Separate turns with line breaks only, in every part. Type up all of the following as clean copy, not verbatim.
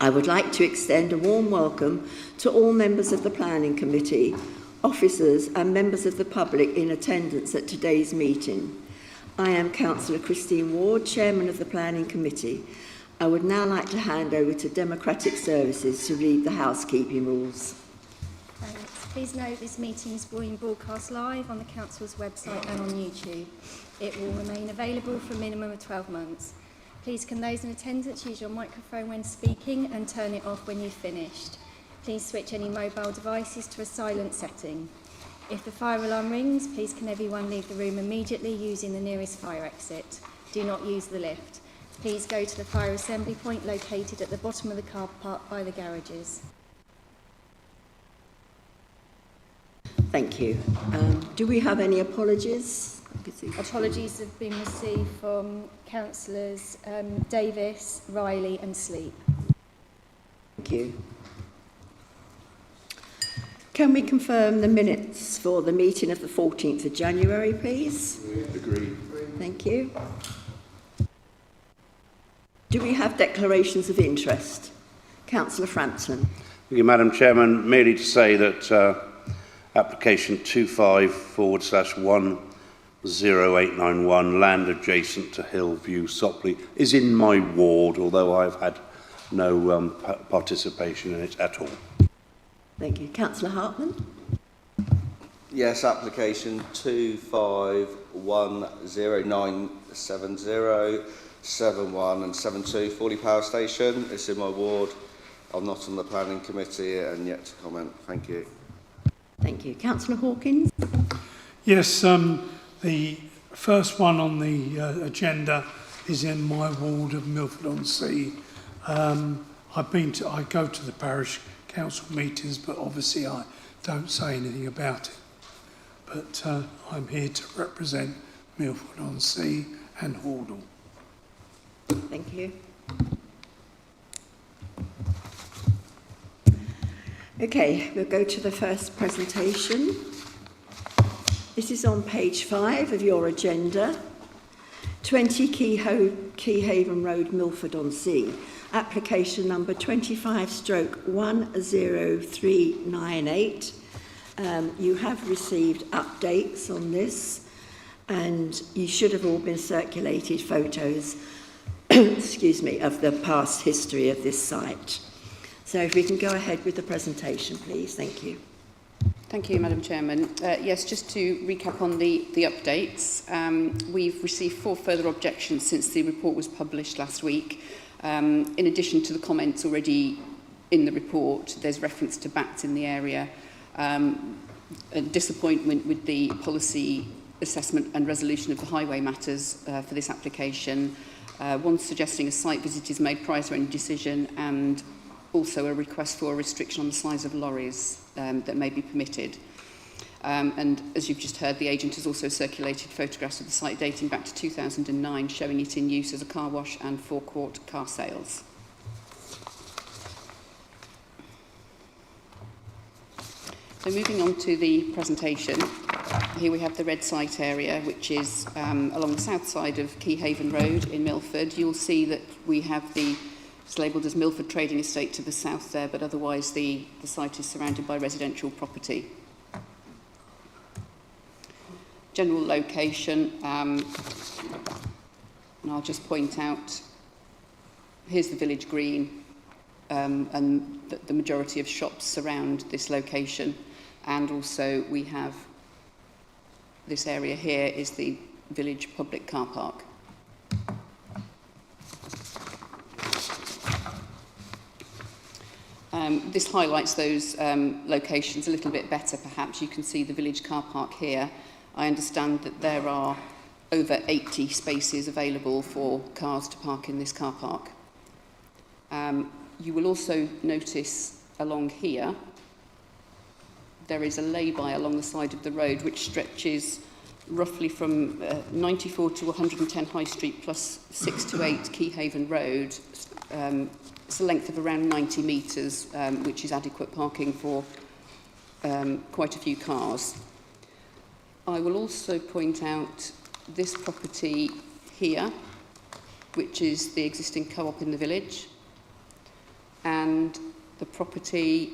I would like to extend a warm welcome to all members of the Planning Committee, officers and members of the public in attendance at today's meeting. I am Councillor Christine Ward, Chairman of the Planning Committee. I would now like to hand over to Democratic Services to read the housekeeping rules.
Thanks. Please note this meeting is being broadcast live on the Council's website and on YouTube. It will remain available for a minimum of 12 months. Please can those in attendance use your microphone when speaking and turn it off when you've finished. Please switch any mobile devices to a silent setting. If the fire alarm rings, please can everyone leave the room immediately using the nearest fire exit. Do not use the lift. Please go to the fire assembly point located at the bottom of the car park by the garages.
Thank you. Do we have any apologies?
Apologies have been received from Councillors Davis, Riley and Sleep.
Thank you. Can we confirm the minutes for the meeting of the 14th of January, please?
Agreed.
Thank you. Do we have declarations of interest? Councillor Frampton.
Thank you, Madam Chairman. Merely to say that application 25/10891, land adjacent to Hillview, Sopley, is in my ward, although I've had no participation in it at all.
Thank you. Councillor Hartman.
Yes, application 25/10970, 71 and 72, Forley Power Station. It's in my ward. I'm not on the planning committee and yet to comment. Thank you.
Thank you. Councillor Hawkins.
Yes, the first one on the agenda is in my ward of Milford-on-Sea. I go to the parish council meetings, but obviously I don't say anything about it. But I'm here to represent Milford-on-Sea and Hordle.
Thank you. Okay, we'll go to the first presentation. This is on page 5 of your agenda. 20 Keyhaven Road, Milford-on-Sea. Application number 25/10398. You have received updates on this, and you should have all been circulated photos excuse me, of the past history of this site. So if we can go ahead with the presentation, please. Thank you.
Thank you, Madam Chairman. Yes, just to recap on the updates, we've received 4 further objections since the report was published last week. In addition to the comments already in the report, there's reference to bats in the area, a disappointment with the policy assessment and resolution of the highway matters for this application, one suggesting a site visit is made prior to any decision, and also a request for a restriction on the size of lorries that may be permitted. And as you've just heard, the agent has also circulated photographs of the site dating back to 2009, showing it in use as a car wash and forecourt car sales. So moving on to the presentation, here we have the red site area, which is along the south side of Keyhaven Road in Milford. You'll see that we have it's labelled as Milford Trading Estate to the south there, but otherwise the site is surrounded by residential property. General location, and I'll just point out, here's the village green, and the majority of shops surround this location, and also we have this area here is the village public car park. This highlights those locations a little bit better, perhaps. You can see the village car park here. I understand that there are over 80 spaces available for cars to park in this car park. You will also notice along here, there is a lay-by along the side of the road which stretches roughly from 94 to 110 High Street plus 6 to 8 Keyhaven Road. It's a length of around 90 metres, which is adequate parking for quite a few cars. I will also point out this property here, which is the existing co-op in the village. And and the property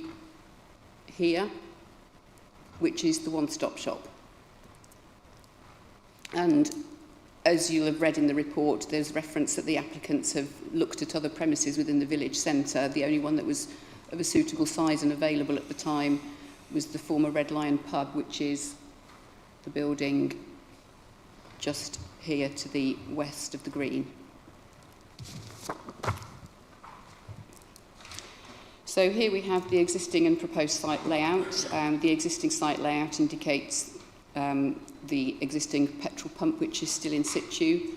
here, which is the one-stop shop. And as you'll have read in the report, there's reference that the applicants have looked at other premises within the village centre. The only one that was of a suitable size and available at the time was the former Red Lion pub, which is the building just here to the west of the green. So here we have the existing and proposed site layout. The existing site layout indicates the existing petrol pump, which is still in situ.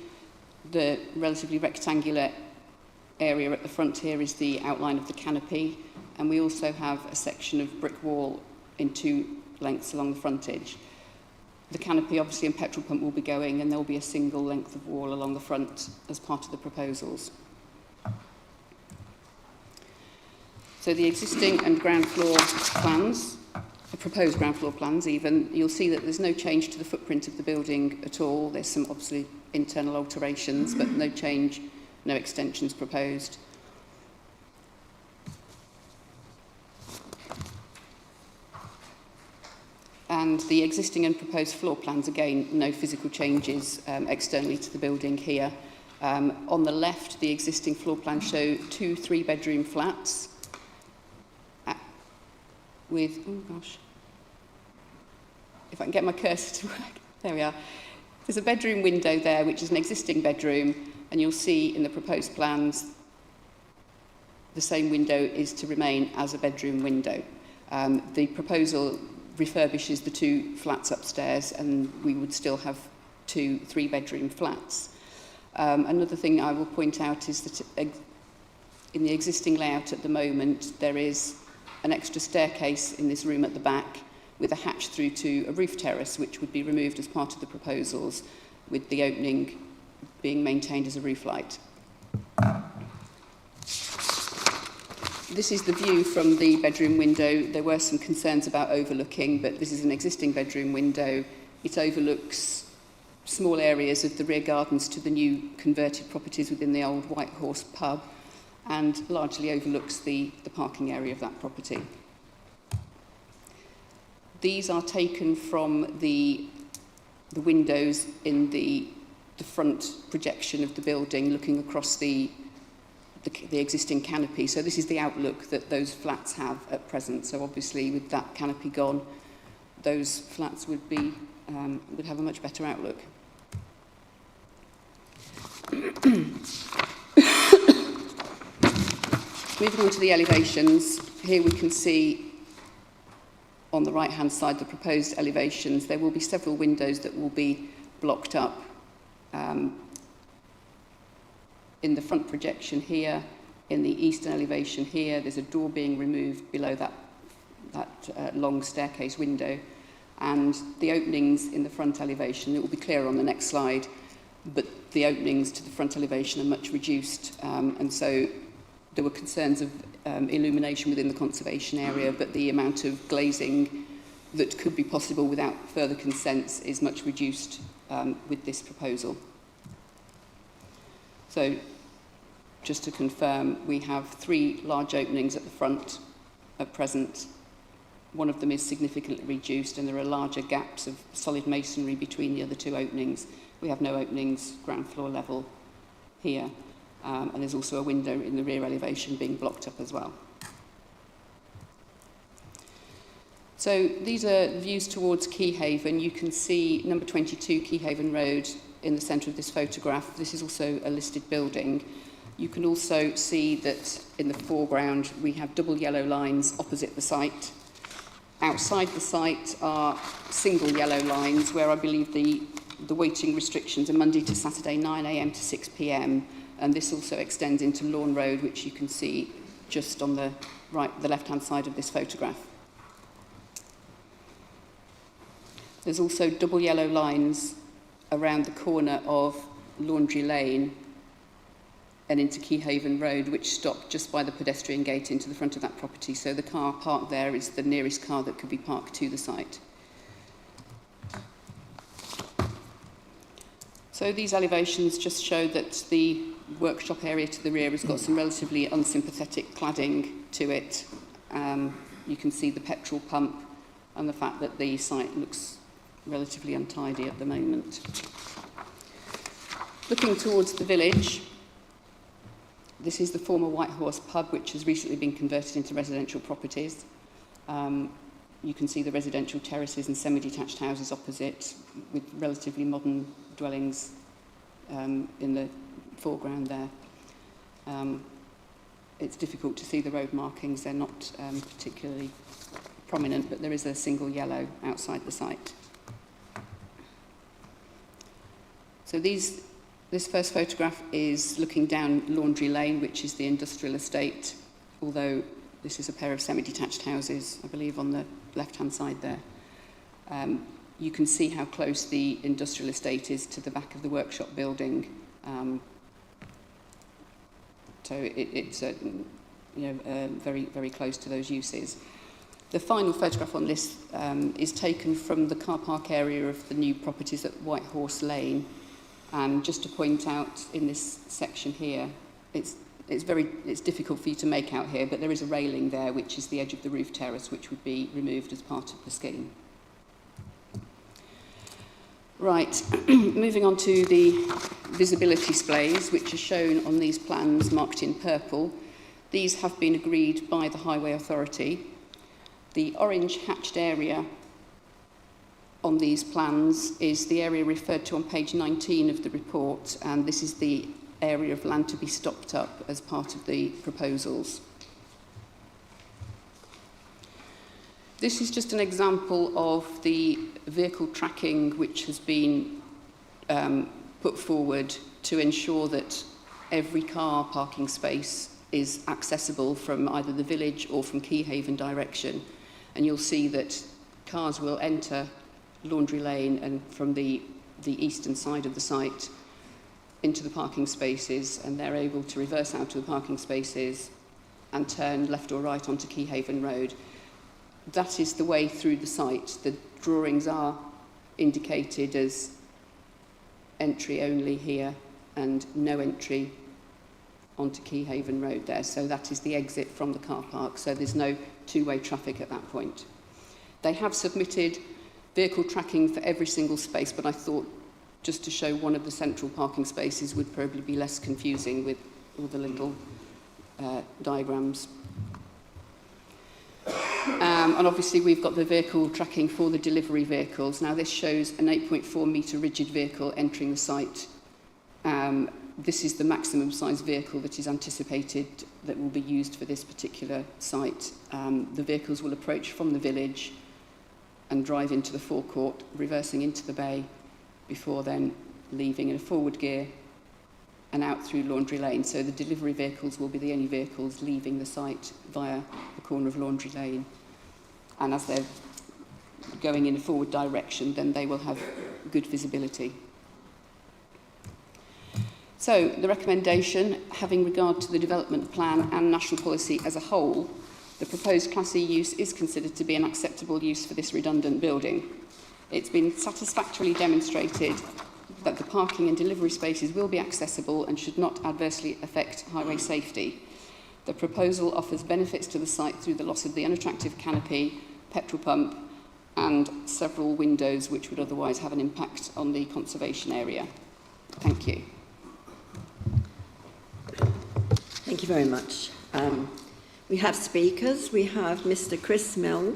The relatively rectangular area at the front here is the outline of the canopy, and we also have a section of brick wall in 2 lengths along the frontage. The canopy, obviously, and petrol pump will be going, and there will be a single length of wall along the front as part of the proposals. So the existing and ground floor plans, the proposed ground floor plans even, you'll see that there's no change to the footprint of the building at all. There's some obviously internal alterations, but no change, no extensions proposed. And the existing and proposed floor plans, again, no physical changes externally to the building here. On the left, the existing floor plans show 2 3-bedroom flats with, oh gosh, if I can get my cursor to work, there we are. There's a bedroom window there, which is an existing bedroom, and you'll see in the proposed plans the same window is to remain as a bedroom window. The proposal refurbishes the 2 flats upstairs, and we would still have 2 3-bedroom flats. Another thing I will point out is that in the existing layout at the moment, there is an extra staircase in this room at the back with a hatch through to a roof terrace, which would be removed as part of the proposals, with the opening being maintained as a roof light. This is the view from the bedroom window. There were some concerns about overlooking, but this is an existing bedroom window. It overlooks small areas of the rear gardens to the new converted properties within the old White Horse pub, and largely overlooks the parking area of that property. These are taken from the windows in the front projection of the building, looking across the existing canopy. So this is the outlook that those flats have at present. So obviously, with that canopy gone, those flats would have a much better outlook. Moving on to the elevations, here we can see on the right-hand side the proposed elevations. There will be several windows that will be blocked up. In the front projection here, in the eastern elevation here, there's a door being removed below that long staircase window. And the openings in the front elevation, it will be clearer on the next slide, but the openings to the front elevation are much reduced, and so there were concerns of illumination within the conservation area, but the amount of glazing that could be possible without further consents is much reduced with this proposal. So, just to confirm, we have 3 large openings at the front at present. One of them is significantly reduced, and there are larger gaps of solid masonry between the other 2 openings. We have no openings ground floor level here. And there's also a window in the rear elevation being blocked up as well. So these are views towards Keyhaven. You can see number 22 Keyhaven Road in the centre of this photograph. This is also a listed building. You can also see that in the foreground we have double yellow lines opposite the site. Outside the site are single yellow lines where I believe the waiting restrictions are Monday to Saturday 9 a.m. to 6 p.m. And this also extends into Lawn Road, which you can see just on the left-hand side of this photograph. There's also double yellow lines around the corner of Laundry Lane and into Keyhaven Road, which stop just by the pedestrian gate into the front of that property. So the car parked there is the nearest car that could be parked to the site. So these elevations just show that the workshop area to the rear has got some relatively unsympathetic cladding to it. You can see the petrol pump and the fact that the site looks relatively untidy at the moment. Looking towards the village, this is the former White Horse pub, which has recently been converted into residential properties. You can see the residential terraces and semi-detached houses opposite, with relatively modern dwellings in the foreground there. It's difficult to see the road markings. They're not particularly prominent, but there is a single yellow outside the site. So this first photograph is looking down Laundry Lane, which is the industrial estate, although this is a pair of semi-detached houses, I believe, on the left-hand side there. You can see how close the industrial estate is to the back of the workshop building. So it's very, very close to those uses. The final photograph on this is taken from the car park area of the new properties at White Horse Lane. And just to point out in this section here, it's difficult for you to make out here, but there is a railing there, which is the edge of the roof terrace, which would be removed as part of the scheme. Right, moving on to the visibility displays, which are shown on these plans marked in purple. These have been agreed by the Highway Authority. The orange hatched area on these plans is the area referred to on page 19 of the report, and this is the area of land to be stopped up as part of the proposals. This is just an example of the vehicle tracking which has been put forward to ensure that every car parking space is accessible from either the village or from Keyhaven direction. And you'll see that cars will enter Laundry Lane and from the eastern side of the site into the parking spaces, and they're able to reverse out to the parking spaces and turn left or right onto Keyhaven Road. That is the way through the site. The drawings are indicated as entry only here and no entry onto Keyhaven Road there. So that is the exit from the car park. So there's no two-way traffic at that point. They have submitted vehicle tracking for every single space, but I thought just to show one of the central parking spaces would probably be less confusing with all the little diagrams. And obviously we've got the vehicle tracking for the delivery vehicles. Now this shows an 8.4 metre rigid vehicle entering the site. This is the maximum size vehicle that is anticipated that will be used for this particular site. The vehicles will approach from the village and drive into the forecourt, reversing into the bay, before then leaving in a forward gear and out through Laundry Lane. So the delivery vehicles will be the only vehicles leaving the site via the corner of Laundry Lane. And as they're going in a forward direction, then they will have good visibility. So the recommendation, having regard to the development plan and national policy as a whole, the proposed Class E use is considered to be an acceptable use for this redundant building. It's been satisfactorily demonstrated that the parking and delivery spaces will be accessible and should not adversely affect highway safety. The proposal offers benefits to the site through the loss of the unattractive canopy, petrol pump, and several windows which would otherwise have an impact on the conservation area. Thank you.
Thank you very much. We have speakers. We have Mr. Chris Mill.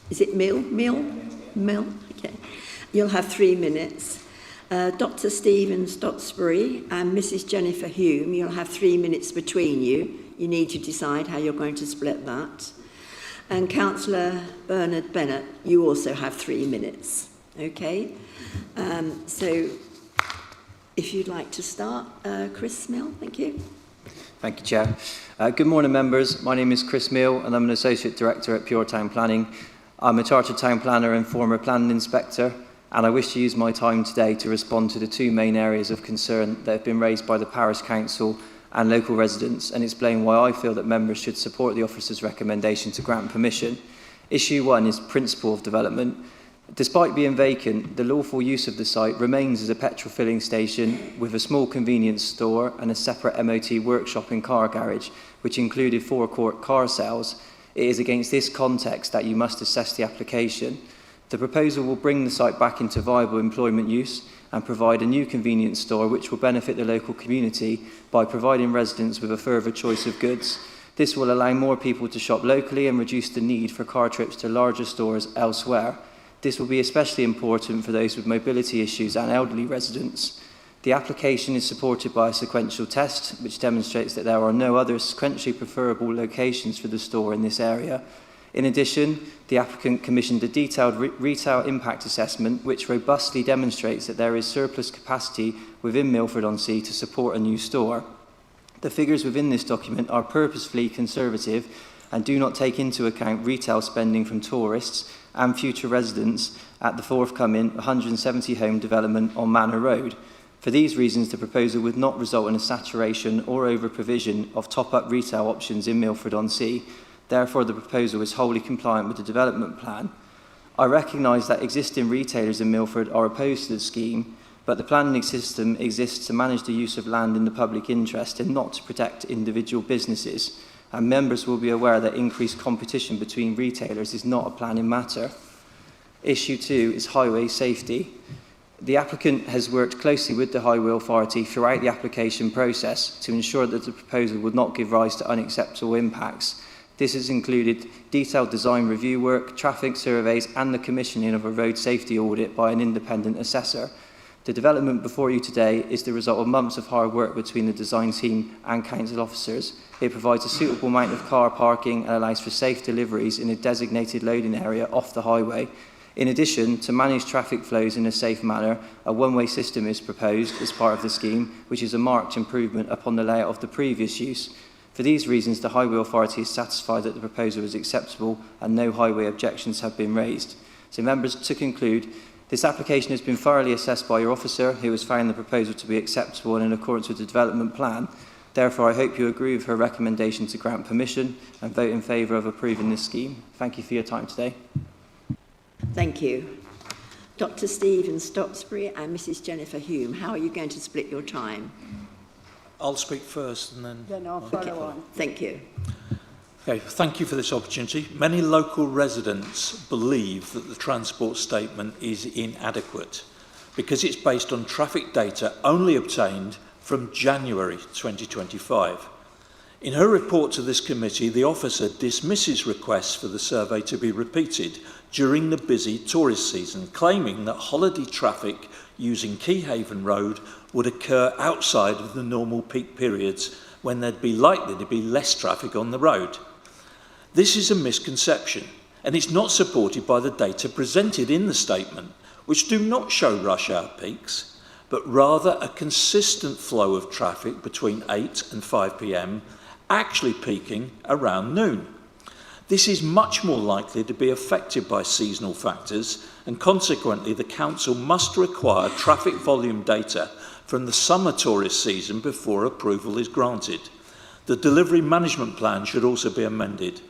Is it Mill? Okay. You'll have 3 minutes. Dr. Stephen Stotsbury and Mrs. Jennifer Hume, you'll have 3 minutes between you. You need to decide how you're going to split that. And Councillor Bernard Bennett, you also have 3 minutes. Okay? So if you'd like to start, Chris Mill, thank you.
Thank you, Chair. Good morning, members. My name is Chris Mill and I'm an Associate Director at Pure Town Planning. I'm a Chartered Town Planner and former Planning Inspector, and I wish to use my time today to respond to the 2 main areas of concern that have been raised by the Parish Council and local residents, and explain why I feel that members should support the officer's recommendation to grant permission. Issue 1 is principle of development. Despite being vacant, the lawful use of the site remains as a petrol filling station with a small convenience store and a separate MOT workshop and car garage, which included forecourt car sales. It is against this context that you must assess the application. The proposal will bring the site back into viable employment use and provide a new convenience store which will benefit the local community by providing residents with a further choice of goods. This will allow more people to shop locally and reduce the need for car trips to larger stores elsewhere. This will be especially important for those with mobility issues and elderly residents. The application is supported by a sequential test, which demonstrates that there are no other sequentially preferable locations for the store in this area. In addition, the applicant commissioned a detailed retail impact assessment, which robustly demonstrates that there is surplus capacity within Milford-on-Sea to support a new store. The figures within this document are purposefully conservative and do not take into account retail spending from tourists and future residents at the forthcoming 170 home development on Manor Road. For these reasons, the proposal would not result in a saturation or over-provision of top-up retail options in Milford-on-Sea. Therefore, the proposal is wholly compliant with the development plan. I recognise that existing retailers in Milford are opposed to the scheme, but the planning system exists to manage the use of land in the public interest and not to protect individual businesses. And members will be aware that increased competition between retailers is not a planning matter. Issue 2 is highway safety. The applicant has worked closely with the Highway Authority throughout the application process to ensure that the proposal would not give rise to unacceptable impacts. This has included detailed design review work, traffic surveys and the commissioning of a road safety audit by an independent assessor. The development before you today is the result of months of hard work between the design team and council officers. It provides a suitable amount of car parking and allows for safe deliveries in a designated loading area off the highway. In addition, to manage traffic flows in a safe manner, a one-way system is proposed as part of the scheme, which is a marked improvement upon the layout of the previous use. For these reasons, the Highway Authority is satisfied that the proposal is acceptable and no highway objections have been raised. So members, to conclude, this application has been thoroughly assessed by your officer, who has found the proposal to be acceptable and in accordance with the development plan. Therefore, I hope you agree with her recommendation to grant permission and vote in favour of approving this scheme. Thank you for your time today.
Thank you. Dr. Stephen Stotsbury and Mrs. Jennifer Hume, how are you going to split your time?
I'll speak first and then
I'll follow on. Thank you.
Okay, thank you for this opportunity. Many local residents believe that the transport statement is inadequate because it's based on traffic data only obtained from January 2025. In her report to this committee, the officer dismisses requests for the survey to be repeated during the busy tourist season, claiming that holiday traffic using Keyhaven Road would occur outside of the normal peak periods when there'd be likely to be less traffic on the road. This is a misconception, and it's not supported by the data presented in the statement, which do not show rush hour peaks, but rather a consistent flow of traffic between 8 and 5 p.m, actually peaking around noon. This is much more likely to be affected by seasonal factors, and consequently the council must require traffic volume data from the summer tourist season before approval is granted. The delivery management plan should also be amended.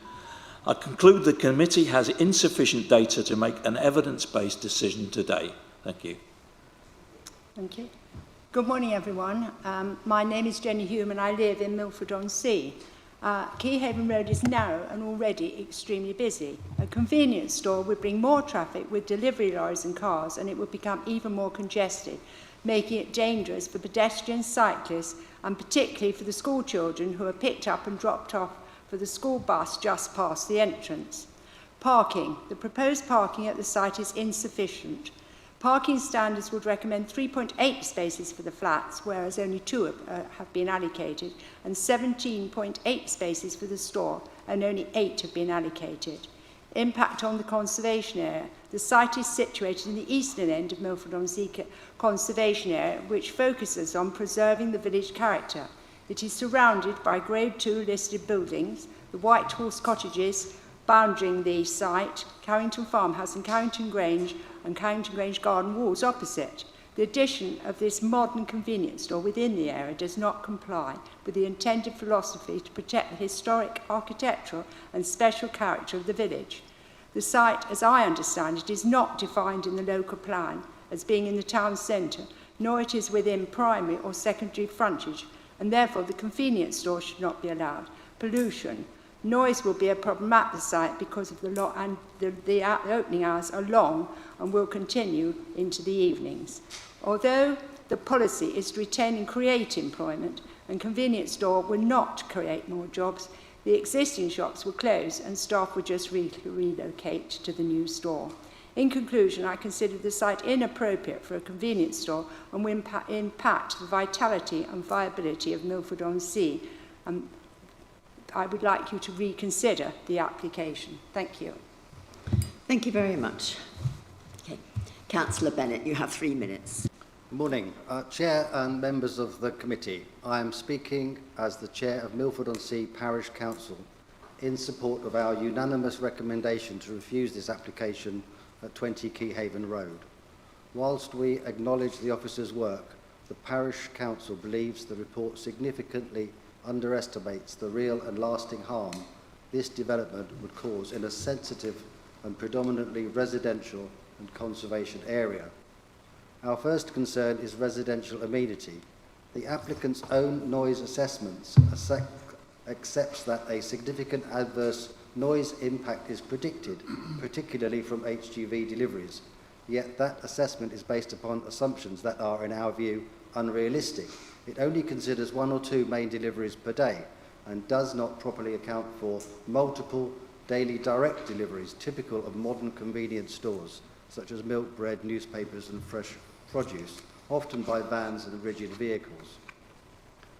I conclude the committee has insufficient data to make an evidence-based decision today. Thank you.
Thank you. Good morning, everyone. My name is Jenny Hume and I live in Milford-on-Sea. Keyhaven Road is narrow and already extremely busy. A convenience store would bring more traffic with delivery lorries and cars, and it would become even more congested, making it dangerous for pedestrians, cyclists, and particularly for the school children who are picked up and dropped off for the school bus just past the entrance. Parking. The proposed parking at the site is insufficient. Parking standards would recommend 3.8 spaces for the flats, whereas only 2 have been allocated, and 17.8 spaces for the store, and only 8 have been allocated. Impact on the conservation area. The site is situated in the eastern end of Milford-on-Sea Conservation Area, which focuses on preserving the village character. It is surrounded by Grade 2 listed buildings, the White Horse Cottages, boundaring the site, Carrington Farmhouse and Carrington Grange Garden Walls opposite. The addition of this modern convenience store within the area does not comply with the intended philosophy to protect the historic, architectural and special character of the village. The site, as I understand it, is not defined in the local plan as being in the town centre, nor it is within primary or secondary frontage, and therefore the convenience store should not be allowed. Pollution. Noise will be a problem at the site because of the opening hours are long and will continue into the evenings. Although the policy is to retain and create employment, and convenience store will not create more jobs, the existing shops will close and staff will just relocate to the new store. In conclusion, I consider the site inappropriate for a convenience store and will impact the vitality and viability of Milford-on-Sea. I would like you to reconsider the application. Thank you.
Thank you very much. Okay. Councillor Bennett, you have 3 minutes.
Good morning. Chair and members of the committee, I am speaking as the Chair of Milford-on-Sea Parish Council in support of our unanimous recommendation to refuse this application at 20 Keyhaven Road. Whilst we acknowledge the officer's work, the Parish Council believes the report significantly underestimates the real and lasting harm this development would cause in a sensitive and predominantly residential and conservation area. Our first concern is residential amenity. The applicant's own noise assessments accepts that a significant adverse noise impact is predicted, particularly from HGV deliveries. Yet that assessment is based upon assumptions that are, in our view, unrealistic. It only considers 1 or 2 main deliveries per day and does not properly account for multiple daily direct deliveries typical of modern convenience stores, such as milk, bread, newspapers and fresh produce, often by vans and rigid vehicles.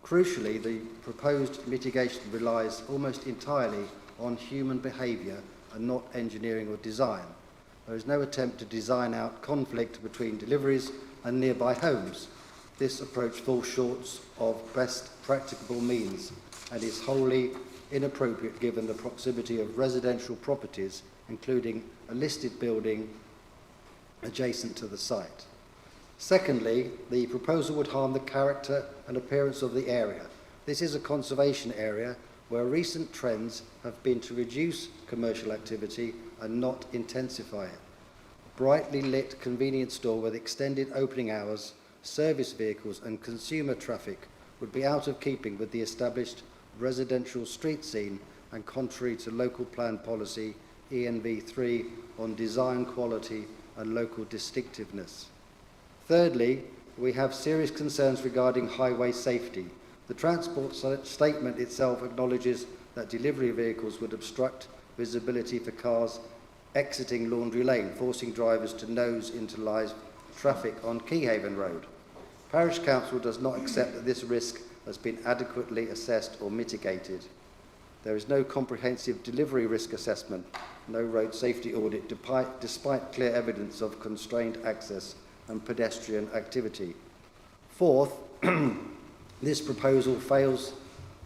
Crucially, the proposed mitigation relies almost entirely on human behaviour and not engineering or design. There is no attempt to design out conflict between deliveries and nearby homes. This approach falls short of best practicable means and is wholly inappropriate given the proximity of residential properties, including a listed building adjacent to the site. Secondly, the proposal would harm the character and appearance of the area. This is a conservation area where recent trends have been to reduce commercial activity and not intensify it. Brightly lit convenience store with extended opening hours, service vehicles and consumer traffic would be out of keeping with the established residential street scene and contrary to local plan policy ENV3 on design quality and local distinctiveness. Thirdly, we have serious concerns regarding highway safety. The transport statement itself acknowledges that delivery vehicles would obstruct visibility for cars exiting Laundry Lane, forcing drivers to nose into live traffic on Keyhaven Road. Parish Council does not accept that this risk has been adequately assessed or mitigated. There is no comprehensive delivery risk assessment, no road safety audit, despite clear evidence of constrained access and pedestrian activity. Fourth, this proposal fails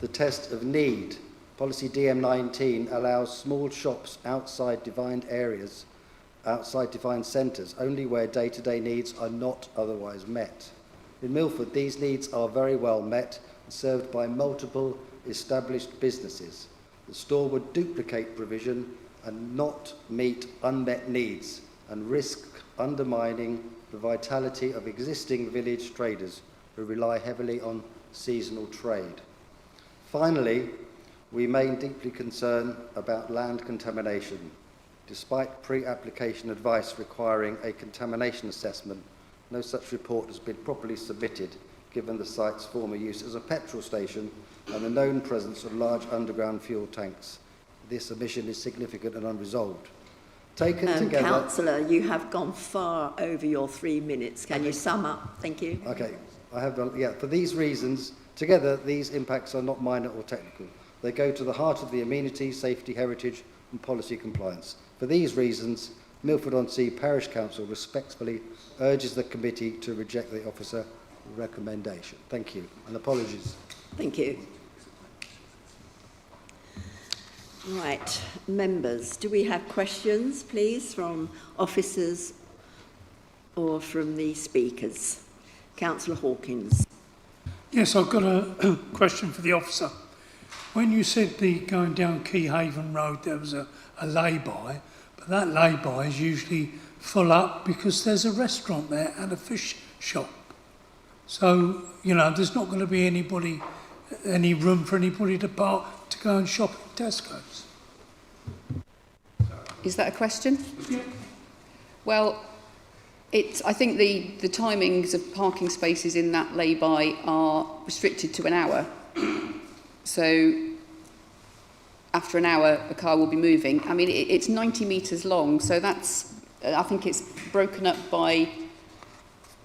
the test of need. Policy DM19 allows small shops outside defined areas, outside defined centres, only where day-to-day needs are not otherwise met. In Milford, these needs are very well met and served by multiple established businesses. The store would duplicate provision and not meet unmet needs and risk undermining the vitality of existing village traders who rely heavily on seasonal trade. Finally, we remain deeply concerned about land contamination. Despite pre-application advice requiring a contamination assessment, no such report has been properly submitted given the site's former use as a petrol station and the known presence of large underground fuel tanks. This omission is significant and unresolved. Taken together...
Councillor, you have gone far over your 3 minutes. Can you sum up? Thank you.
Okay, I have done, yeah. For these reasons, together, these impacts are not minor or technical. They go to the heart of the amenity, safety, heritage and policy compliance. For these reasons, Milford-on-Sea Parish Council respectfully urges the committee to reject the officer recommendation. Thank you, and apologies.
Thank you. Right, members, do we have questions, please, from officers or from the speakers? Councillor Hawkins.
Yes, I've got a question for the officer. When you said going down Keyhaven Road there was a lay-by, But that lay-by is usually full up because there's a restaurant there and a fish shop. So, you know, there's not going to be any room for anybody to park to go and shop at Tesco's.
Is that a question?
Yeah.
Well, I think the timings of parking spaces in that lay-by are restricted to an hour. So after an hour, a car will be moving. I mean, it's 90 metres long, so I think it's broken up by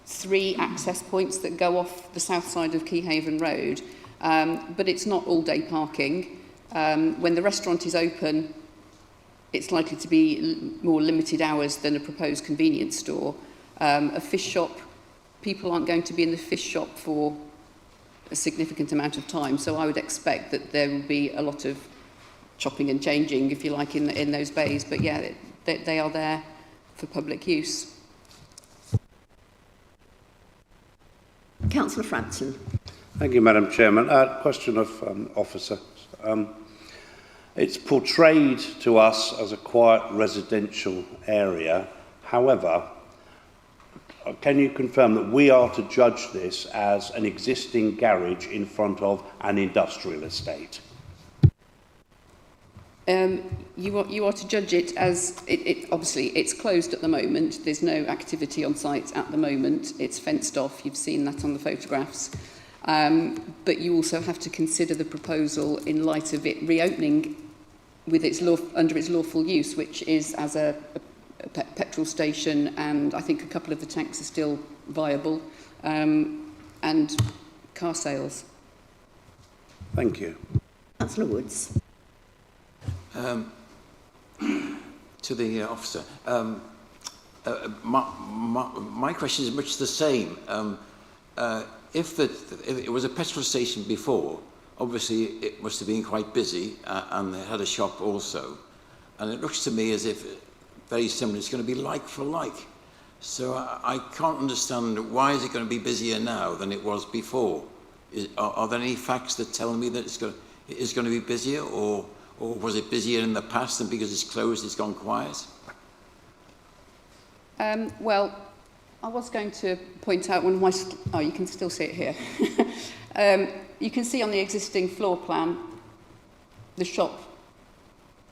3 access points that go off the south side of Keyhaven Road. But it's not all-day parking. When the restaurant is open, it's likely to be more limited hours than a proposed convenience store. A fish shop, people aren't going to be in the fish shop for a significant amount of time, so I would expect that there will be a lot of chopping and changing, if you like, in those bays. But yeah, they are there for public use.
Councillor Frampton.
Thank you, Madam Chairman. Question of officer. It's portrayed to us as a quiet residential area. However, can you confirm that we are to judge this as an existing garage in front of an industrial estate?
You are to judge it as obviously it's closed at the moment. There's no activity on site at the moment. It's fenced off. You've seen that on the photographs. But you also have to consider the proposal in light of it reopening with under its lawful use, which is as a petrol station, and I think a couple of the tanks are still viable, and car sales.
Thank you.
Councillor Woods.
To the officer, my question is much the same. If it was a petrol station before, obviously it must have been quite busy, and they had a shop also, and it looks to me as if very similar. It's going to be like for like. So I can't understand why is it going to be busier now than it was before. Are there any facts that tell me that it is going to be busier, or was it busier in the past and because it's closed it's gone quiet?
Well, I was going to point out one of my... Oh, you can still see it here. You can see on the existing floor plan the shop,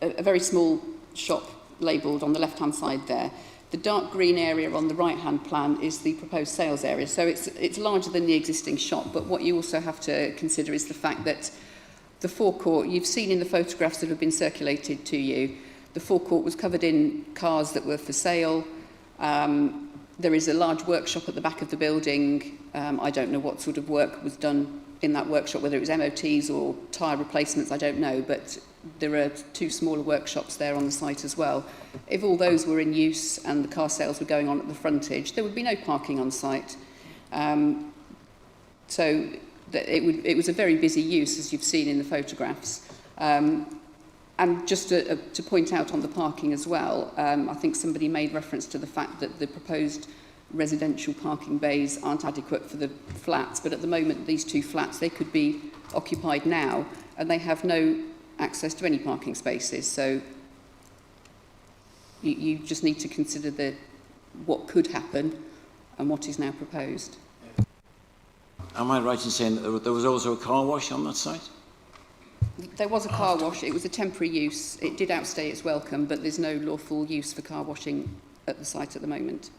a very small shop labelled on the left-hand side there. The dark green area on the right-hand plan is the proposed sales area, so it's larger than the existing shop, but what you also have to consider is the fact that the forecourt, you've seen in the photographs that have been circulated to you, the forecourt was covered in cars that were for sale. There is a large workshop at the back of the building. I don't know what sort of work was done in that workshop, whether it was MOTs or tyre replacements, I don't know, but there are 2 smaller workshops there on the site as well. If all those were in use and the car sales were going on at the frontage, there would be no parking on site. So it was a very busy use, as you've seen in the photographs. And just to point out on the parking as well, I think somebody made reference to the fact that the proposed residential parking bays aren't adequate for the flats, but at the moment these 2 flats, they could be occupied now and they have no access to any parking spaces. So you just need to consider what could happen and what is now proposed.
Am I right in saying that there was also a car wash on that site?
There was a car wash. It was a temporary use. It did outstay its welcome, but there's no lawful use for car washing at the site at the moment.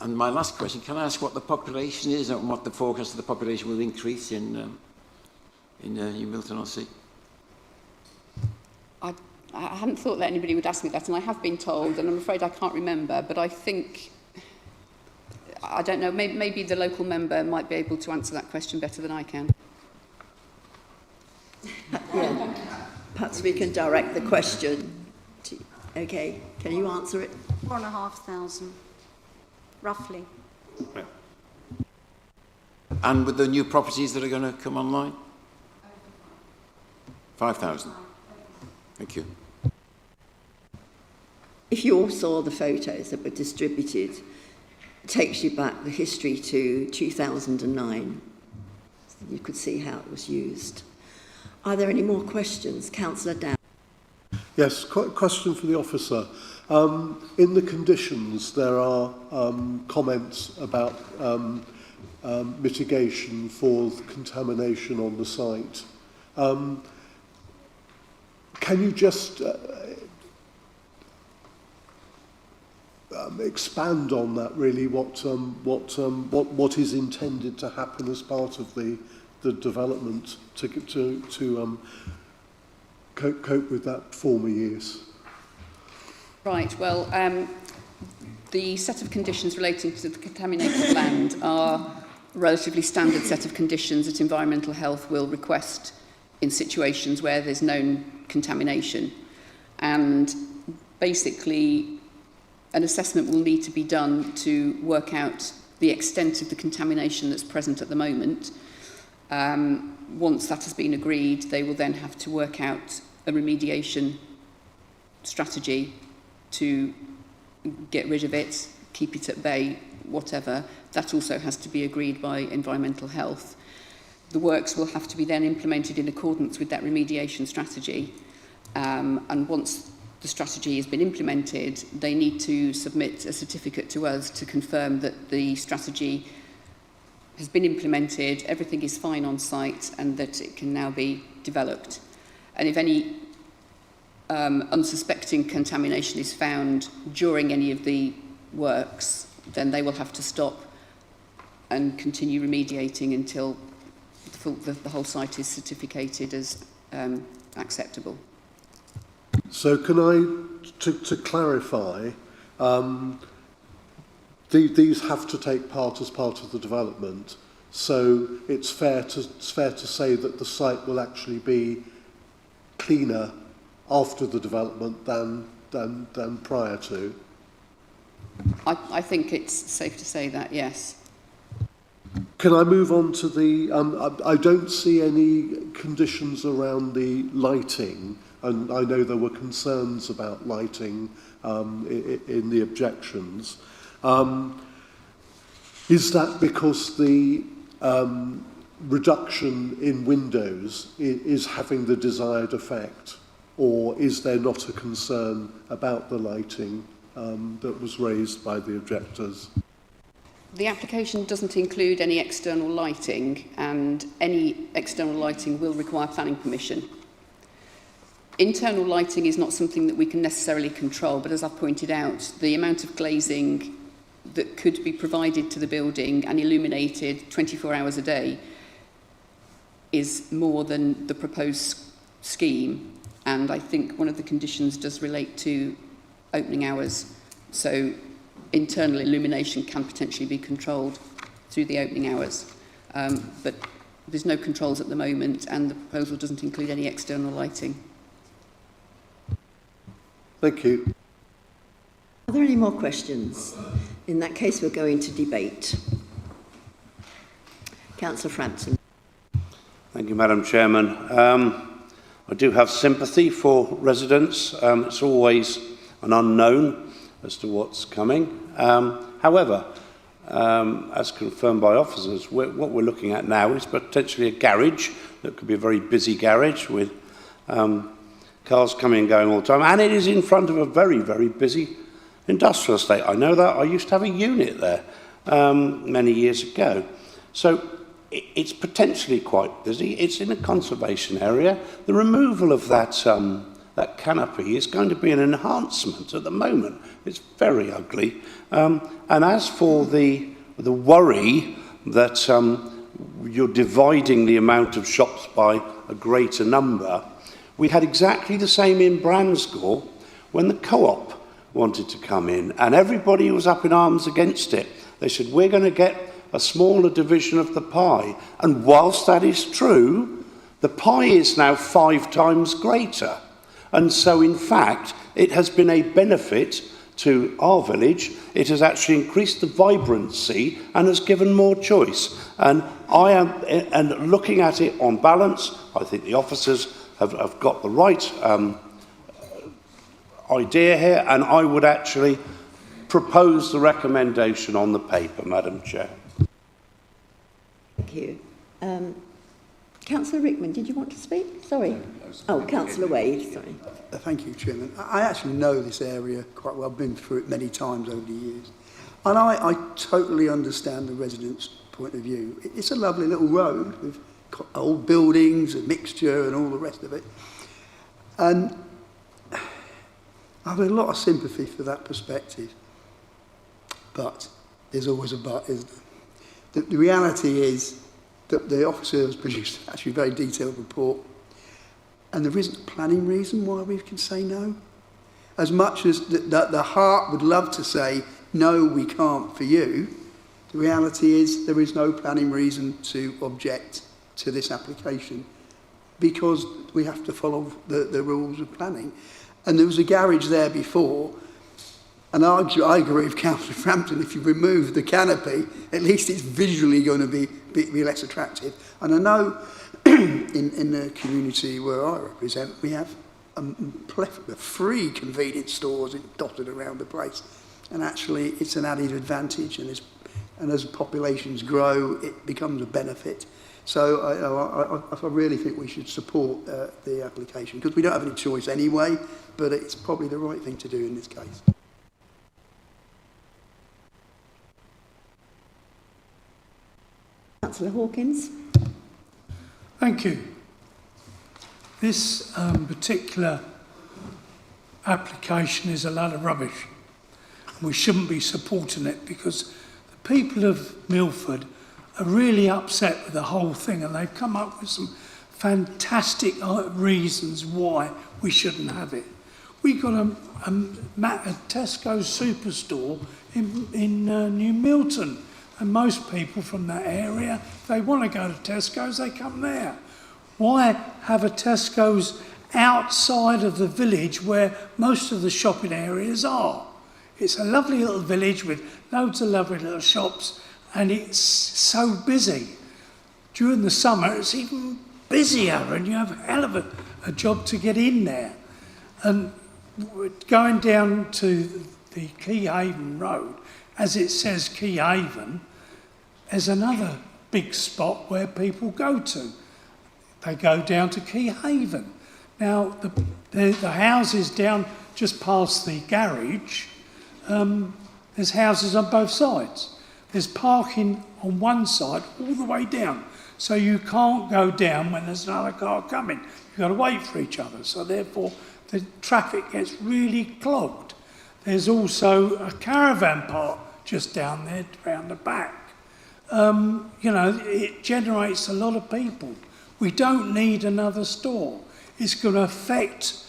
And my last question, can I ask what the population is and what the forecast of the population will increase in New Milton-on-Sea?
I hadn't thought that anybody would ask me that, and I have been told, and I'm afraid I can't remember, but I think, I don't know, maybe the local member might be able to answer that question better than I can.
Yeah. Perhaps we can direct the question to... Okay, can you answer it?
4,500, roughly.
And with the new properties that are going to come online? 5,000. Thank you.
If you all saw the photos that were distributed, it takes you back the history to 2009. You could see how it was used. Are there any more questions? Councillor Dow.
Yes, question for the officer. In the conditions, there are comments about mitigation for contamination on the site. Can you just expand on that, really? What is intended to happen as part of the development to cope with that former use?
Right, well, the set of conditions relating to the contaminated land are a relatively standard set of conditions that Environmental Health will request in situations where there's known contamination. And basically, an assessment will need to be done to work out the extent of the contamination that's present at the moment. Once that has been agreed, they will then have to work out a remediation strategy to get rid of it, keep it at bay, whatever. That also has to be agreed by Environmental Health. The works will have to be then implemented in accordance with that remediation strategy. And once the strategy has been implemented, they need to submit a certificate to us to confirm that the strategy has been implemented, everything is fine on site, and that it can now be developed. And if any unsuspecting contamination is found during any of the works, then they will have to stop and continue remediating until the whole site is certificated as acceptable.
So can I, to clarify, these have to take part as part of the development, so it's fair to say that the site will actually be cleaner after the development than prior to?
I think it's safe to say that, yes.
Can I move on to the... I don't see any conditions around the lighting, and I know there were concerns about lighting in the objections. Is that because the reduction in windows is having the desired effect, or is there not a concern about the lighting that was raised by the objectors?
The application doesn't include any external lighting, and any external lighting will require planning permission. Internal lighting is not something that we can necessarily control, but as I've pointed out, the amount of glazing that could be provided to the building and illuminated 24 hours a day is more than the proposed scheme, and I think one of the conditions does relate to opening hours. So internal illumination can potentially be controlled through the opening hours, but there's no controls at the moment, and the proposal doesn't include any external lighting.
Thank you.
Are there any more questions? In that case, we're going to debate. Councillor Frampton.
Thank you, Madam Chairman. I do have sympathy for residents. It's always an unknown as to what's coming. However, as confirmed by officers, what we're looking at now is potentially a garage that could be a very busy garage with cars coming and going all the time, and it is in front of a very, very busy industrial estate. I know that. I used to have a unit there many years ago. So it's potentially quite busy. It's in a conservation area. The removal of that canopy is going to be an enhancement. At the moment, it's very ugly. And as for the worry that you're dividing the amount of shops by a greater number, we had exactly the same in Bransgore when the Co-op wanted to come in, and everybody was up in arms against it. They said, we're going to get a smaller division of the pie. And whilst that is true, the pie is now 5 times greater. And so, in fact, it has been a benefit to our village. It has actually increased the vibrancy and has given more choice. And looking at it on balance, I think the officers have got the right idea here, and I would actually propose the recommendation on the paper, Madam Chair.
Thank you. Councillor Rickman, did you want to speak? Sorry.
was...
Oh, Councillor Wade, sorry.
Thank you, Chairman. I actually know this area quite well. I've been through it many times over the years. And I totally understand the residents' point of view. It's a lovely little road with old buildings, a mixture and all the rest of it. And I have a lot of sympathy for that perspective. But there's always a but, isn't there? The reality is that the officer has produced actually a very detailed report, and there isn't a planning reason why we can say no. As much as the heart would love to say, no, we can't for you, the reality is there is no planning reason to object to this application because we have to follow the rules of planning. And there was a garage there before, and I agree with Councillor Frampton, if you remove the canopy, at least it's visually going to be less attractive. And I know in the community where I represent, we have a plethora of free convenience stores dotted around the place. And actually, it's an added advantage, and as populations grow, it becomes a benefit. So I really think we should support the application, because we don't have any choice anyway, but it's probably the right thing to do in this case.
Councillor Hawkins.
Thank you. This particular application is a load of rubbish. We shouldn't be supporting it because the people of Milford are really upset with the whole thing, and they've come up with some fantastic reasons why we shouldn't have it. We've got a Tesco superstore in New Milton, and most people from that area, if they want to go to Tesco's, they come there. Why have a Tesco's outside of the village where most of the shopping areas are? It's a lovely little village with loads of lovely little shops, and it's so busy. During the summer, it's even busier, and you have a hell of a job to get in there. And going down to the Keyhaven Road, as it says Keyhaven, there's another big spot where people go to. They go down to Keyhaven. Now, the houses down just past the garage, there's houses on both sides. There's parking on one side all the way down. So you can't go down when there's another car coming. You've got to wait for each other. So therefore, the traffic gets really clogged. There's also a caravan park just down there, round the back. You know, it generates a lot of people. We don't need another store. It's going to affect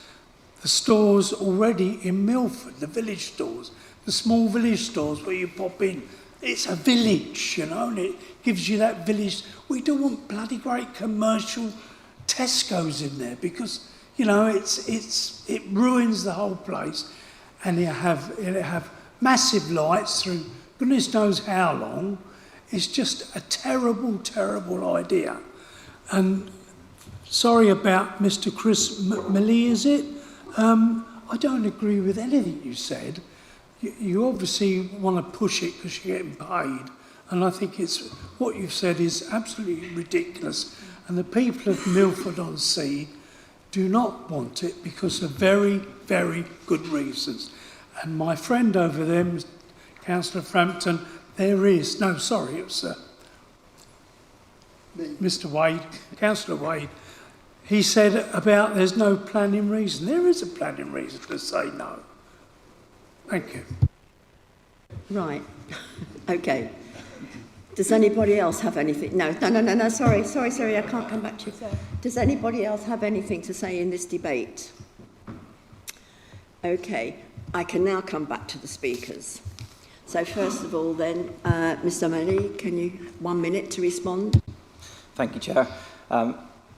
the stores already in Milford, the village stores, the small village stores where you pop in. It's a village, you know, and it gives you that village. We don't want bloody great commercial Tesco's in there because, you know, it ruins the whole place. And it'll have massive lights through goodness knows how long. It's just a terrible, terrible idea. And sorry about Mr. Chris Milley, is it? I don't agree with anything you said. You obviously want to push it because you're getting paid. And I think what you've said is absolutely ridiculous. And the people of Milford-on-Sea do not want it because of very, very good reasons. And my friend over there, Councillor Frampton, it was Mr. Wade, Councillor Wade, he said about there's no planning reason. There is a planning reason to say no. Thank you.
Right. Okay. Does anybody else have anything? No, sorry, I can't come back to you. Does anybody else have anything to say in this debate? Okay, I can now come back to the speakers. So first of all then, Mr. Milley, can you 1 minute to respond?
Thank you, Chair. A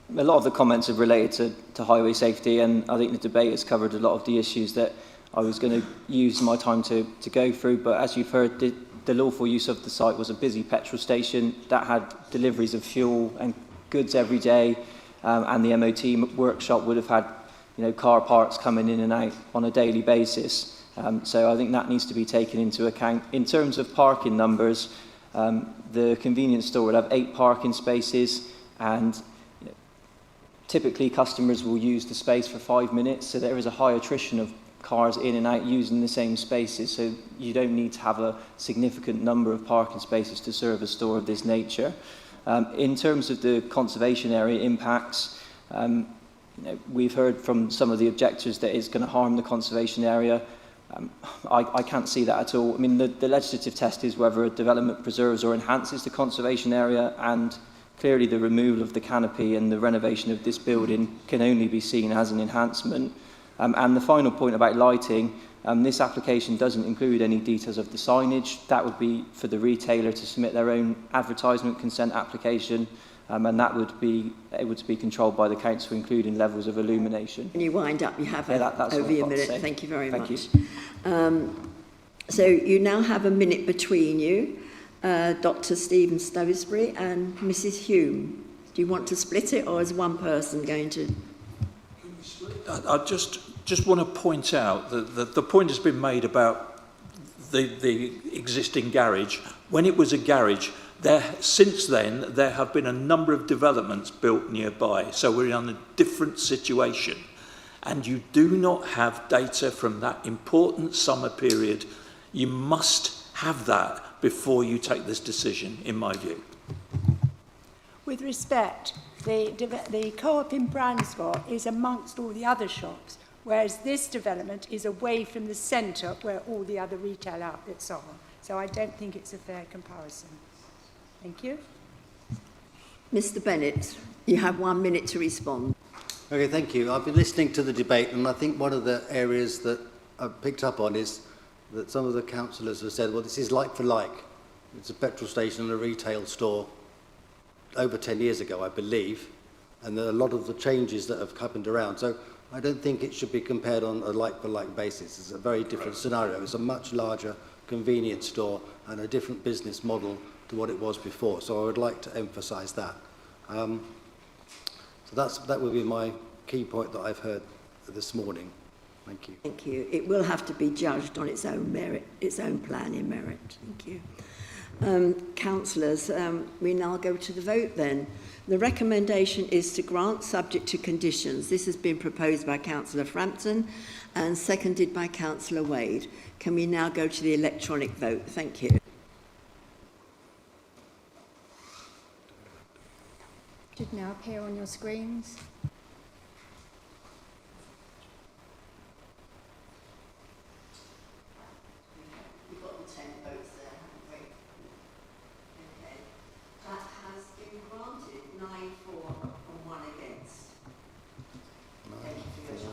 lot of the comments are related to highway safety, and I think the debate has covered a lot of the issues that I was going to use my time to go through. But as you've heard, the lawful use of the site was a busy petrol station that had deliveries of fuel and goods every day, and the MOT workshop would have had, you know, car parts coming in and out on a daily basis. So I think that needs to be taken into account. In terms of parking numbers, the convenience store will have 8 parking spaces, and typically customers will use the space for 5 minutes, so there is a high attrition of cars in and out using the same spaces, so you don't need to have a significant number of parking spaces to serve a store of this nature. In terms of the conservation area impacts, we've heard from some of the objectors that it's going to harm the conservation area. I can't see that at all. I mean, the legislative test is whether a development preserves or enhances the conservation area, and clearly the removal of the canopy and the renovation of this building can only be seen as an enhancement. And the final point about lighting, this application doesn't include any details of the signage. That would be for the retailer to submit their own advertisement consent application, and that would be able to be controlled by the council, including levels of illumination.
When you wind up, you have
that's
over
all
your
I've got to
minute.
say.
Thank you very
Thank
much.
you.
So you now have a minute between you, Dr. Stephen Stowesbury and Mrs. Hume. Do you want to split it, or is one person going to?
I just want to point out that the point has been made about the existing garage. When it was a garage, since then there have been a number of developments built nearby, so we're in a different situation. And you do not have data from that important summer period. You must have that before you take this decision, in my view.
With respect, the co-op in Bransford is amongst all the other shops, whereas this development is away from the centre where all the other retail outlets are. So I don't think it's a fair comparison. Thank you.
Mr. Bennett, you have 1 minute to respond.
Okay, thank you. I've been listening to the debate, and I think one of the areas that I've picked up on is that some of the councillors have said, well, this is like for like. It's a petrol station and a retail store over 10 years ago, I believe, and there are a lot of the changes that have happened around. So I don't think it should be compared on a like-for-like basis. It's a very different scenario. It's a much larger convenience store and a different business model to what it was before. So I would like to emphasise that. So that would be my key point that I've heard this morning. Thank you.
Thank you. It will have to be judged on its own merit, its own planning merit. Thank you. Councillors, we now go to the vote then. The recommendation is to grant subject to conditions. This has been proposed by Councillor Frampton and seconded by Councillor Wade. Can we now go to the electronic vote? Thank you.
Should now appear on your screens.
We've got the 10 votes there, haven't we? Okay. That has been granted 9 for and 1 against. Thank you for your time.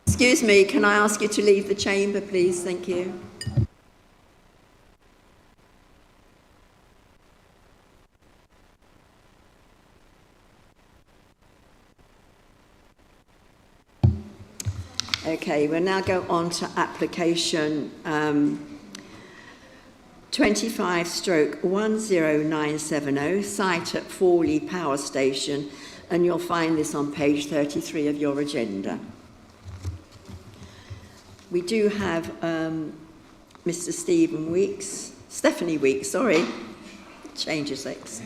Excuse me, can I ask you to leave the chamber, please? Thank you. Okay, we'll now go on to application 25/10970, site at Fawley Power Station, and you'll find this on page 33 of your agenda. We do have Mr. Stephanie Weeks, sorry, change of sex.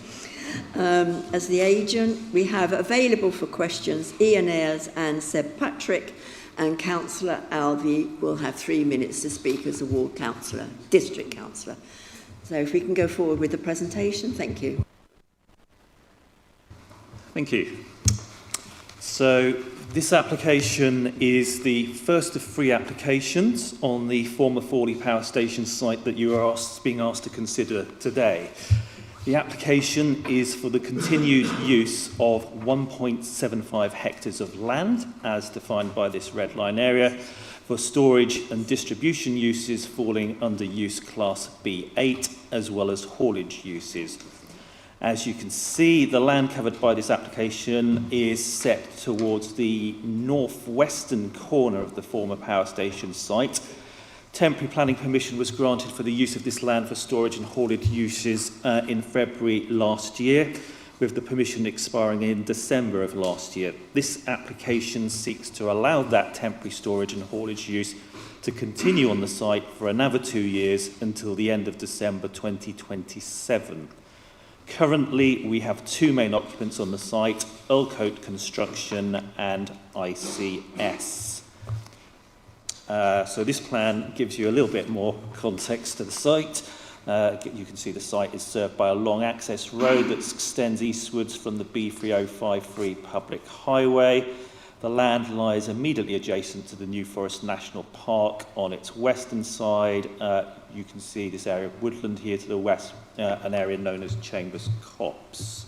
As the agent, we have available for questions Ian Ayres and Seb Patrick, and Councillor Alvey will have 3 minutes to speak as a ward councillor, district councillor. So if we can go forward with the presentation, thank you.
Thank you. So this application is the first of 3 applications on the former Fawley Power Station site that you are being asked to consider today. The application is for the continued use of 1.75 hectares of land, as defined by this red line area, for storage and distribution uses falling under use class B8, as well as haulage uses. As you can see, the land covered by this application is set towards the northwestern corner of the former power station site. Temporary planning permission was granted for the use of this land for storage and haulage uses in February last year, with the permission expiring in December of last year. This application seeks to allow that temporary storage and haulage use to continue on the site for another 2 years until the end of December 2027. Currently, we have 2 main occupants on the site, Earlcote Construction and ICS. So this plan gives you a little bit more context to the site. You can see the site is served by a long access road that extends eastwards from the B3053 public highway. The land lies immediately adjacent to the New Forest National Park on its western side. You can see this area of woodland here to the west, an area known as Chambers Copse.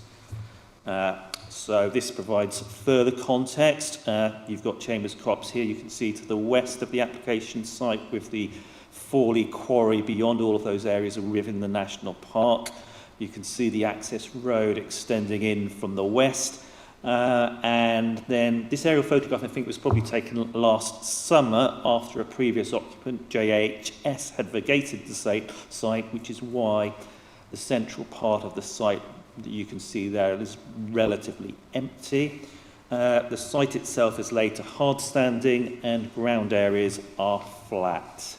So this provides further context. You've got Chambers Copse here. You can see to the west of the application site with the Fawley Quarry beyond all of those areas within the National Park. You can see the access road extending in from the west. And then this aerial photograph, I think, was probably taken last summer after a previous occupant, JHS, had vacated the site, which is why the central part of the site that you can see there is relatively empty. The site itself is laid to hard standing and ground areas are flat.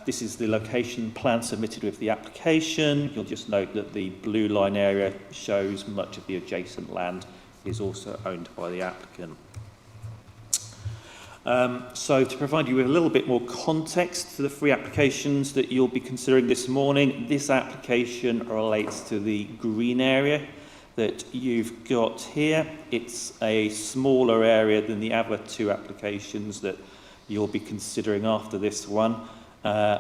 This is the location plan submitted with the application. You'll just note that the blue line area shows much of the adjacent land is also owned by the applicant. So to provide you with a little bit more context to the 3 applications that you'll be considering this morning, this application relates to the green area that you've got here. It's a smaller area than the other 2 applications that you'll be considering after this one,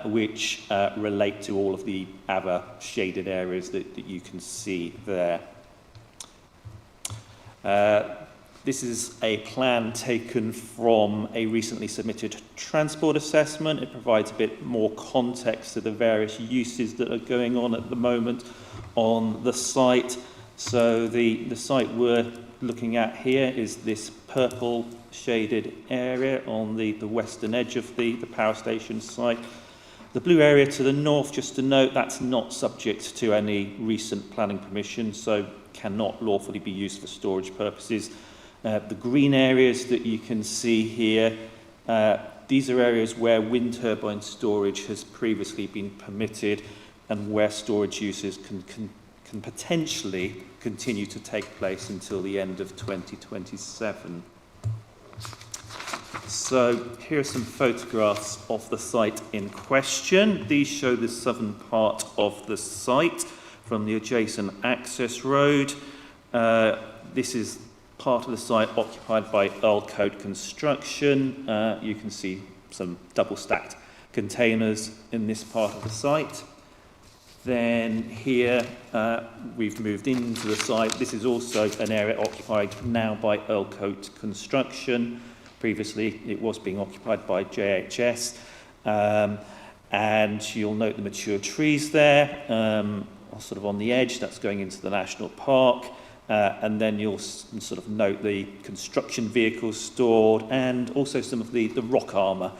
which relate to all of the other shaded areas that you can see there. This is a plan taken from a recently submitted transport assessment. It provides a bit more context to the various uses that are going on at the moment on the site. So the site we're looking at here is this purple shaded area on the western edge of the power station site. The blue area to the north, just to note, that's not subject to any recent planning permission, so cannot lawfully be used for storage purposes. The green areas that you can see here, these are areas where wind turbine storage has previously been permitted and where storage uses can potentially continue to take place until the end of 2027. So here are some photographs of the site in question. These show the southern part of the site from the adjacent access road. This is part of the site occupied by Earlcote Construction. You can see some double-stacked containers in this part of the site. Then here we've moved into the site. This is also an area occupied now by Earlcote Construction. Previously it was being occupied by JHS. And you'll note the mature trees there, sort of on the edge. That's going into the National Park. And then you'll sort of note the construction vehicles stored and also some of the rock armour,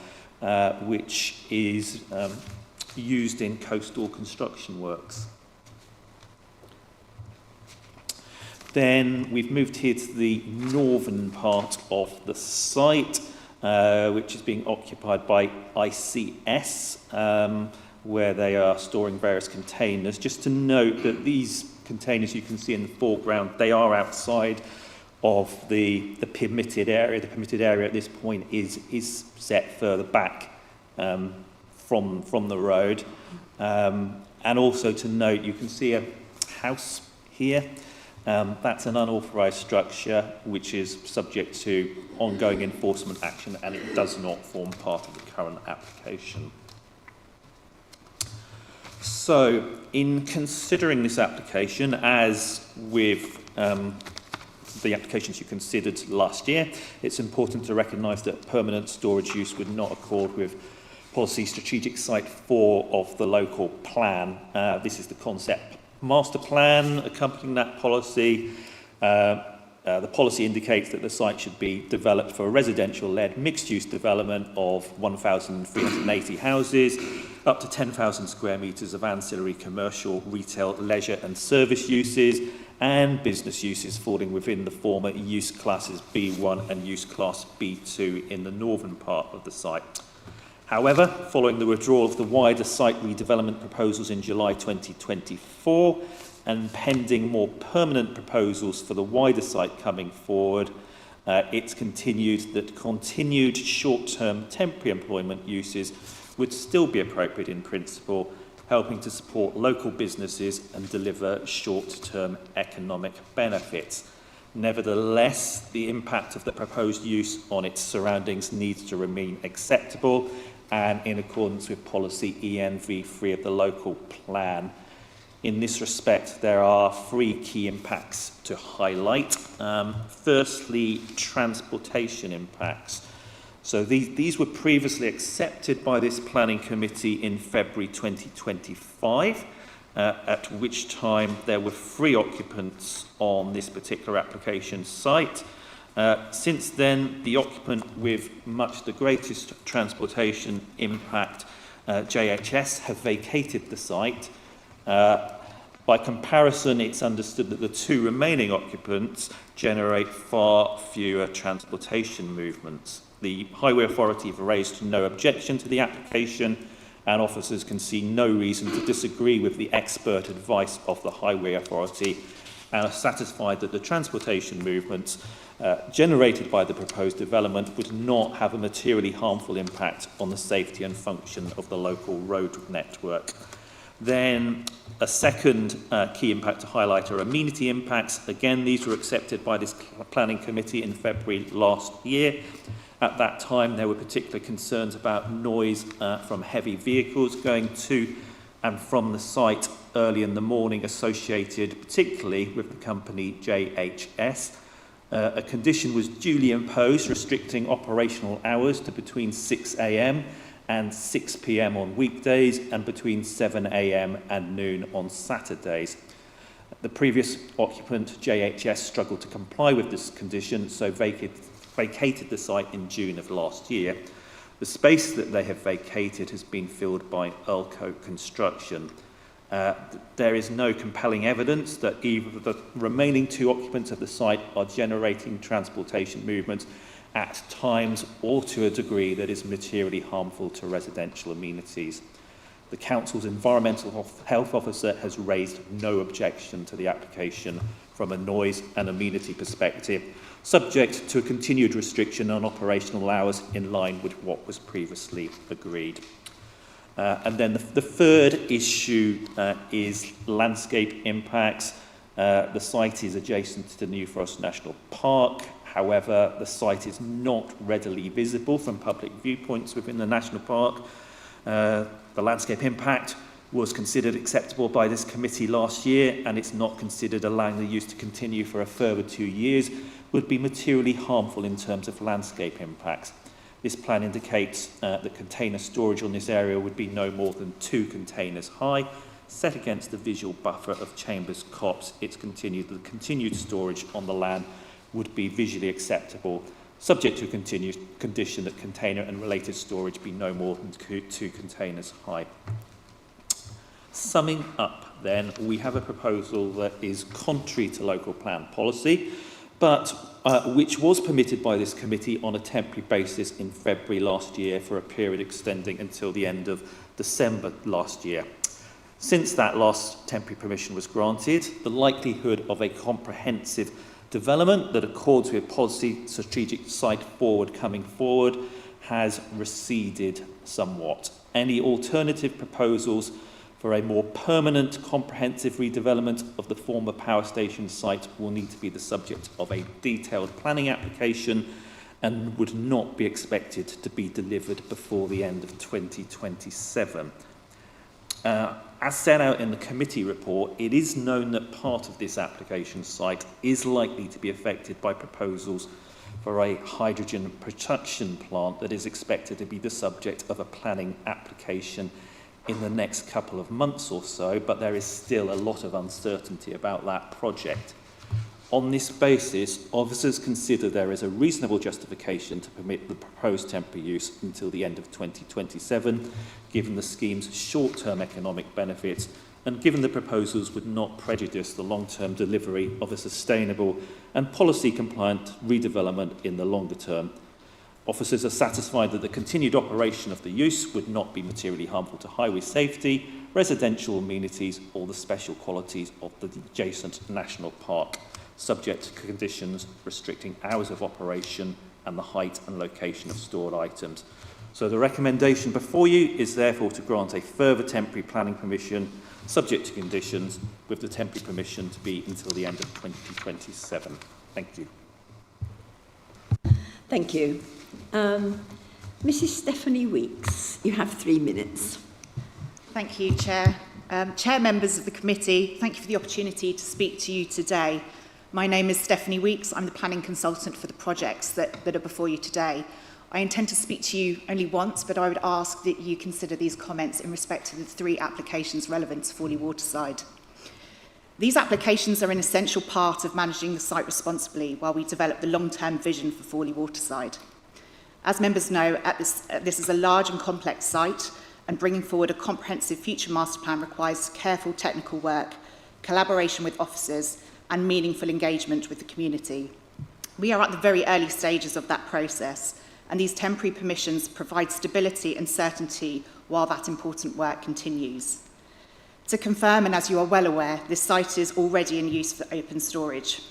which is used in coastal construction works. Then we've moved here to the northern part of the site, which is being occupied by ICS, where they are storing various containers. Just to note that these containers you can see in the foreground, they are outside of the permitted area. The permitted area at this point is set further back from the road. And also to note, you can see a house here. That's an unauthorised structure which is subject to ongoing enforcement action, and it does not form part of the current application. So, in considering this application, as with the applications you considered last year, it's important to recognise that permanent storage use would not accord with Policy Strategic Site 4 of the local plan. This is the concept master plan accompanying that policy. The policy indicates that the site should be developed for a residential-led mixed-use development of 1,380 houses, up to 10,000 square metres of ancillary commercial, retail, leisure and service uses, and business uses falling within the former use classes B1 and use class B2 in the northern part of the site. However, following the withdrawal of the wider site redevelopment proposals in July 2024 and pending more permanent proposals for the wider site coming forward, it's continued that continued short-term temporary employment uses would still be appropriate in principle, helping to support local businesses and deliver short-term economic benefits. Nevertheless, the impact of the proposed use on its surroundings needs to remain acceptable and in accordance with policy ENV3 of the local plan. In this respect, there are three key impacts to highlight. Firstly, transportation impacts. So these were previously accepted by this planning committee in February 2025, at which time there were 3 occupants on this particular application site. Since then, the occupant with much the greatest transportation impact, JHS, have vacated the site. By comparison, it's understood that the 2 remaining occupants generate far fewer transportation movements. The Highway Authority have raised no objection to the application, and officers can see no reason to disagree with the expert advice of the Highway Authority and are satisfied that the transportation movements generated by the proposed development would not have a materially harmful impact on the safety and function of the local road network. Then a second key impact to highlight are amenity impacts. Again, these were accepted by this planning committee in February last year. At that time, there were particular concerns about noise from heavy vehicles going to and from the site early in the morning, associated particularly with the company JHS. A condition was duly imposed restricting operational hours to between 6 a.m. and 6 p.m. on weekdays and between 7 a.m. and noon on Saturdays. The previous occupant, JHS, struggled to comply with this condition, so vacated the site in June of last year. The space that they have vacated has been filled by Earlco Construction. There is no compelling evidence that either the remaining 2 occupants of the site are generating transportation movements at times or to a degree that is materially harmful to residential amenities. The Council's Environmental Health Officer has raised no objection to the application from a noise and amenity perspective, subject to a continued restriction on operational hours in line with what was previously agreed. And then the third issue is landscape impacts. The site is adjacent to the New Forest National Park. However, the site is not readily visible from public viewpoints within the national park. The landscape impact was considered acceptable by this committee last year, and it's not considered allowing the use to continue for a further 2 years would be materially harmful in terms of landscape impacts. This plan indicates that container storage on this area would be no more than 2 containers high, set against the visual buffer of Chambers Copse. The continued storage on the land would be visually acceptable, subject to a continued condition that container and related storage be no more than 2 containers high. Summing up then, we have a proposal that is contrary to local plan policy, but which was permitted by this committee on a temporary basis in February last year for a period extending until the end of December last year. Since that last temporary permission was granted, the likelihood of a comprehensive Development that accords with policy strategic site forward coming forward has receded somewhat. Any alternative proposals for a more permanent, comprehensive redevelopment of the former power station site will need to be the subject of a detailed planning application and would not be expected to be delivered before the end of 2027. As set out in the committee report, it is known that part of this application site is likely to be affected by proposals for a hydrogen production plant that is expected to be the subject of a planning application in the next couple of months or so, but there is still a lot of uncertainty about that project. On this basis, officers consider there is a reasonable justification to permit the proposed temporary use until the end of 2027, given the scheme's short-term economic benefits and given the proposals would not prejudice the long-term delivery of a sustainable and policy-compliant redevelopment in the longer term. Officers are satisfied that the continued operation of the use would not be materially harmful to highway safety, residential amenities or the special qualities of the adjacent national park, subject to conditions restricting hours of operation and the height and location of stored items. So the recommendation before you is therefore to grant a further temporary planning permission, subject to conditions, with the temporary permission to be until the end of 2027. Thank you.
Thank you. Mrs. Stephanie Weeks, you have 3 minutes.
Thank you, Chair. Chair, members of the committee, thank you for the opportunity to speak to you today. My name is Stephanie Weeks. I'm the planning consultant for the projects that are before you today. I intend to speak to you only once, but I would ask that you consider these comments in respect to the 3 applications relevant to Fawley Waterside. These applications are an essential part of managing the site responsibly while we develop the long-term vision for Fawley Waterside. As members know, this is a large and complex site, and bringing forward a comprehensive future master plan requires careful technical work, collaboration with officers, and meaningful engagement with the community. We are at the very early stages of that process, and these temporary permissions provide stability and certainty while that important work continues. To confirm, and as you are well aware, this site is already in use for open storage.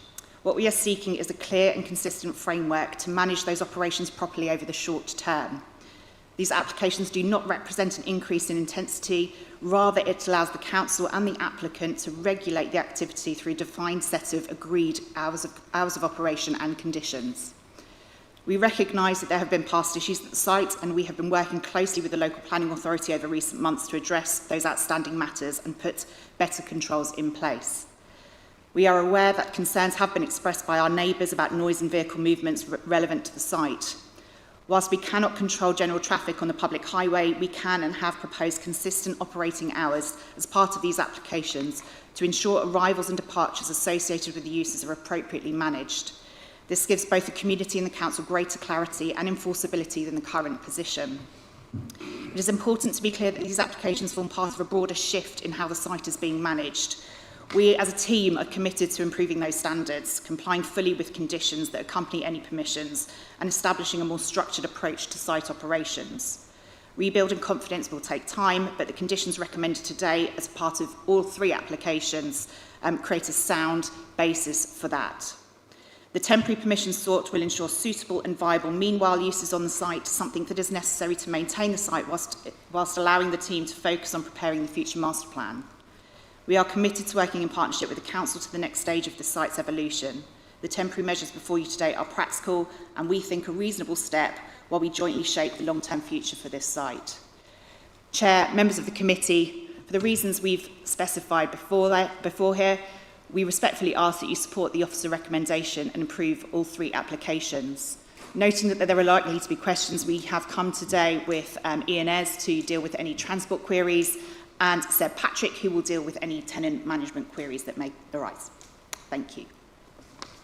What we are seeking is a clear and consistent framework to manage those operations properly over the short term. These applications do not represent an increase in intensity, rather it allows the council and the applicant to regulate the activity through a defined set of agreed hours of operation and conditions. We recognise that there have been past issues at the site, and we have been working closely with the local planning authority over recent months to address those outstanding matters and put better controls in place. We are aware that concerns have been expressed by our neighbours about noise and vehicle movements relevant to the site. Whilst we cannot control general traffic on the public highway, we can and have proposed consistent operating hours as part of these applications to ensure arrivals and departures associated with the uses are appropriately managed. This gives both the community and the council greater clarity and enforceability than the current position. It is important to be clear that these applications form part of a broader shift in how the site is being managed. We as a team are committed to improving those standards, complying fully with conditions that accompany any permissions, and establishing a more structured approach to site operations. Rebuilding confidence will take time, but the conditions recommended today as part of all 3 applications create a sound basis for that. The temporary permission sought will ensure suitable and viable meanwhile uses on the site, something that is necessary to maintain the site whilst allowing the team to focus on preparing the future master plan. We are committed to working in partnership with the council to the next stage of the site's evolution. The temporary measures before you today are practical and we think a reasonable step while we jointly shape the long-term future for this site. Chair, members of the committee, for the reasons we've specified before here, we respectfully ask that you support the officer recommendation and approve all 3 applications. Noting that there are likely to be questions, we have come today with Ian Ez to deal with any transport queries, and Seb Patrick, who will deal with any tenant management queries that may arise. Thank you.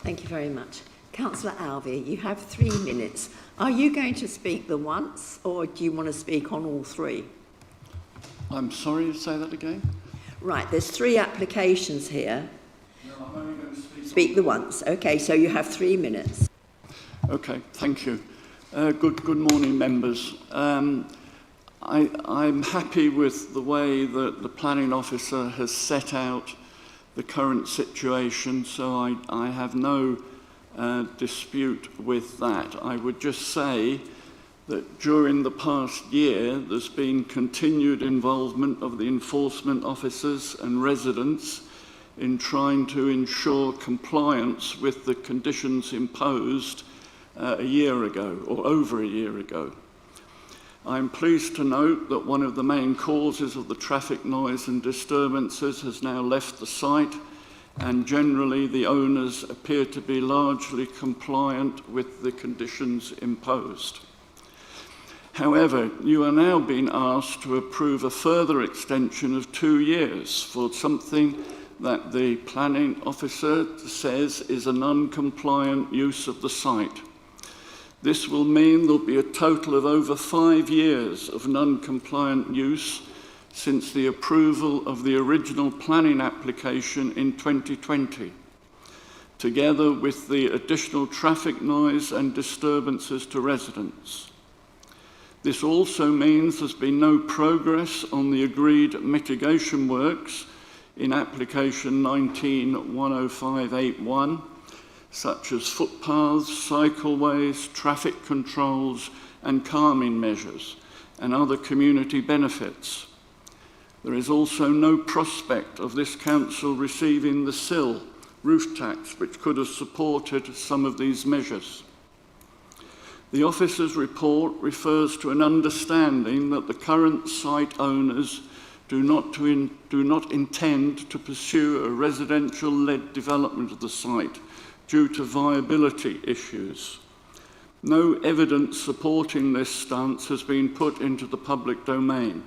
Thank you very much. Councillor Alvey, you have 3 minutes. Are you going to speak the once, or do you want to speak on all 3?
I'm sorry, say that again?
Right, there's 3 applications here.
No, I'm only going to
speak the once. Okay, so you have 3 minutes.
Okay, thank you. Good morning, members. I'm happy with the way that the planning officer has set out the current situation, so I have no dispute with that. I would just say that during the past year there's been continued involvement of the enforcement officers and residents in trying to ensure compliance with the conditions imposed a year ago, or over a year ago. I'm pleased to note that one of the main causes of the traffic noise and disturbances has now left the site, and generally the owners appear to be largely compliant with the conditions imposed. However, you are now being asked to approve a further extension of 2 years for something that the planning officer says is a non-compliant use of the site. This will mean there'll be a total of over 5 years of non-compliant use since the approval of the original planning application in 2020, together with the additional traffic noise and disturbances to residents. This also means there's been no progress on the agreed mitigation works in application 19-10581, such as footpaths, cycleways, traffic controls and calming measures and other community benefits. There is also no prospect of this council receiving the SIL roof tax, which could have supported some of these measures. The officer's report refers to an understanding that the current site owners do not intend to pursue a residential-led development of the site due to viability issues. No evidence supporting this stance has been put into the public domain.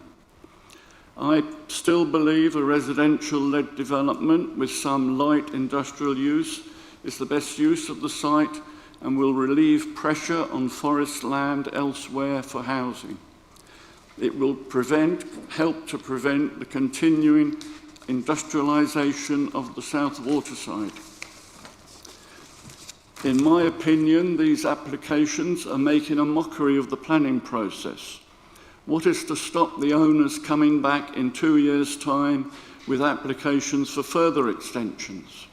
I still believe a residential-led development with some light industrial use is the best use of the site and will relieve pressure on forest land elsewhere for housing. It will help to prevent the continuing industrialisation of the South Waterside. In my opinion, these applications are making a mockery of the planning process. What is to stop the owners coming back in 2 years' time with applications for further extensions?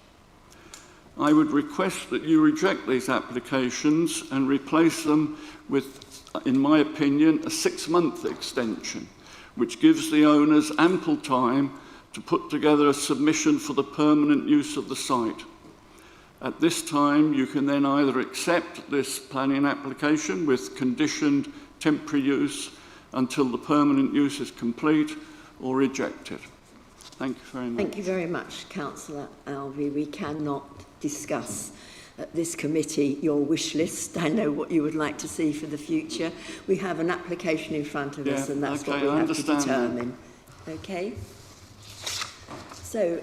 I would request that you reject these applications and replace them with, in my opinion, a 6-month extension, which gives the owners ample time to put together a submission for the permanent use of the site. At this time, you can then either accept this planning application with conditioned temporary use until the permanent use is complete, or reject it. Thank you very much.
Thank you very much, Councillor Alvey. We cannot discuss at this committee your wish list. I know what you would like to see for the future. We have an application in front of us, and that's what we have to determine. Okay? So,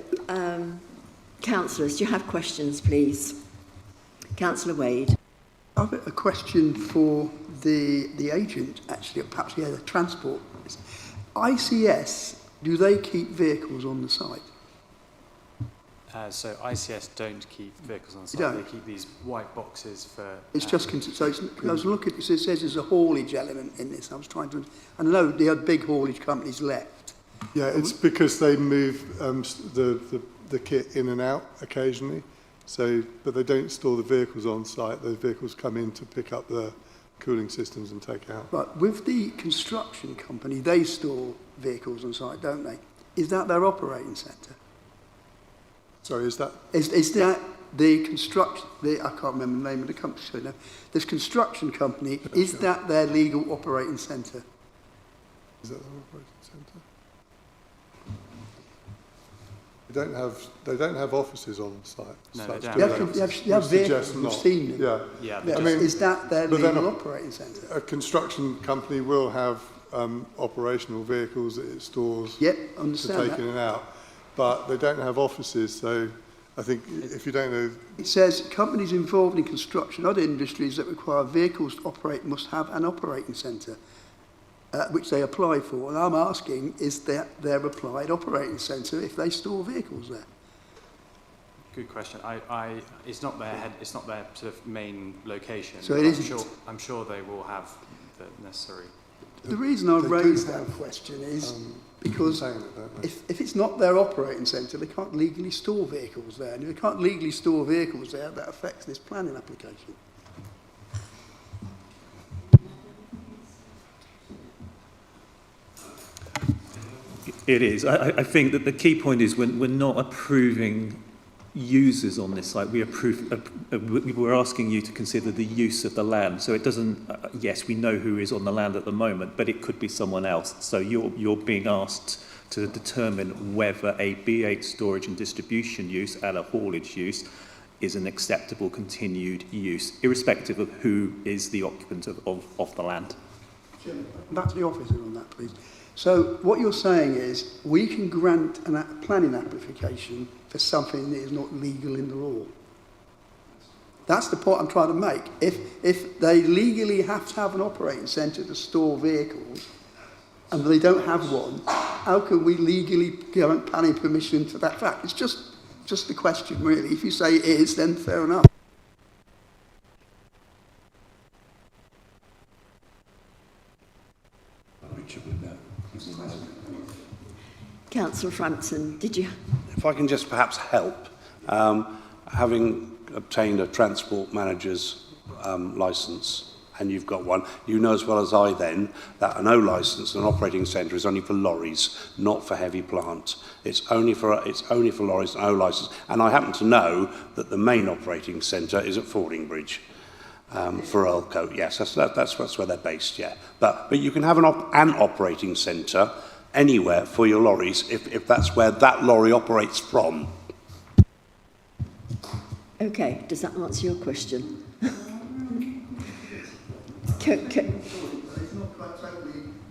councillors, do you have questions, please? Councillor Wade.
I've got a question for the agent, actually, perhaps, the transport. ICS, do they keep vehicles on the site?
So ICS don't keep vehicles on site. They keep these white boxes for...
It's just... So it's, I was looking, it says there's a haulage element in this. I was trying to... I know the big haulage companies left.
Yeah, it's because they move the kit in and out occasionally. So, but they don't store the vehicles on site. Those vehicles come in to pick up the cooling systems and take out.
Right, with the construction company, they store vehicles on site, don't they? Is that their operating centre?
Sorry, is that...
Is that the construction... I can't remember the name of the company. So no. This construction company, is that their legal operating centre?
Is that their operating centre? They don't have offices on site.
No,
such
they
You have vehicles, we've seen them.
Yeah.
I mean, is that their legal operating centre?
A construction company will have operational vehicles that it stores
to
take in and out, but they don't have offices, so I think if you don't know...
It says companies involved in construction, other industries that require vehicles to operate must have an operating centre, which they apply for. And I'm asking, is that their applied operating centre if they store vehicles there?
Good question. It's not their sort of main location.
So it isn't.
I'm sure they will have the necessary.
The reason I raised that question is because if it's not their operating centre, they can't legally store vehicles there. And if they can't legally store vehicles there, that affects this planning application.
It is. I think that the key point is we're not approving users on this site. We're asking you to consider the use of the land. So it doesn't, yes, we know who is on the land at the moment, but it could be someone else. So you're being asked to determine whether a B8 storage and distribution use and a haulage use is an acceptable continued use, irrespective of who is the occupant of the land.
Back to the officer on that, please. So what you're saying is we can grant a planning application for something that is not legal in the law. That's the point I'm trying to make. If they legally have to have an operating centre to store vehicles and they don't have one, how can we legally grant planning permission to that fact? It's just the question, really. If you say it is, then fair enough.
Councillor Frampton, did you?
If I can just perhaps help, having obtained a transport manager's licence, and you've got one, you know as well as I then that an O licence, an operating centre, is only for lorries, not for heavy plant. It's only for lorries, an O licence. And I happen to know that the main operating centre is at Fordingbridge. For Earlcote, yes, that's where they're based, yeah. But you can have an operating centre anywhere for your lorries if that's where that lorry operates from.
Okay, does that answer your question?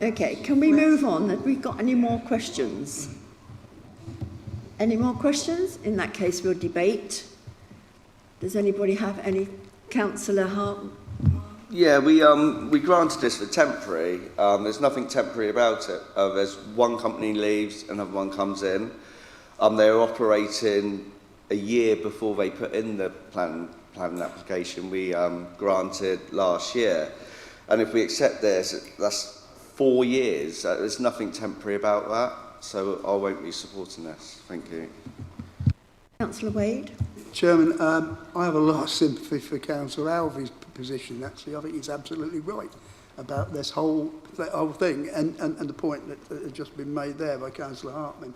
Okay, can we move on? Have we got any more questions? Any more questions? In that case, we'll debate. Does anybody have any? Councillor Hart?
Yeah, we granted this for temporary. There's nothing temporary about it. There's one company leaves, another one comes in. They were operating a year before they put in the planning application we granted last year. And if we accept this, that's 4 years. There's nothing temporary about that. So I won't be supporting this. Thank you.
Councillor Wade?
Chairman, I have a lot of sympathy for Councillor Alvey's position, actually. I think he's absolutely right about this whole thing and the point that has just been made there by Councillor Hartman.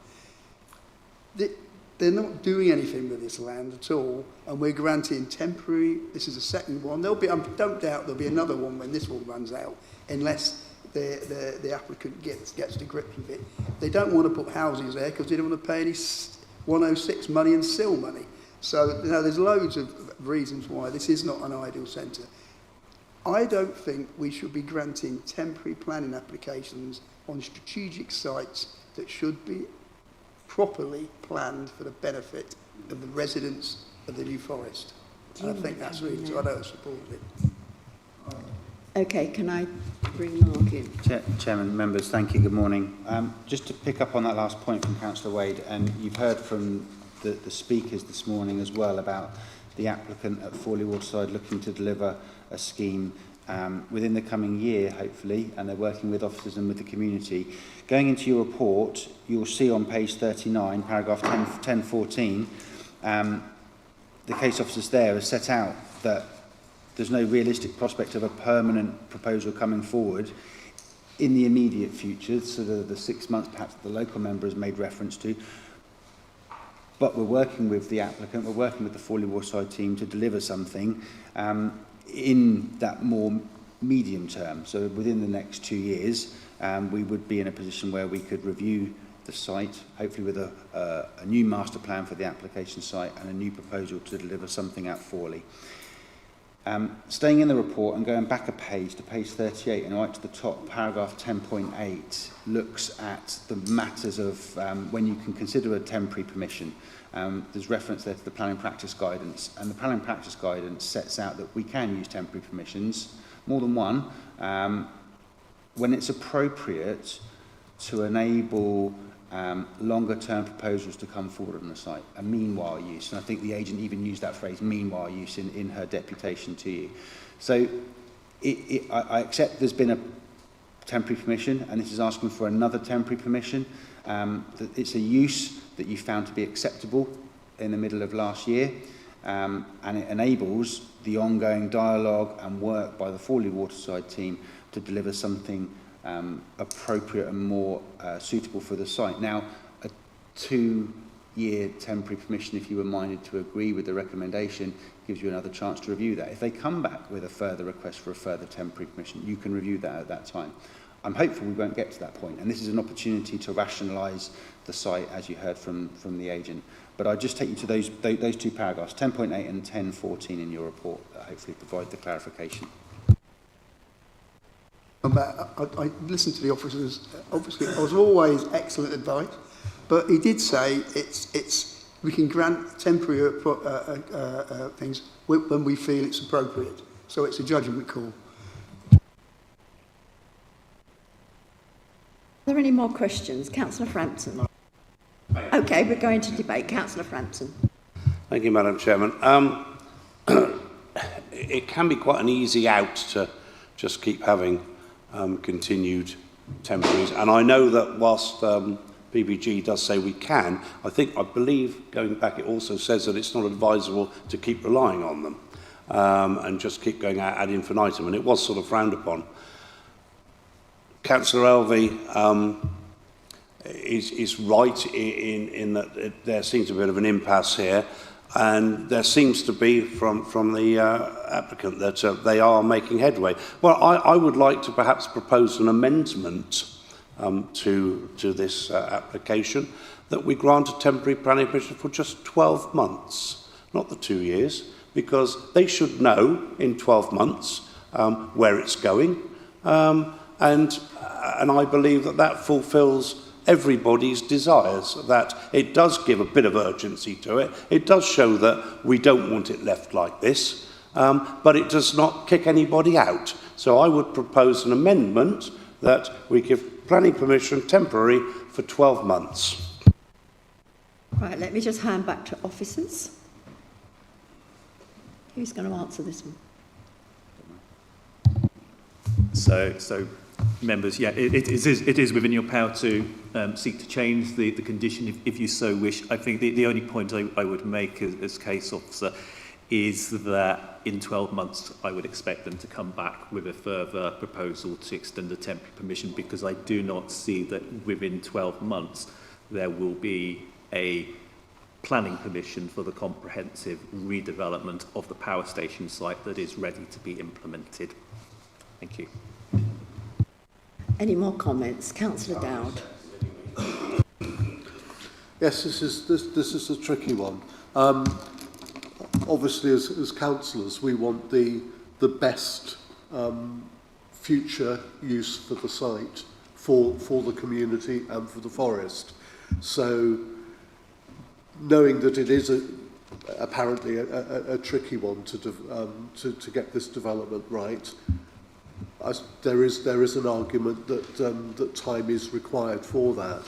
They're not doing anything with this land at all, and we're granting temporary. This is the second one. There'll be, I don't doubt there'll be another one when this one runs out, unless the applicant gets to grips with it. They don't want to put houses there because they don't want to pay any 106 money and SIL money. So, you know, there's loads of reasons why this is not an ideal centre. I don't think we should be granting temporary planning applications on strategic sites that should be properly planned for the benefit of the residents of the New Forest. And I think that's really, so I don't support it.
Okay, can I bring Mark in?
Chairman, members, thank you. Good morning. Just to pick up on that last point from Councillor Wade, and you've heard from the speakers this morning as well about the applicant at Fawley Waterside looking to deliver a scheme within the coming year, hopefully, and they're working with officers and with the community. Going into your report, you'll see on page 39, paragraph 1014, the case officers there have set out that there's no realistic prospect of a permanent proposal coming forward in the immediate future, so the 6 months perhaps the local member has made reference to. But we're working with the applicant, we're working with the Fawley Waterside team to deliver something in that more medium term. So within the next 2 years, we would be in a position where we could review the site, hopefully with a new master plan for the application site and a new proposal to deliver something at Fawley. Staying in the report and going back a page to page 38 and right to the top, paragraph 10.8 looks at the matters of when you can consider a temporary permission. There's reference there to the planning practice guidance, and the planning practice guidance sets out that we can use temporary permissions, more than one, when it's appropriate to enable longer term proposals to come forward on the site, a meanwhile use. And I think the agent even used that phrase, meanwhile use, in her deputation to you. So I accept there's been a temporary permission, and this is asking for another temporary permission. It's a use that you found to be acceptable in the middle of last year, and it enables the ongoing dialogue and work by the Forley Waterside team to deliver something appropriate and more suitable for the site. Now, a 2-year temporary permission, if you were minded to agree with the recommendation, gives you another chance to review that. If they come back with a further request for a further temporary permission, you can review that at that time. I'm hopeful we won't get to that point, and this is an opportunity to rationalise the site, as you heard from the agent. But I'll just take you to those 2 paragraphs, 10.8 and 10.14 in your report, that hopefully provide the clarification.
I listened to the officers. Obviously, it was always excellent advice, but he did say we can grant temporary things when we feel it's appropriate. So it's a judgment call.
Are there any more questions? Councillor Frampton. Okay, we're going to debate. Councillor Frampton.
Thank you, Madam Chairman. It can be quite an easy out to just keep having continued temporaries, and I know that whilst PPG does say we can, I believe, going back, it also says that it's not advisable to keep relying on them and just keep going out ad infinitum, and it was sort of frowned upon. Councillor Elvey is right in that there seems a bit of an impasse here, and there seems to be from the applicant that they are making headway. Well, I would like to perhaps propose an amendment to this application, that we grant a temporary planning permission for just 12 months, not the 2 years, because they should know in 12 months where it's going, and I believe that fulfills everybody's desires, that it does give a bit of urgency to it. It does show that we don't want it left like this, but it does not kick anybody out. So I would propose an amendment that we give planning permission temporary for 12 months.
Right, let me just hand back to officers. Who's going to answer this one?
So members, yeah, it is within your power to seek to change the condition if you so wish. I think the only point I would make as case officer is that in 12 months I would expect them to come back with a further proposal to extend the temporary permission, because I do not see that within 12 months there will be a planning permission for the comprehensive redevelopment of the power station site that is ready to be implemented. Thank you.
Any more comments? Councillor Dowd.
Yes, this is a tricky one. Obviously, as councillors, we want the best future use for the site, for the community and for the forest. So, knowing that it is apparently a tricky one to get this development right, there is an argument that time is required for that.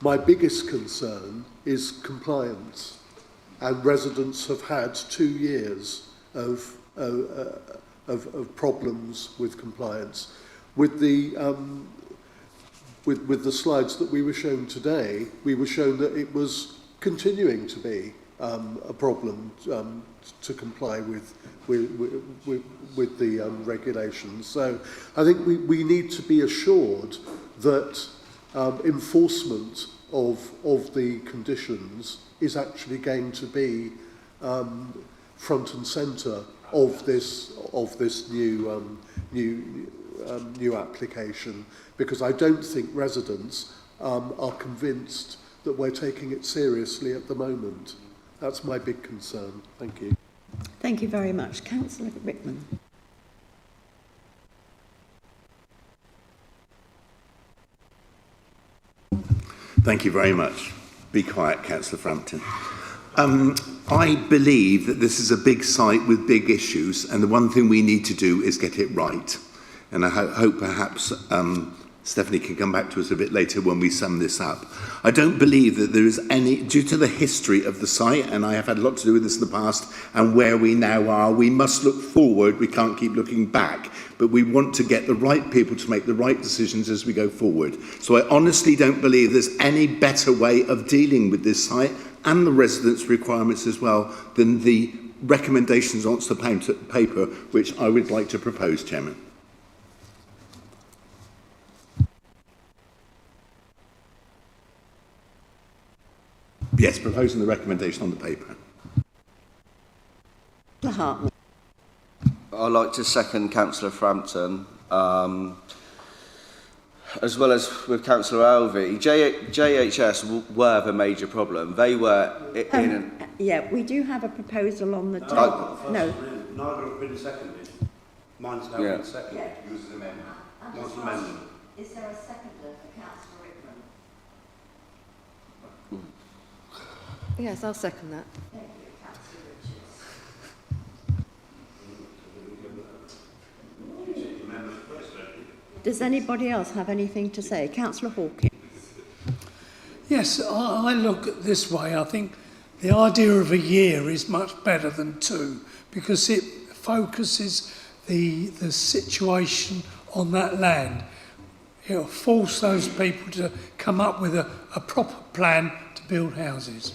My biggest concern is compliance, and residents have had 2 years of problems with compliance. With the slides that we were shown today, we were shown that it was continuing to be a problem to comply with the regulations. So I think we need to be assured that enforcement of the conditions is actually going to be front and centre of this new application, because I don't think residents are convinced that we're taking it seriously at the moment. That's my big concern. Thank you.
Thank you very much. Councillor Rickman.
Thank you very much. Be quiet, Councillor Frampton. I believe that this is a big site with big issues, and the one thing we need to do is get it right. And I hope perhaps Stephanie can come back to us a bit later when we sum this up. I don't believe that there is any, due to the history of the site, and I have had a lot to do with this in the past, and where we now are, we must look forward, we can't keep looking back, but we want to get the right people to make the right decisions as we go forward. So I honestly don't believe there's any better way of dealing with this site and the residents' requirements as well than the recommendations on the paper, which I would like to propose, Chairman. Yes, proposing the recommendation on the paper.
Hartman.
I'd like to second Councillor Frampton, as well as with Councillor Alvey. JHS were the major problem. They were
Yeah, we do have a proposal on the table. No.
Neither have been seconded. Mine's now been seconded. It was an amendment. Mine's an amendment.
Is there a seconder for Councillor Rickman?
Yes, I'll second that.
Thank you, Councillor Richards. Does anybody else have anything to say? Councillor Hawkins.
Yes, I look at this way. I think the idea of a year is much better than 2 because it focuses the situation on that land. It'll force those people to come up with a proper plan to build houses.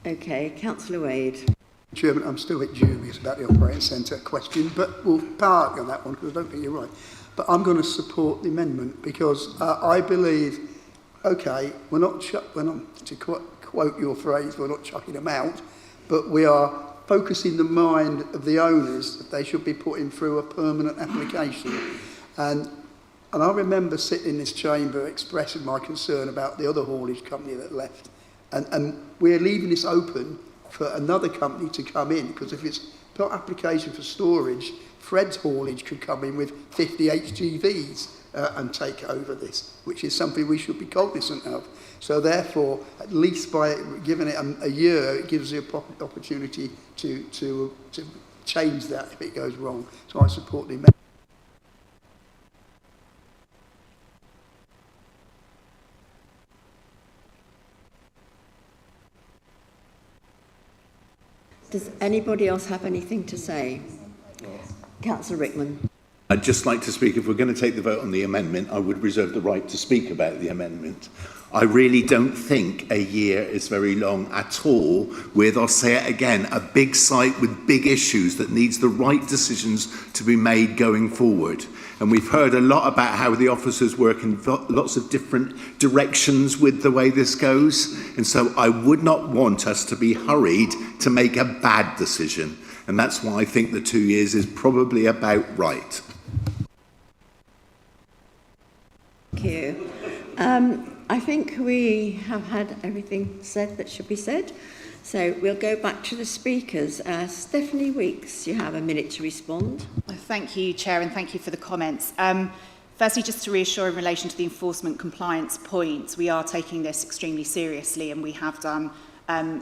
Okay, Councillor Wade.
Chairman, I'm still a bit dubious about the operating centre question, but we'll park on that one because I don't think you're right. But I'm going to support the amendment because I believe, okay, we're not to quote your phrase, we're not chucking them out, but we are focusing the mind of the owners that they should be putting through a permanent application. And I remember sitting in this chamber expressing my concern about the other haulage company that left. And we're leaving this open for another company to come in, because if it's not application for storage, Fred's haulage could come in with 50 HGVs and take over this, which is something we should be cognizant of. So therefore, at least by giving it a year, it gives you an opportunity to change that if it goes wrong. So I support the amendment.
Does anybody else have anything to say? Councillor Rickman.
I'd just like to speak, if we're going to take the vote on the amendment, I would reserve the right to speak about the amendment. I really don't think a year is very long at all with, I'll say it again, a big site with big issues that needs the right decisions to be made going forward. And we've heard a lot about how the officers work in lots of different directions with the way this goes. And so I would not want us to be hurried to make a bad decision. And that's why I think the 2 years is probably about right.
Thank you. I think we have had everything said that should be said. So we'll go back to the speakers. Stephanie Weeks, you have a minute to respond.
Thank you, Chair, and thank you for the comments. Firstly, just to reassure in relation to the enforcement compliance points, we are taking this extremely seriously, and we have done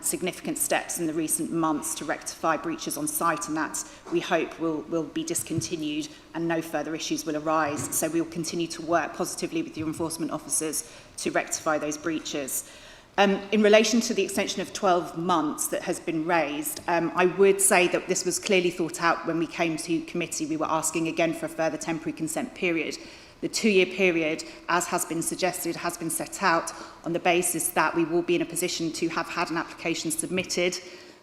significant steps in the recent months to rectify breaches on site, and that we hope will be discontinued and no further issues will arise. So we will continue to work positively with your enforcement officers to rectify those breaches. In relation to the extension of 12 months that has been raised, I would say that this was clearly thought out when we came to committee. We were asking again for a further temporary consent period. The 2-year period, as has been suggested, has been set out on the basis that we will be in a position to have had an application submitted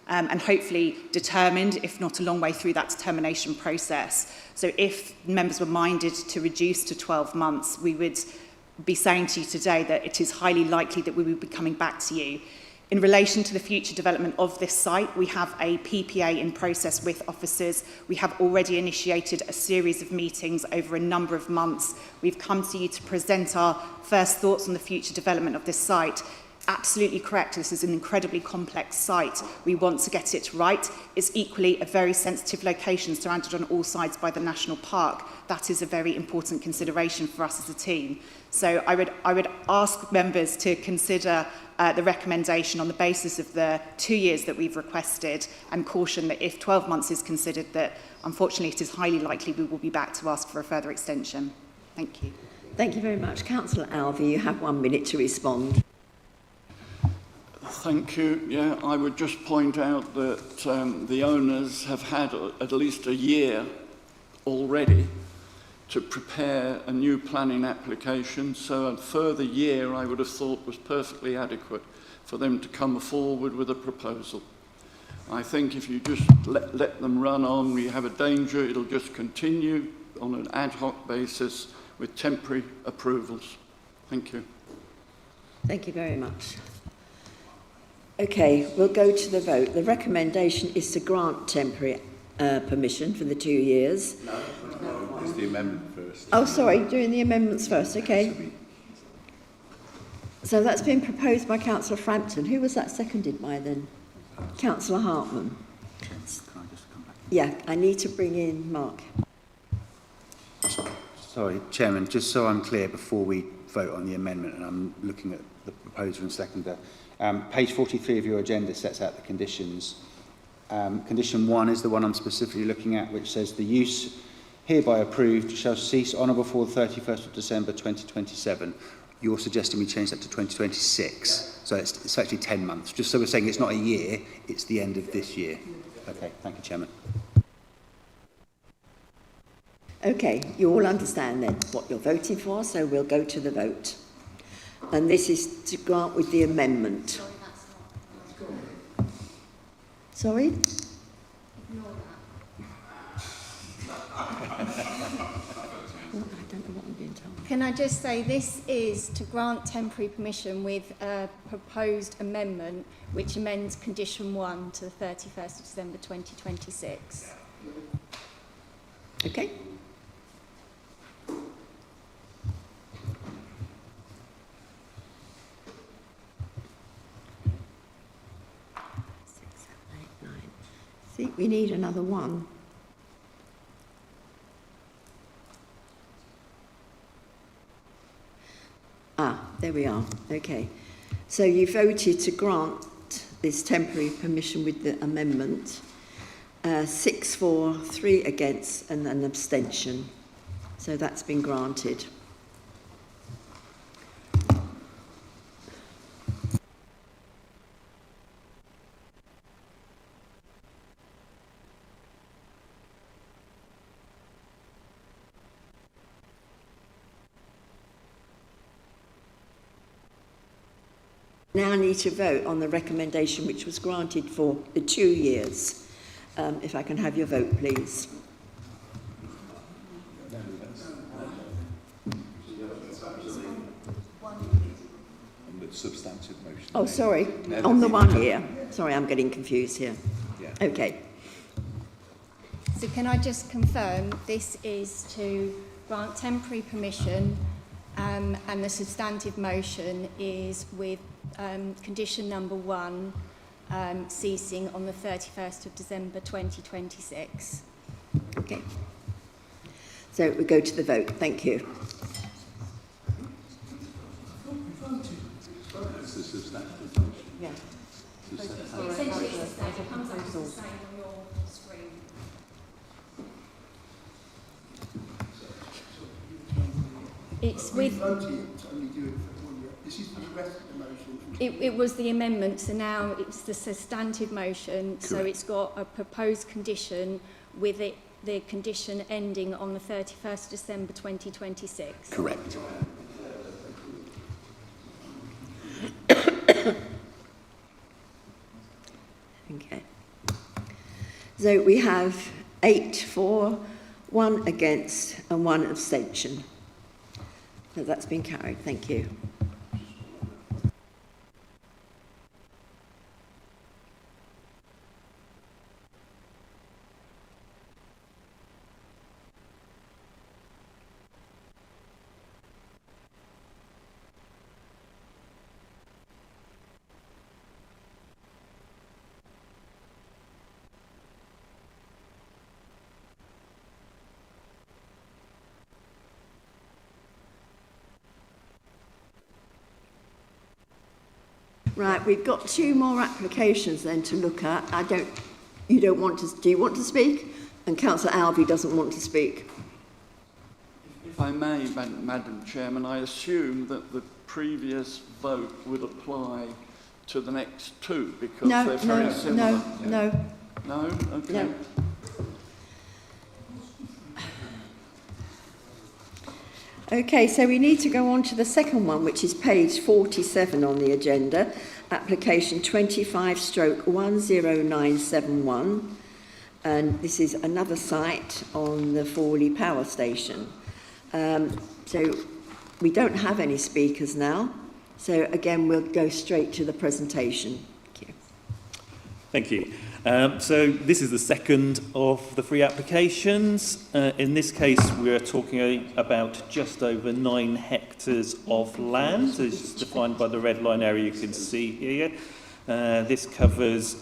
and hopefully determined, if not a long way through that determination process. So if members were minded to reduce to 12 months, we would be saying to you today that it is highly likely that we will be coming back to you. In relation to the future development of this site, we have a PPA in process with officers. We have already initiated a series of meetings over a number of months. We've come to you to present our first thoughts on the future development of this site. absolutely correct. This is an incredibly complex site. We want to get it right. It's equally a very sensitive location surrounded on all sides by the national park. That is a very important consideration for us as a team. So I would ask members to consider the recommendation on the basis of the 2 years that we've requested, and caution that if 12 months is considered, that unfortunately it is highly likely we will be back to ask for a further extension. Thank you.
Thank you very much. Councillor Alvey, you have 1 minute to respond.
Thank you. Yeah, I would just point out that the owners have had at least a year already to prepare a new planning application, so a further year I would have thought was perfectly adequate for them to come forward with a proposal. I think if you just let them run on, we have a danger it'll just continue on an ad hoc basis with temporary approvals. Thank you.
Thank you very much. Okay, we'll go to the vote. The recommendation is to grant temporary permission for the 2 years.
No, it's the amendment first.
Oh, sorry, doing the amendments first, okay. So that's been proposed by Councillor Frampton. Who was that seconded by then? Councillor Hartman. Yeah, I need to bring in Mark.
Sorry, Chairman, just so I'm clear before we vote on the amendment, and I'm looking at the proposer and seconder, page 43 of your agenda sets out the conditions. Condition 1 is the one I'm specifically looking at, which says the use hereby approved shall cease on or before the 31st of December 2027. You're suggesting we change that to 2026. So it's actually 10 months. Just so we're saying it's not a year, it's the end of this year. Okay, thank you, Chairman.
Okay, you all understand then what you're voting for, so we'll go to the vote. And this is to grant with the amendment. Sorry?
Can I just say this is to grant temporary permission with a proposed amendment which amends condition 1 to the 31st of December 2026.
Okay. I think we need another one. Ah, there we are. Okay. So you voted to grant this temporary permission with the amendment. 6 for, 3 against, and an abstention. So that's been granted. Now need to vote on the recommendation which was granted for the 2 years. If I can have your vote, please.
On the substantive motion.
Oh, sorry, on the one here. Sorry, I'm getting confused here.
Yeah.
Okay.
So can I just confirm this is to grant temporary permission and the substantive motion is with condition number 1 ceasing on the 31st of December 2026.
Okay. So we go to the vote. Thank you.
It's the substantive motion.
Yeah.
Essentially, it's the same. It comes up as the same on your screen. It's with... This is the rest of the motion. It was the amendment, so now it's the substantive motion. Correct. So it's got a proposed condition with it, the condition ending on the 31st December 2026.
Correct.
Okay. So we have 8 for, 1 against, and 1 abstention. So that's been carried. Thank you. Right, we've got 2 more applications then to look at. You don't want to, do you want to speak? And Councillor Alvey doesn't want to speak.
If I may, Madam Chairman, I assume that the previous vote would apply to the next 2 because they're very similar.
No.
No? Okay.
No. Okay, so we need to go on to the second one, which is page 47 on the agenda, application 25/10971. And this is another site on the Forley Power Station. So we don't have any speakers now. So again, we'll go straight to the presentation. Thank you.
Thank you. So this is the second of the 3 applications. In this case, we're talking about just over 9 hectares of land, as defined by the red line area you can see here. This covers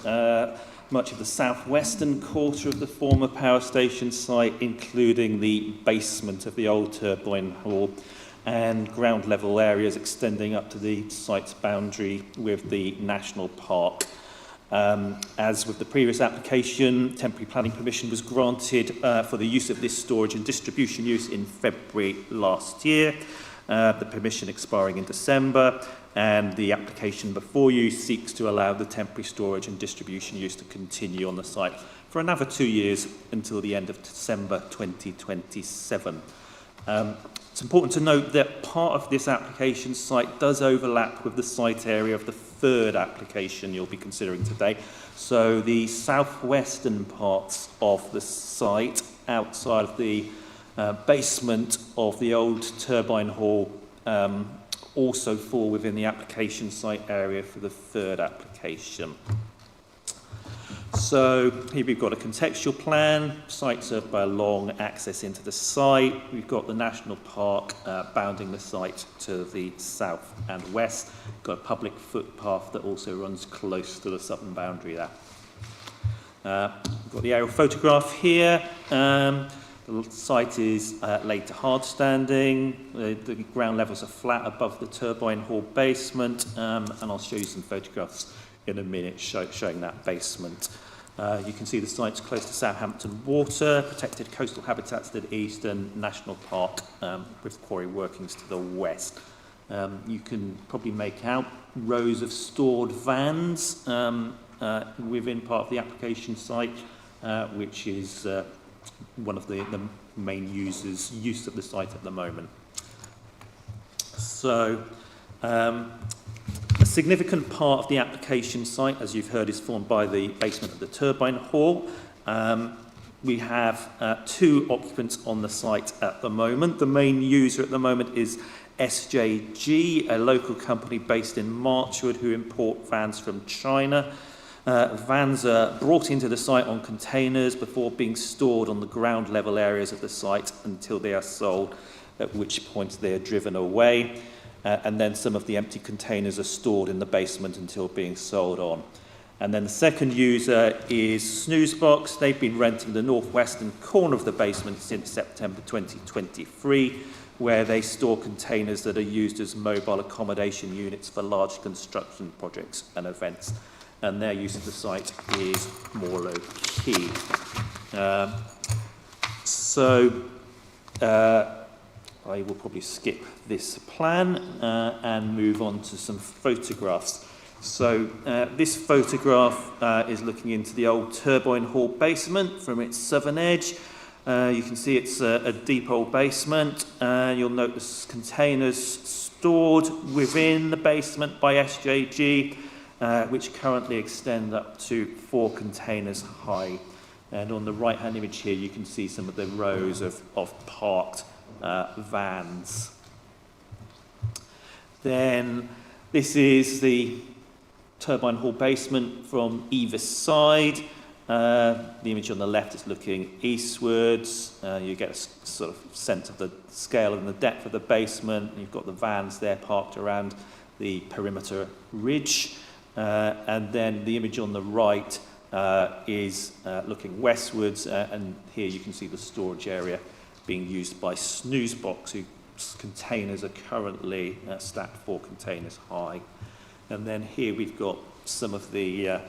much of the southwestern quarter of the former power station site, including the basement of the old turbine hall and ground level areas extending up to the site's boundary with the national park. As with the previous application, temporary planning permission was granted for the use of this storage and distribution use in February last year, the permission expiring in December, and the application before you seeks to allow the temporary storage and distribution use to continue on the site for another 2 years until the end of December 2027. It's important to note that part of this application site does overlap with the site area of the 3rd application you'll be considering today. So the southwestern parts of the site outside of the basement of the old turbine hall also fall within the application site area for the 3rd application. So here we've got a contextual plan, site served by a long access into the site. We've got the national park bounding the site to the south and west. We've got a public footpath that also runs close to the southern boundary there. We've got the aerial photograph here. The site is laid to hard standing. The ground levels are flat above the turbine hall basement, and I'll show you some photographs in a minute showing that basement. You can see the site's close to Southampton Water, protected coastal habitats to the east, and National Park with quarry workings to the west. You can probably make out rows of stored vans within part of the application site, which is one of the main use of the site at the moment. So, a significant part of the application site, as you've heard, is formed by the basement of the turbine hall. We have 2 occupants on the site at the moment. The main user at the moment is SJG, a local company based in Marchwood who import vans from China. Vans are brought into the site on containers before being stored on the ground level areas of the site until they are sold, at which point they are driven away. And then some of the empty containers are stored in the basement until being sold on. And then the second user is Snoozebox. They've been renting the northwestern corner of the basement since September 2023, where they store containers that are used as mobile accommodation units for large construction projects and events. And their use of the site is more low-key. I will probably skip this plan and move on to some photographs. So this photograph is looking into the old turbine hall basement from its southern edge. You can see it's a deep old basement. You'll notice containers stored within the basement by SJG, which currently extend up to 4 containers high. And on the right-hand image here, you can see some of the rows of parked vans. Then this is the turbine hall basement from either side. The image on the left is looking eastwards. You get a sort of sense of the scale and the depth of the basement. You've got the vans there parked around the perimeter ridge. And then the image on the right is looking westwards, and here you can see the storage area being used by Snoozebox, whose containers are currently stacked 4 containers high. And then here we've got some of the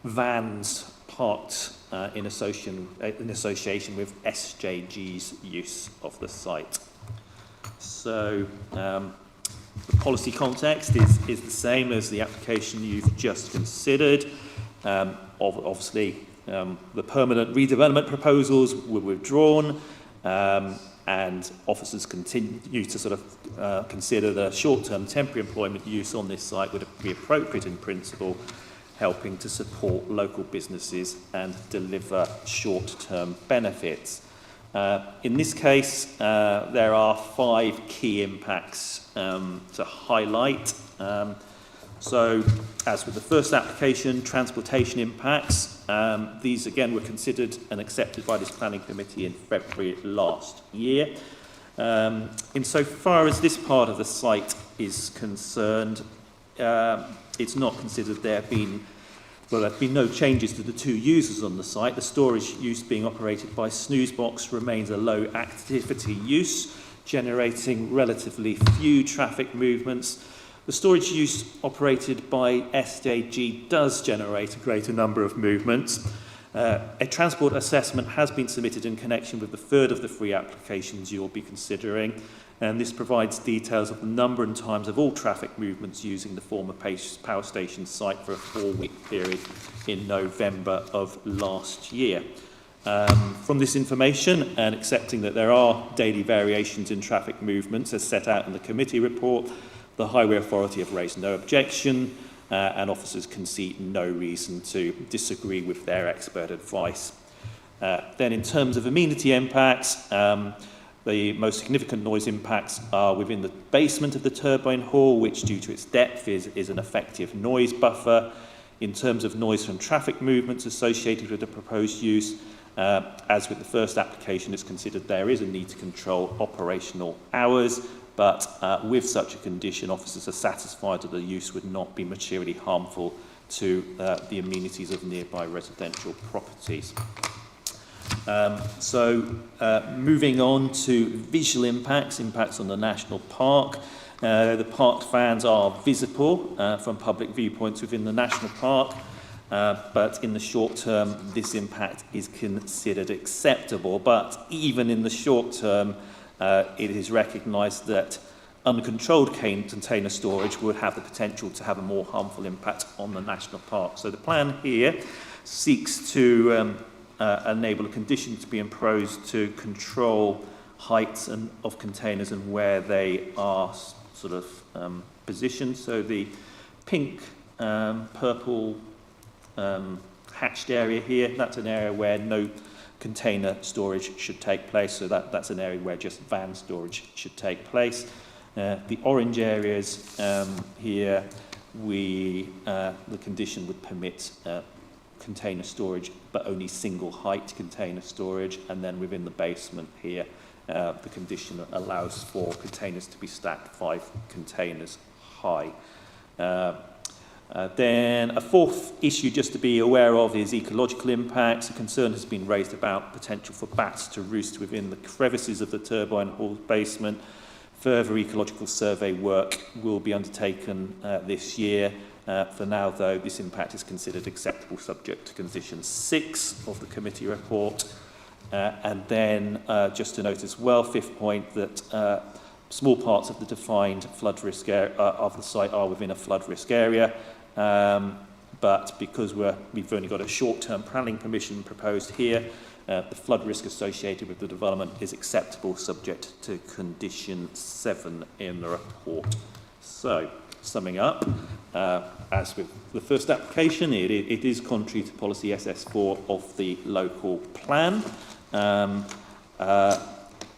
vans parked in association with SJG's use of the site. So the policy context is the same as the application you've just considered. Obviously, the permanent redevelopment proposals were withdrawn, and officers continue to sort of consider the short-term temporary employment use on this site would be appropriate in principle, helping to support local businesses and deliver short-term benefits. In this case, there are 5 key impacts to highlight. So, as with the first application, transportation impacts, these again were considered and accepted by this planning committee in February last year. Insofar as this part of the site is concerned, it's not considered there have been no changes to the 2 users on the site. The storage use being operated by Snoozebox remains a low activity use, generating relatively few traffic movements. The storage use operated by SJG does generate a greater number of movements. A transport assessment has been submitted in connection with the third of the 3 applications you'll be considering, and this provides details of the number and times of all traffic movements using the former power station site for a 4-week period in November of last year. From this information, and accepting that there are daily variations in traffic movements as set out in the committee report, the Highway Authority have raised no objection, and officers can see no reason to disagree with their expert advice. Then in terms of amenity impacts, the most significant noise impacts are within the basement of the turbine hall, which due to its depth is an effective noise buffer. In terms of noise from traffic movements associated with the proposed use, as with the first application, it's considered there is a need to control operational hours, but with such a condition, officers are satisfied that the use would not be materially harmful to the amenities of nearby residential properties. Moving on to visual impacts on the national park. The parked vans are visible from public viewpoints within the national park, but in the short term, this impact is considered acceptable. But even in the short term, it is recognised that uncontrolled container storage would have the potential to have a more harmful impact on the national park. So the plan here seeks to enable a condition to be imposed to control heights of containers and where they are sort of positioned. So the pink, purple hatched area here, that's an area where no container storage should take place, so that's an area where just van storage should take place. The orange areas here, the condition would permit container storage, but only single height container storage, and then within the basement here, the condition allows for containers to be stacked 5 containers high. Then a fourth issue just to be aware of is ecological impacts. A concern has been raised about potential for bats to roost within the crevices of the turbine hall basement. Further ecological survey work will be undertaken this year. For now, though, this impact is considered acceptable subject to condition 6 of the committee report. And then just to note as well, 5th point, that small parts of the defined flood risk area of the site are within a flood risk area. But because we've only got a short-term planning permission proposed here, the flood risk associated with the development is acceptable subject to condition 7 in the report. So, summing up, as with the first application, it is contrary to policy SS4 of the local plan.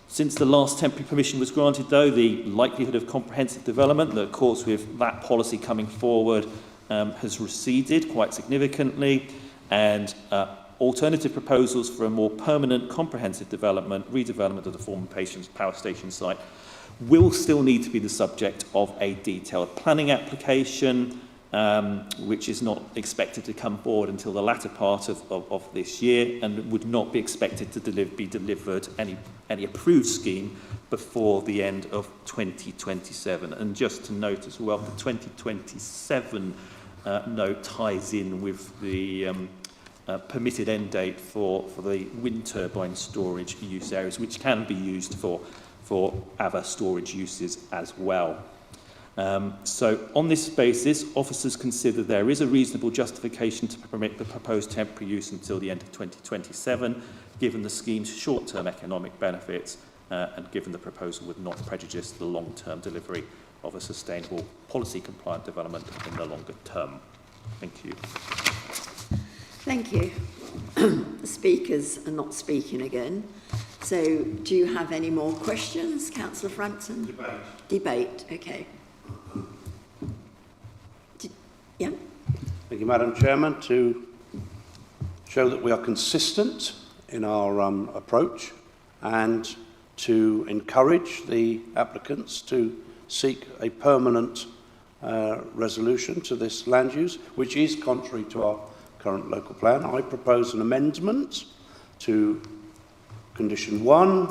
Since the last temporary permission was granted, though, the likelihood of comprehensive development that, of course, with that policy coming forward, has receded quite significantly, and alternative proposals for a more permanent comprehensive redevelopment of the former power station site will still need to be the subject of a detailed planning application. which is not expected to come forward until the latter part of this year, and would not be expected to be delivered any approved scheme before the end of 2027. And just to note as well, the 2027 note ties in with the permitted end date for the wind turbine storage use areas, which can be used for other storage uses as well. So on this basis, officers consider there is a reasonable justification to permit the proposed temporary use until the end of 2027, given the scheme's short-term economic benefits and given the proposal would not prejudice the long-term delivery of a sustainable policy-compliant development in the longer term. Thank you.
Thank you. The speakers are not speaking again. So do you have any more questions, Councillor Frampton?
Debate.
Debate, okay. Yeah.
Thank you, Madam Chairman. To show that we are consistent in our approach and to encourage the applicants to seek a permanent resolution to this land use, which is contrary to our current local plan, I propose an amendment to condition 1,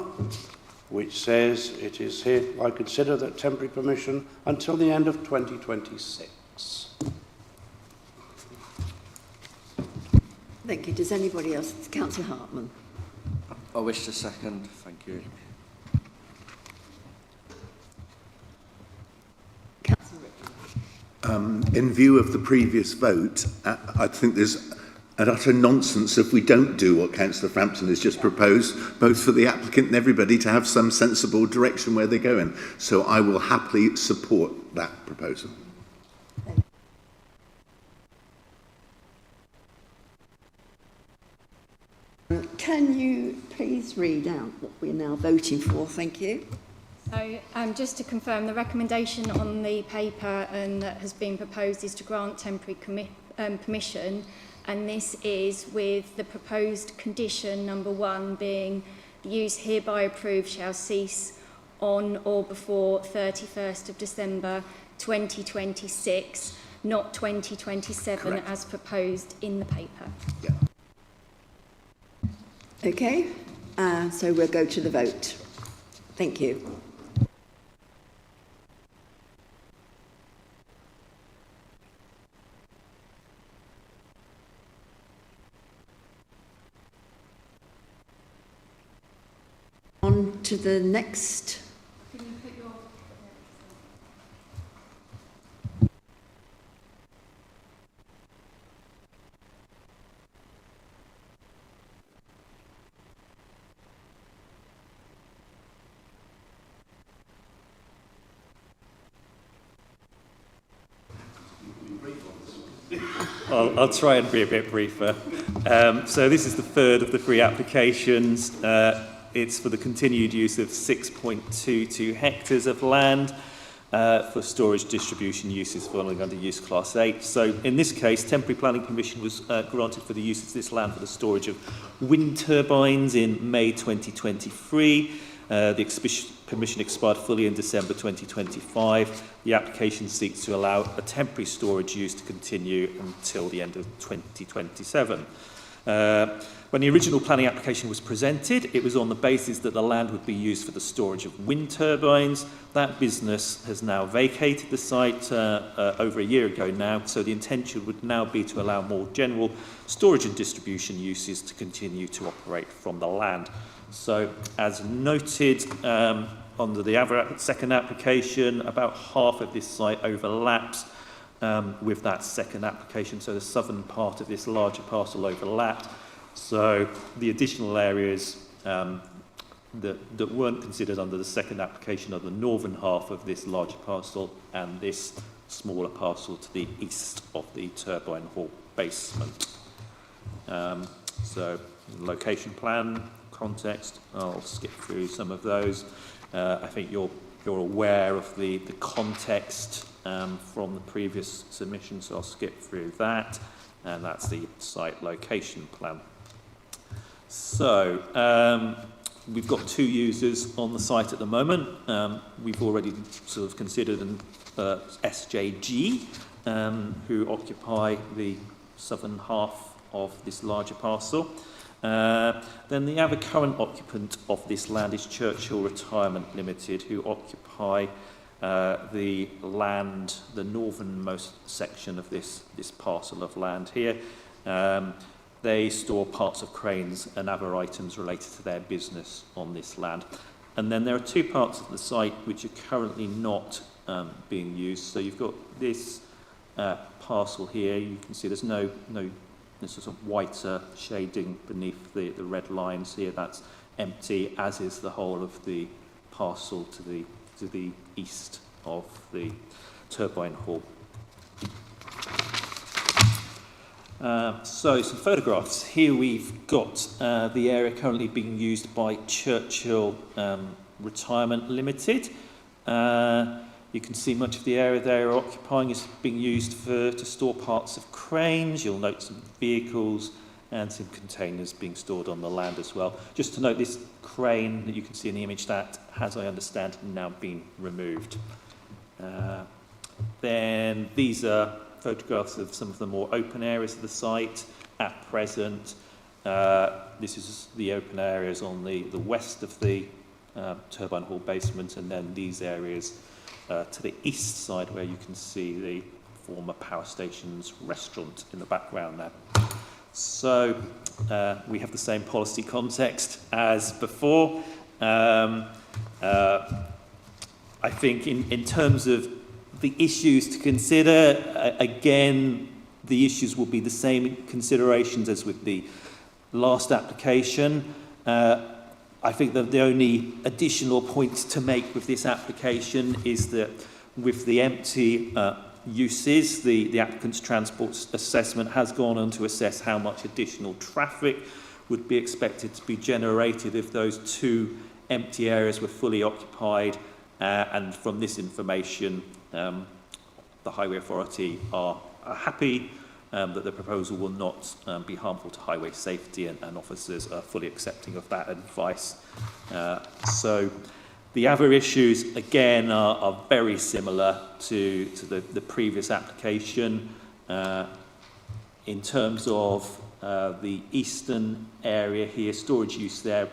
which says it is hereby consider that temporary permission until the end of 2026.
Thank you. Does anybody else? Councillor Hartman.
I wish to second. Thank you.
In view of the previous vote, I think there's an utter nonsense if we don't do what Councillor Frampton has just proposed, both for the applicant and everybody to have some sensible direction where they're going. So I will happily support that proposal.
Can you please read out what we're now voting for? Thank you.
So just to confirm, the recommendation on the paper and that has been proposed is to grant temporary permission, and this is with the proposed condition number 1 being the use hereby approved shall cease on or before 31st of December 2026, not 2027. Correct. As proposed in the paper.
Yeah.
Okay, so we'll go to the vote. Thank you. On to the next.
Can you put your...
I'll try and be a bit briefer. So this is the third of the 3 applications. It's for the continued use of 6.22 hectares of land for storage distribution uses falling under use class 8. So in this case, temporary planning permission was granted for the use of this land for the storage of wind turbines in May 2023. The permission expired fully in December 2025. The application seeks to allow a temporary storage use to continue until the end of 2027. When the original planning application was presented, it was on the basis that the land would be used for the storage of wind turbines. That business has now vacated the site over a year ago now, so the intention would now be to allow more general storage and distribution uses to continue to operate from the land. So, as noted, under the second application, about half of this site overlaps with that second application, so the southern part of this larger parcel overlapped. So the additional areas that weren't considered under the second application are the northern half of this larger parcel and this smaller parcel to the east of the turbine hall basement. So location plan, context, I'll skip through some of those. I think you're aware of the context from the previous submission, so I'll skip through that, and that's the site location plan. So we've got 2 users on the site at the moment. We've already sort of considered an SJG who occupy the southern half of this larger parcel. Then the other current occupant of this land is Churchill Retirement Limited, who occupy the land, the northernmost section of this parcel of land here. They store parts of cranes and other items related to their business on this land. And then there are two parts of the site which are currently not being used. So you've got this parcel here. You can see there's no sort of whiter shading beneath the red lines here. That's empty, as is the whole of the parcel to the east of the turbine hall. So some photographs. Here we've got the area currently being used by Churchill Retirement Limited. You can see much of the area they are occupying is being used to store parts of cranes. You'll note some vehicles and some containers being stored on the land as well. Just to note, this crane that you can see in the image, that has, I understand, now been removed. Then these are photographs of some of the more open areas of the site at present. This is the open areas on the west of the turbine hall basement, and then these areas to the east side, where you can see the former power station's restaurant in the background there. So we have the same policy context as before. I think in terms of the issues to consider, again, the issues will be the same considerations as with the last application. I think that the only additional point to make with this application is that with the empty uses, the applicant's transport assessment has gone on to assess how much additional traffic would be expected to be generated if those two empty areas were fully occupied. And from this information, the Highway Authority are happy that the proposal will not be harmful to highway safety, and officers are fully accepting of that advice. So the other issues, again, are very similar to the previous application. In terms of the eastern area here, storage use there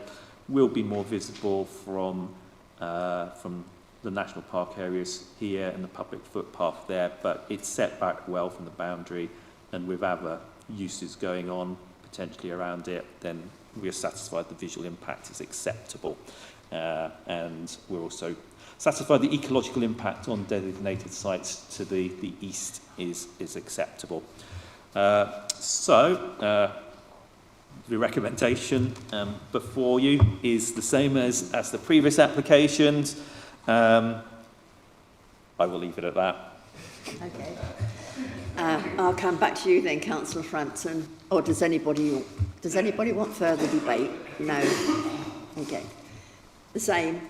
will be more visible from the national park areas here and the public footpath there, but it's set back well from the boundary, and with other uses going on potentially around it, then we are satisfied the visual impact is acceptable. And we're also satisfied the ecological impact on designated sites to the east is acceptable. So the recommendation before you is the same as the previous applications. I will leave it at that.
Okay. I'll come back to you then, Councillor Frampton. Or does anybody want further debate? No. Okay. The same.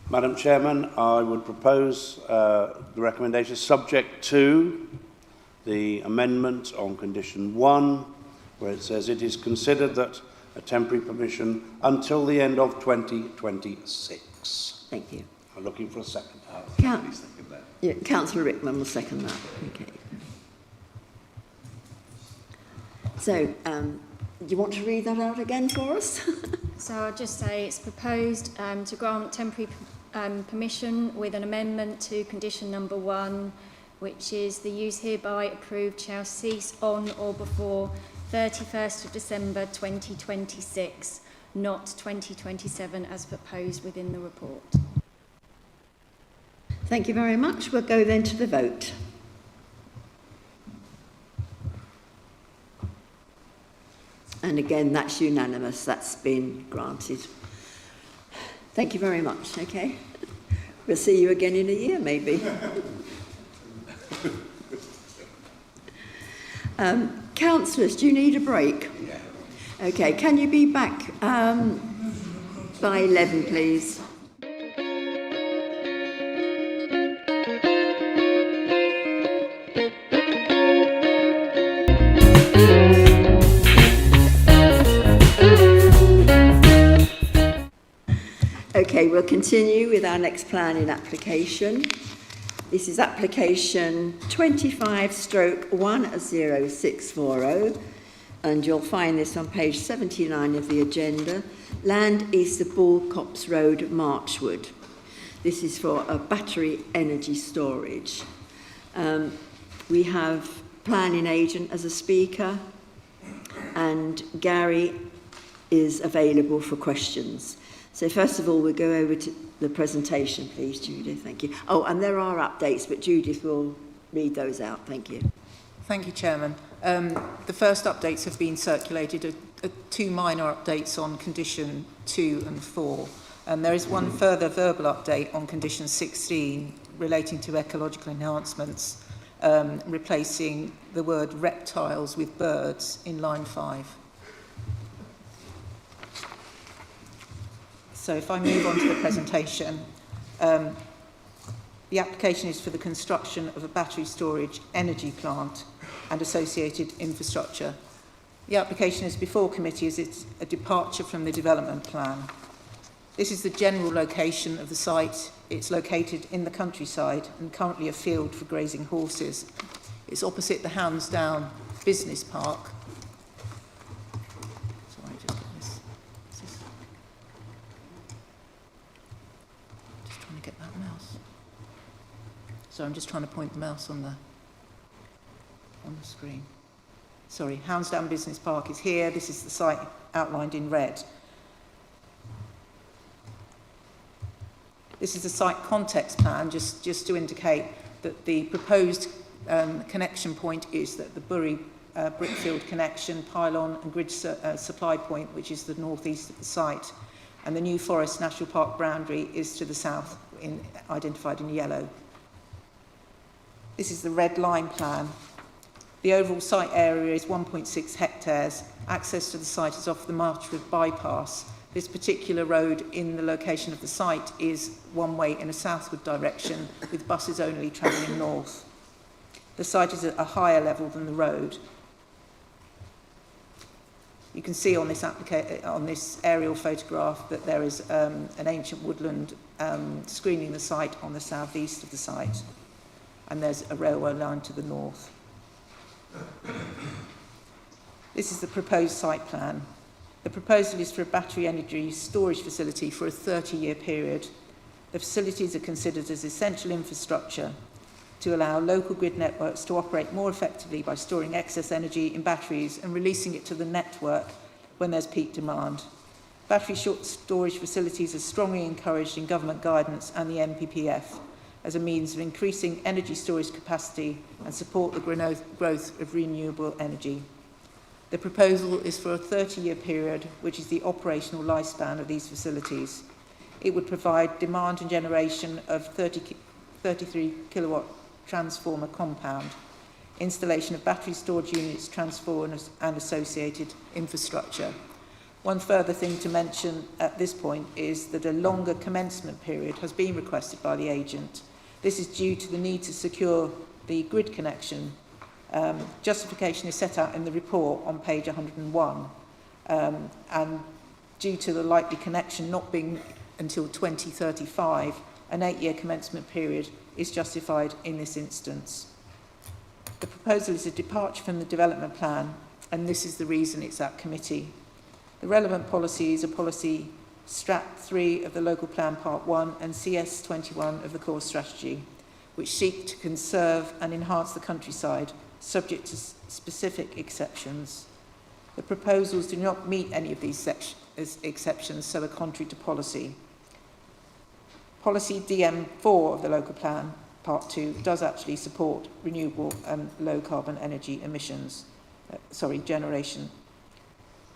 Madam Chairman, I would propose the recommendation subject to the amendment on condition 1, where it says it is considered that a temporary permission until the end of 2026.
Thank you.
I'm looking for a second.
Councillor Rickman will second that. Okay. So, do you want to read that out again for us?
So I'll just say it's proposed to grant temporary permission with an amendment to condition number 1, which is the use hereby approved shall cease on or before 31st of December 2026, not 2027 as proposed within the report.
Thank you very much. We'll go then to the vote. And again, that's unanimous. That's been granted. Thank you very much. Okay. We'll see you again in a year, maybe. Councillors, do you need a break? Yeah. Okay. Can you be back by 11, please? Okay, we'll continue with our next planning application. This is application 25/10640, and you'll find this on page 79 of the agenda. Land east of Bull Copse Road, Marchwood. This is for a battery energy storage. We have planning agent as a speaker, and Gary is available for questions. So first of all, we'll go over to the presentation, please, Judith. Thank you. Oh, and there are updates, but Judith will read those out. Thank you.
Thank you, Chairman. The first updates have been circulated, two minor updates on condition 2 and 4. And there is one further verbal update on condition 16 relating to ecological enhancements, replacing the word reptiles with birds in line 5. So if I move on to the presentation, the application is for the construction of a battery storage energy plant and associated infrastructure. The application is before committee as it's a departure from the development plan. This is the general location of the site. It's located in the countryside and currently a field for grazing horses. It's opposite the Hounsdown Business Park. Sorry, just get this. Just trying to get that mouse. So I'm just trying to point the mouse on the screen. Sorry, Hounsdown Business Park is here. This is the site outlined in red. This is a site context plan, just to indicate that the proposed connection point is that the Bury Brickfield connection, pylon and grid supply point, which is the northeast of the site, and the New Forest National Park boundary is to the south, identified in yellow. This is the red line plan. The overall site area is 1.6 hectares. Access to the site is off the Marchwood bypass. This particular road in the location of the site is one way in a southward direction, with buses only travelling north. The site is at a higher level than the road. You can see on this aerial photograph that there is an ancient woodland screening the site on the southeast of the site, and there's a railway line to the north. This is the proposed site plan. The proposal is for a battery energy storage facility for a 30-year period. The facilities are considered as essential infrastructure to allow local grid networks to operate more effectively by storing excess energy in batteries and releasing it to the network when there's peak demand. Battery storage facilities are strongly encouraged in government guidance and the NPPF as a means of increasing energy storage capacity and support the growth of renewable energy. The proposal is for a 30-year period, which is the operational lifespan of these facilities. It would provide demand and generation of 33 kilowatt transformer compound, installation of battery storage units, transformers and associated infrastructure. One further thing to mention at this point is that a longer commencement period has been requested by the agent. This is due to the need to secure the grid connection. Justification is set out in the report on page 101, and due to the likely connection not being until 2035, an 8-year commencement period is justified in this instance. The proposal is a departure from the development plan, and this is the reason it's at committee. The relevant policies are policy Strat 3 of the Local Plan Part 1 and CS 21 of the core strategy, which seek to conserve and enhance the countryside, subject to specific exceptions. The proposals do not meet any of these exceptions, so are contrary to policy. Policy DM4 of the Local Plan, Part 2, does actually support renewable and low carbon energy generation.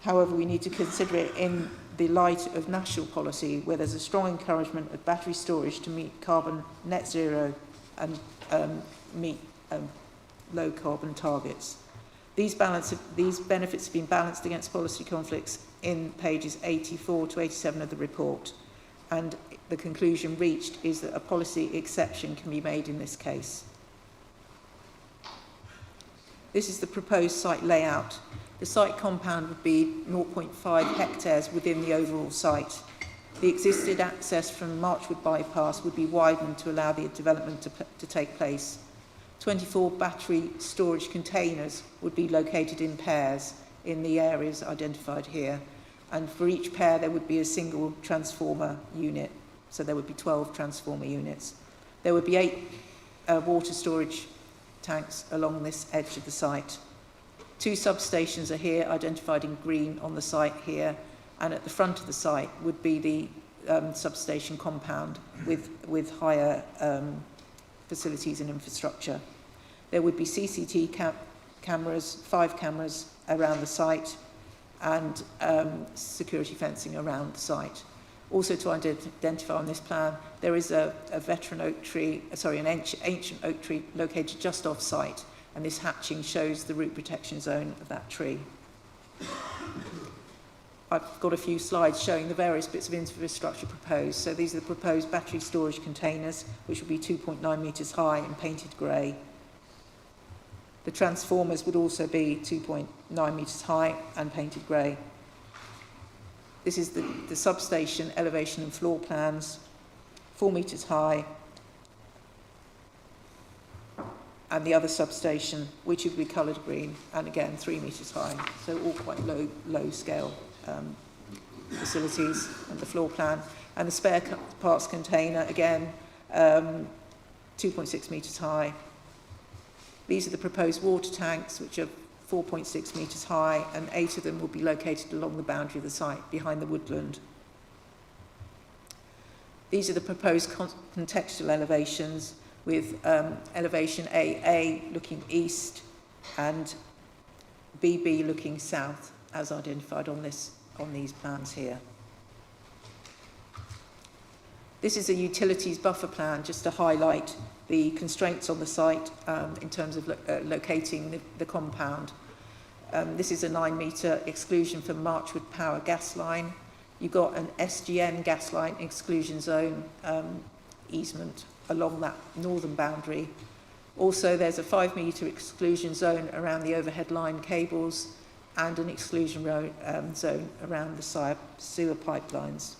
However, we need to consider it in the light of national policy, where there's a strong encouragement of battery storage to meet carbon net zero and meet low carbon targets. These benefits have been balanced against policy conflicts in pages 84 to 87 of the report, and the conclusion reached is that a policy exception can be made in this case. This is the proposed site layout. The site compound would be 0.5 hectares within the overall site. The existing access from Marchwood Bypass would be widened to allow the development to take place. 24 battery storage containers would be located in pairs in the areas identified here. And for each pair, there would be a single transformer unit. So there would be 12 transformer units. There would be 8 water storage tanks along this edge of the site. 2 substations are here, identified in green on the site here, and at the front of the site would be the substation compound with higher facilities and infrastructure. There would be CCTV cameras, 5 cameras around the site, and security fencing around the site. Also to identify on this plan, there is an ancient oak tree located just off site, and this hatching shows the root protection zone of that tree. I've got a few slides showing the various bits of infrastructure proposed. So these are the proposed battery storage containers, which will be 2.9 metres high and painted grey. The transformers would also be 2.9 metres high and painted grey. This is the substation elevation and floor plans, 4 metres high, and the other substation, which would be coloured green, and again 3 metres high. So all quite low scale facilities, and the floor plan. And the spare parts container, again, 2.6 metres high. These are the proposed water tanks, which are 4.6 metres high, and 8 of them will be located along the boundary of the site, behind the woodland. These are the proposed contextual elevations, with elevation AA looking east and BB looking south, as identified on these plans here. This is a utilities buffer plan, just to highlight the constraints on the site in terms of locating the compound. This is a 9-metre exclusion from Marchwood Power gas line. You've got an SGN gas line exclusion zone easement along that northern boundary. Also, there's a 5-metre exclusion zone around the overhead line cables and an exclusion zone around the sewer pipelines.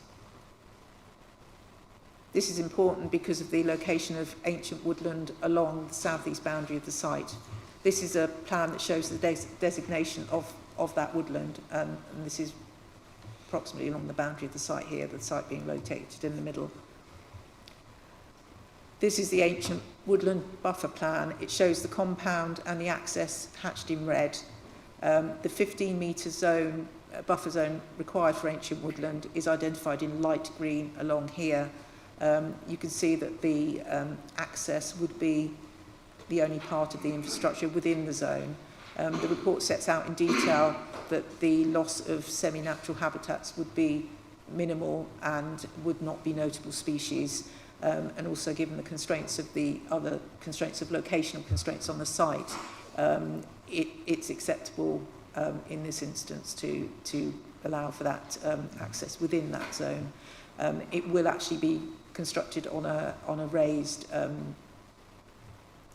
This is important because of the location of ancient woodland along the southeast boundary of the site. This is a plan that shows the designation of that woodland, and this is approximately along the boundary of the site here, the site being located in the middle. This is the ancient woodland buffer plan. It shows the compound and the access hatched in red. The 15-metre zone, buffer zone required for ancient woodland is identified in light green along here. You can see that the access would be the only part of the infrastructure within the zone. The report sets out in detail that the loss of semi-natural habitats would be minimal and would not be notable species. And also, given the constraints of the other constraints of locational constraints on the site, it's acceptable in this instance to allow for that access within that zone. It will actually be constructed on a raised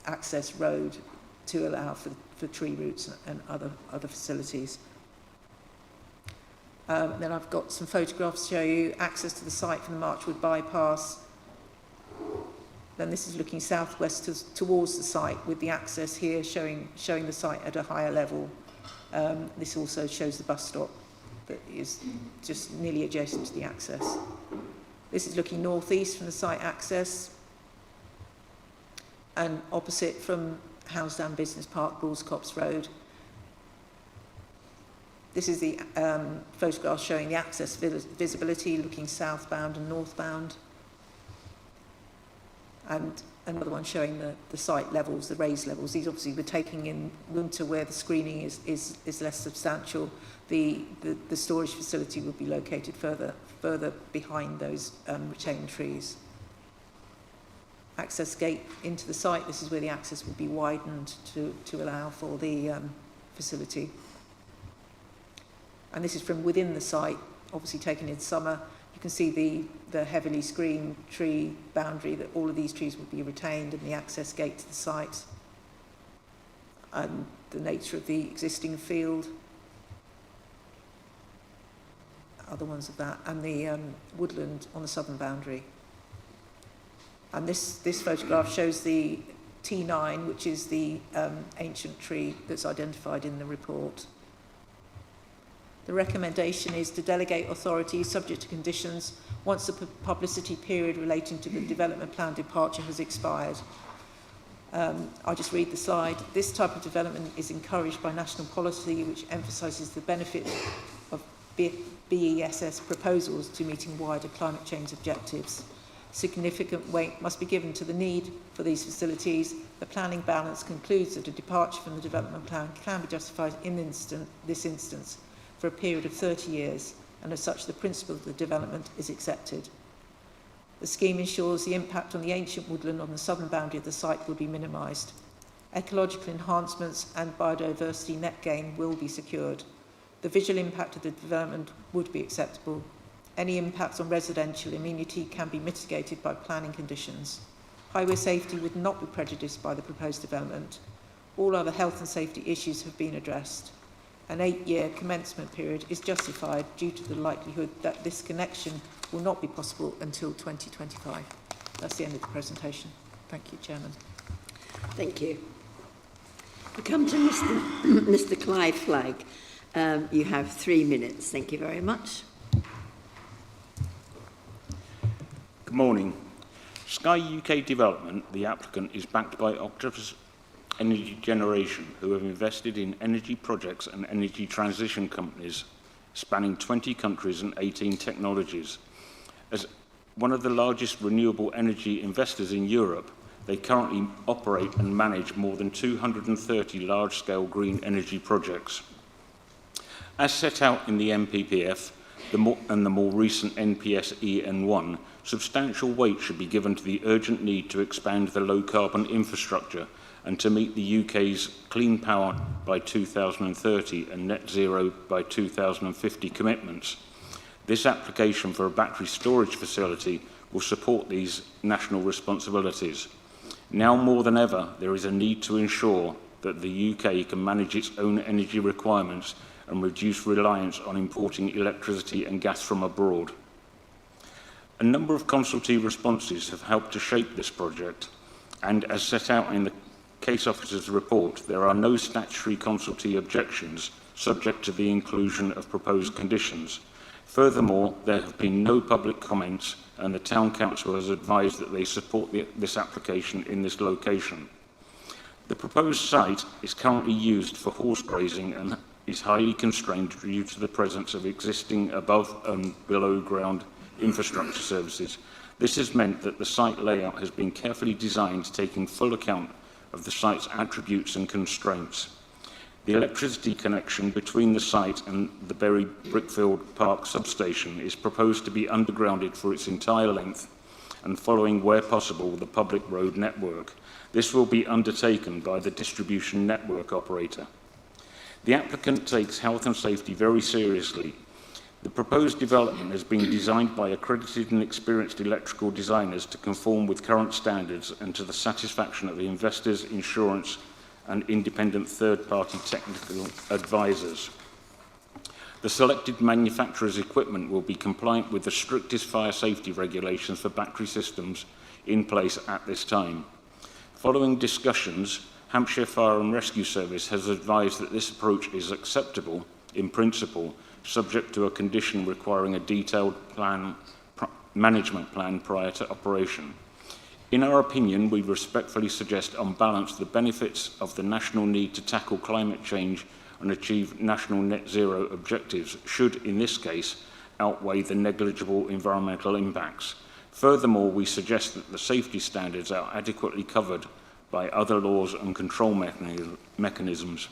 access road to allow for tree roots and other facilities. Then I've got some photographs to show you access to the site from the Marchwood bypass. Then this is looking southwest towards the site, with the access here showing the site at a higher level. This also shows the bus stop that is just nearly adjacent to the access. This is looking northeast from the site access, and opposite from Hounsdown Business Park, Bulls Copse Road. This is the photograph showing the access visibility, looking southbound and northbound. And another one showing the site levels, the raised levels. These obviously were taking in winter where the screening is less substantial. The storage facility would be located further behind those retained trees. Access gate into the site, this is where the access would be widened to allow for the facility. And this is from within the site, obviously taken in summer. You can see the heavily screened tree boundary, that all of these trees would be retained, and the access gate to the site, and the nature of the existing field. are the ones of that, and the woodland on the southern boundary. And this photograph shows the T9, which is the ancient tree that's identified in the report. The recommendation is to delegate authority subject to conditions once the publicity period relating to the development plan departure has expired. I'll just read the slide. This type of development is encouraged by national policy which emphasises the benefit of BESS proposals to meeting wider climate change objectives. Significant weight must be given to the need for these facilities. The planning balance concludes that a departure from the development plan can be justified in this instance for a period of 30 years, and as such the principle of the development is accepted. The scheme ensures the impact on the ancient woodland on the southern boundary of the site will be minimised. Ecological enhancements and biodiversity net gain will be secured. The visual impact of the development would be acceptable. Any impacts on residential amenity can be mitigated by planning conditions. Highway safety would not be prejudiced by the proposed development. All other health and safety issues have been addressed. An 8-year commencement period is justified due to the likelihood that this connection will not be possible until 2025. That's the end of the presentation. Thank you, Chairman.
Thank you. We come to Mr. Clive Flagg. You have 3 minutes. Thank you very much.
Good morning. Sky UK Development, the applicant, is backed by Octopus Energy Generation, who have invested in energy projects and energy transition companies spanning 20 countries and 18 technologies. As one of the largest renewable energy investors in Europe, they currently operate and manage more than 230 large-scale green energy projects. As set out in the NPPF and the more recent NPS-EN1, substantial weight should be given to the urgent need to expand the low-carbon infrastructure and to meet the UK's clean power by 2030 and net zero by 2050 commitments. This application for a battery storage facility will support these national responsibilities. Now more than ever, there is a need to ensure that the UK can manage its own energy requirements and reduce reliance on importing electricity and gas from abroad. A number of consultee responses have helped to shape this project, and as set out in the Case Officer's report, there are no statutory consultee objections subject to the inclusion of proposed conditions. Furthermore, there have been no public comments, and the Town Council has advised that they support this application in this location. The proposed site is currently used for horse grazing and is highly constrained due to the presence of existing above and below ground infrastructure services. This has meant that the site layout has been carefully designed, taking full account of the site's attributes and constraints. The electricity connection between the site and the Bury Brickfield Park substation is proposed to be undergrounded for its entire length and following, where possible, the public road network. This will be undertaken by the distribution network operator. The applicant takes health and safety very seriously. The proposed development has been designed by accredited and experienced electrical designers to conform with current standards and to the satisfaction of the investors, insurance and independent third-party technical advisors. The selected manufacturer's equipment will be compliant with the strictest fire safety regulations for battery systems in place at this time. Following discussions, Hampshire Fire and Rescue Service has advised that this approach is acceptable in principle, subject to a condition requiring a detailed management plan prior to operation. In our opinion, we respectfully suggest on balance the benefits of the national need to tackle climate change and achieve national net zero objectives should, in this case, outweigh the negligible environmental impacts. Furthermore, we suggest that the safety standards are adequately covered by other laws and control mechanisms.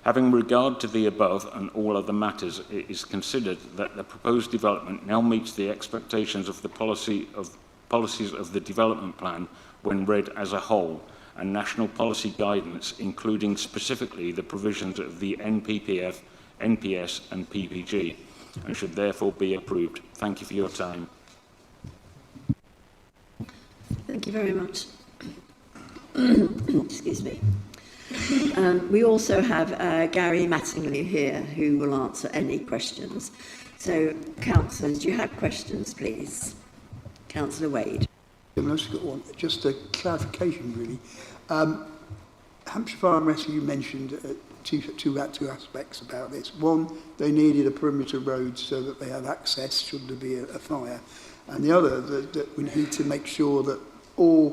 Having regard to the above and all other matters, it is considered that the proposed development now meets the expectations of the policies of the development plan when read as a whole, and national policy guidance, including specifically the provisions of the NPPF, NPS and PPG, and should therefore be approved. Thank you for your time.
Thank you very much. Excuse me. We also have Gary Mattingly here who will answer any questions. So, councillors, do you have questions, please? Councillor Wade.
I've also got one, just a clarification really. Hampshire Fire and Rescue mentioned two aspects about this. One, they needed a perimeter road so that they have access should there be a fire. And the other, that we need to make sure that all,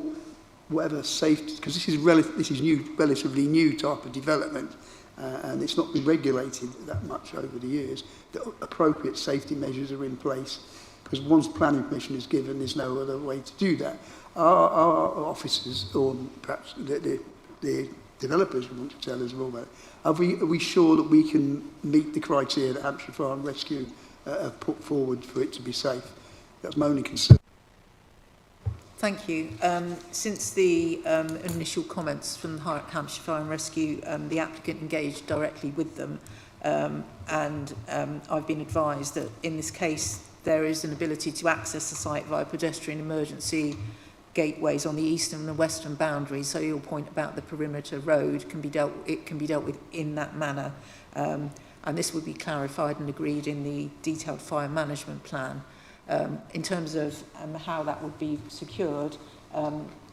whatever safety, because this is relatively new type of development, and it's not been regulated that much over the years, that appropriate safety measures are in place. Because once planning permission is given, there's no other way to do that. Our officers, or perhaps the developers want to tell us more about it, are we sure that we can meet the criteria that Hampshire Fire and Rescue have put forward for it to be safe? That's my only concern.
Thank you. Since the initial comments from Hampshire Fire and Rescue, the applicant engaged directly with them, and I've been advised that in this case there is an ability to access the site via pedestrian emergency gateways on the eastern and the western boundaries. So your point about the perimeter road can be dealt with in that manner, and this would be clarified and agreed in the detailed fire management plan. In terms of how that would be secured,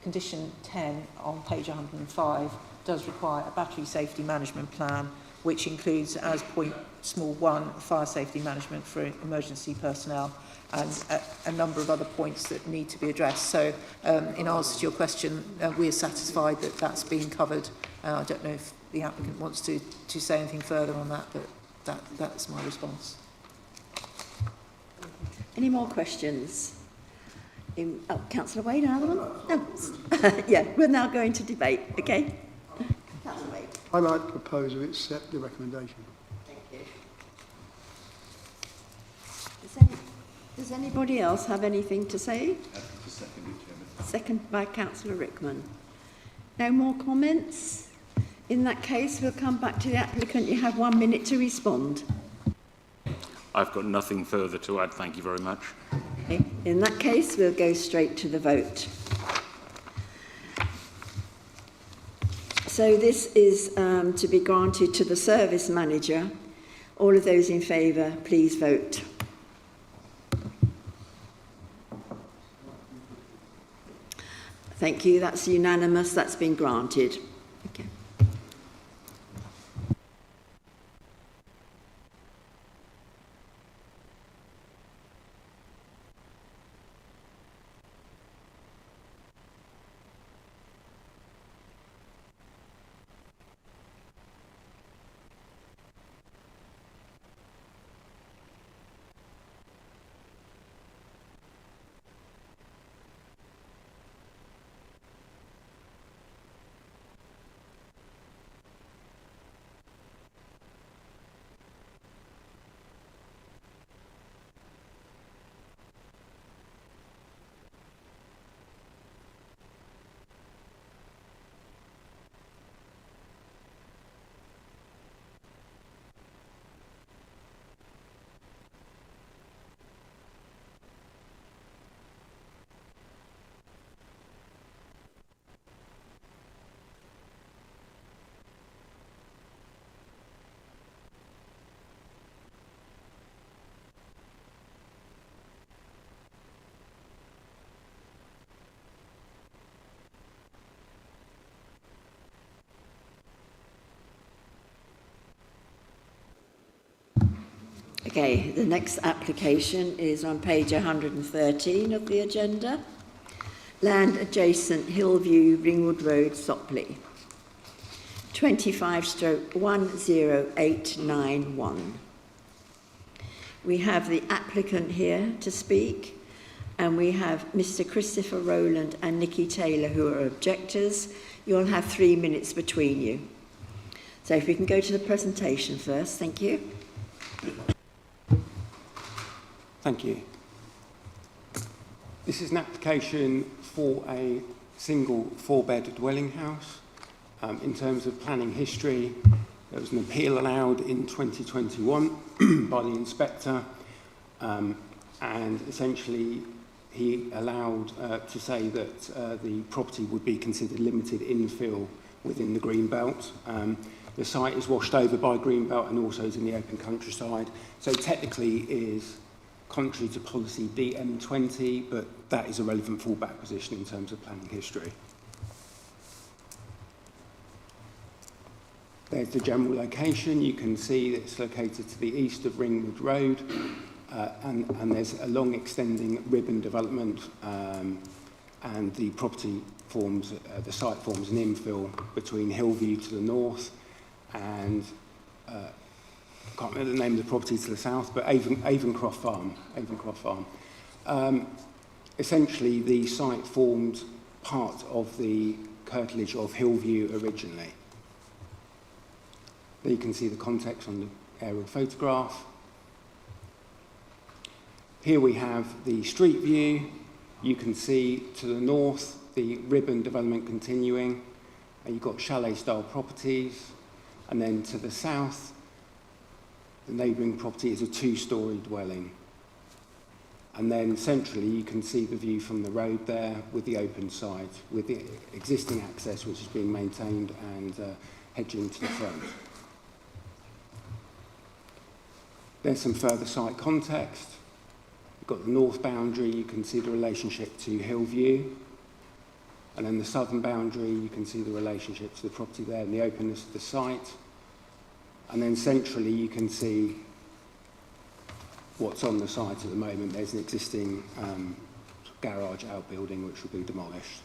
condition 10 on page 105 does require a battery safety management plan, which includes, as point small 1, fire safety management for emergency personnel, and a number of other points that need to be addressed. So in answer to your question, we are satisfied that that's been covered. I don't know if the applicant wants to say anything further on that, but that's my response.
Any more questions? Councillor Wade, another one? No. Yeah, we're now going to debate, okay? Councillor Wade.
I'd like to propose we accept the recommendation.
Thank you. Does anybody else have anything to say? Second by Councillor Rickman. No more comments? In that case, we'll come back to the applicant. You have 1 minute to respond.
I've got nothing further to add. Thank you very much.
Okay. In that case, we'll go straight to the vote. So this is to be granted to the service manager. All of those in favour, please vote. Thank you. That's unanimous. That's been granted. Okay. Okay, the next application is on page 113 of the agenda. Land adjacent Hillview, Ringwood Road, Sopley. 25/10891. We have the applicant here to speak, and we have Mr. Christopher Rowland and Nikki Taylor, who are objectors. You'll have 3 minutes between you. So if we can go to the presentation first, thank you.
Thank you. This is an application for a single 4-bed dwelling house. In terms of planning history, there was an appeal allowed in 2021 by the inspector, and essentially he allowed to say that the property would be considered limited infill within the green belt. The site is washed over by Greenbelt and also is in the open countryside. So technically is contrary to policy DM20, but that is a relevant fallback position in terms of planning history. There's the general location. You can see that it's located to the east of Ringwood Road, and there's a long extending ribbon development, and the property forms, the site forms an infill between Hillview to the north and I can't remember the name of the property to the south, but Avencroft Farm. Essentially, the site formed part of the curtilage of Hillview originally. There you can see the context on the aerial photograph. Here we have the street view. You can see to the north the ribbon development continuing. You've got chalet-style properties. And then to the south, the neighbouring property is a two-storey dwelling. And then centrally, you can see the view from the road there with the open side, with the existing access which is being maintained and hedging to the front. There's some further site context. You've got the north boundary, you can see the relationship to Hillview. And then the southern boundary, you can see the relationship to the property there and the openness of the site. And then centrally, you can see what's on the site at the moment. There's an existing garage outbuilding which will be demolished.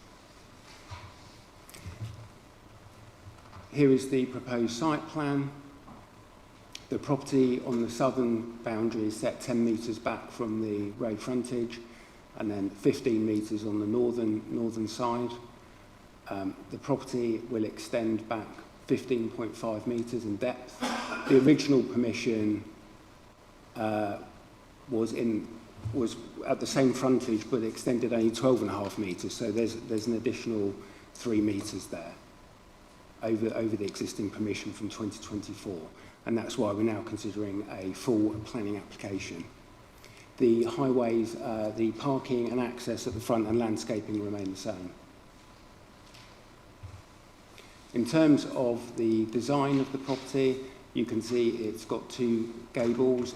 Here is the proposed site plan. The property on the southern boundary is set 10 metres back from the road frontage, and then 15 metres on the northern side. The property will extend back 15.5 metres in depth. The original permission was at the same frontage, but extended only 12.5 metres, so there's an additional 3 metres there over the existing permission from 2024, and that's why we're now considering a full planning application. The highways, the parking and access at the front and landscaping remain the same. In terms of the design of the property, you can see it's got two gables.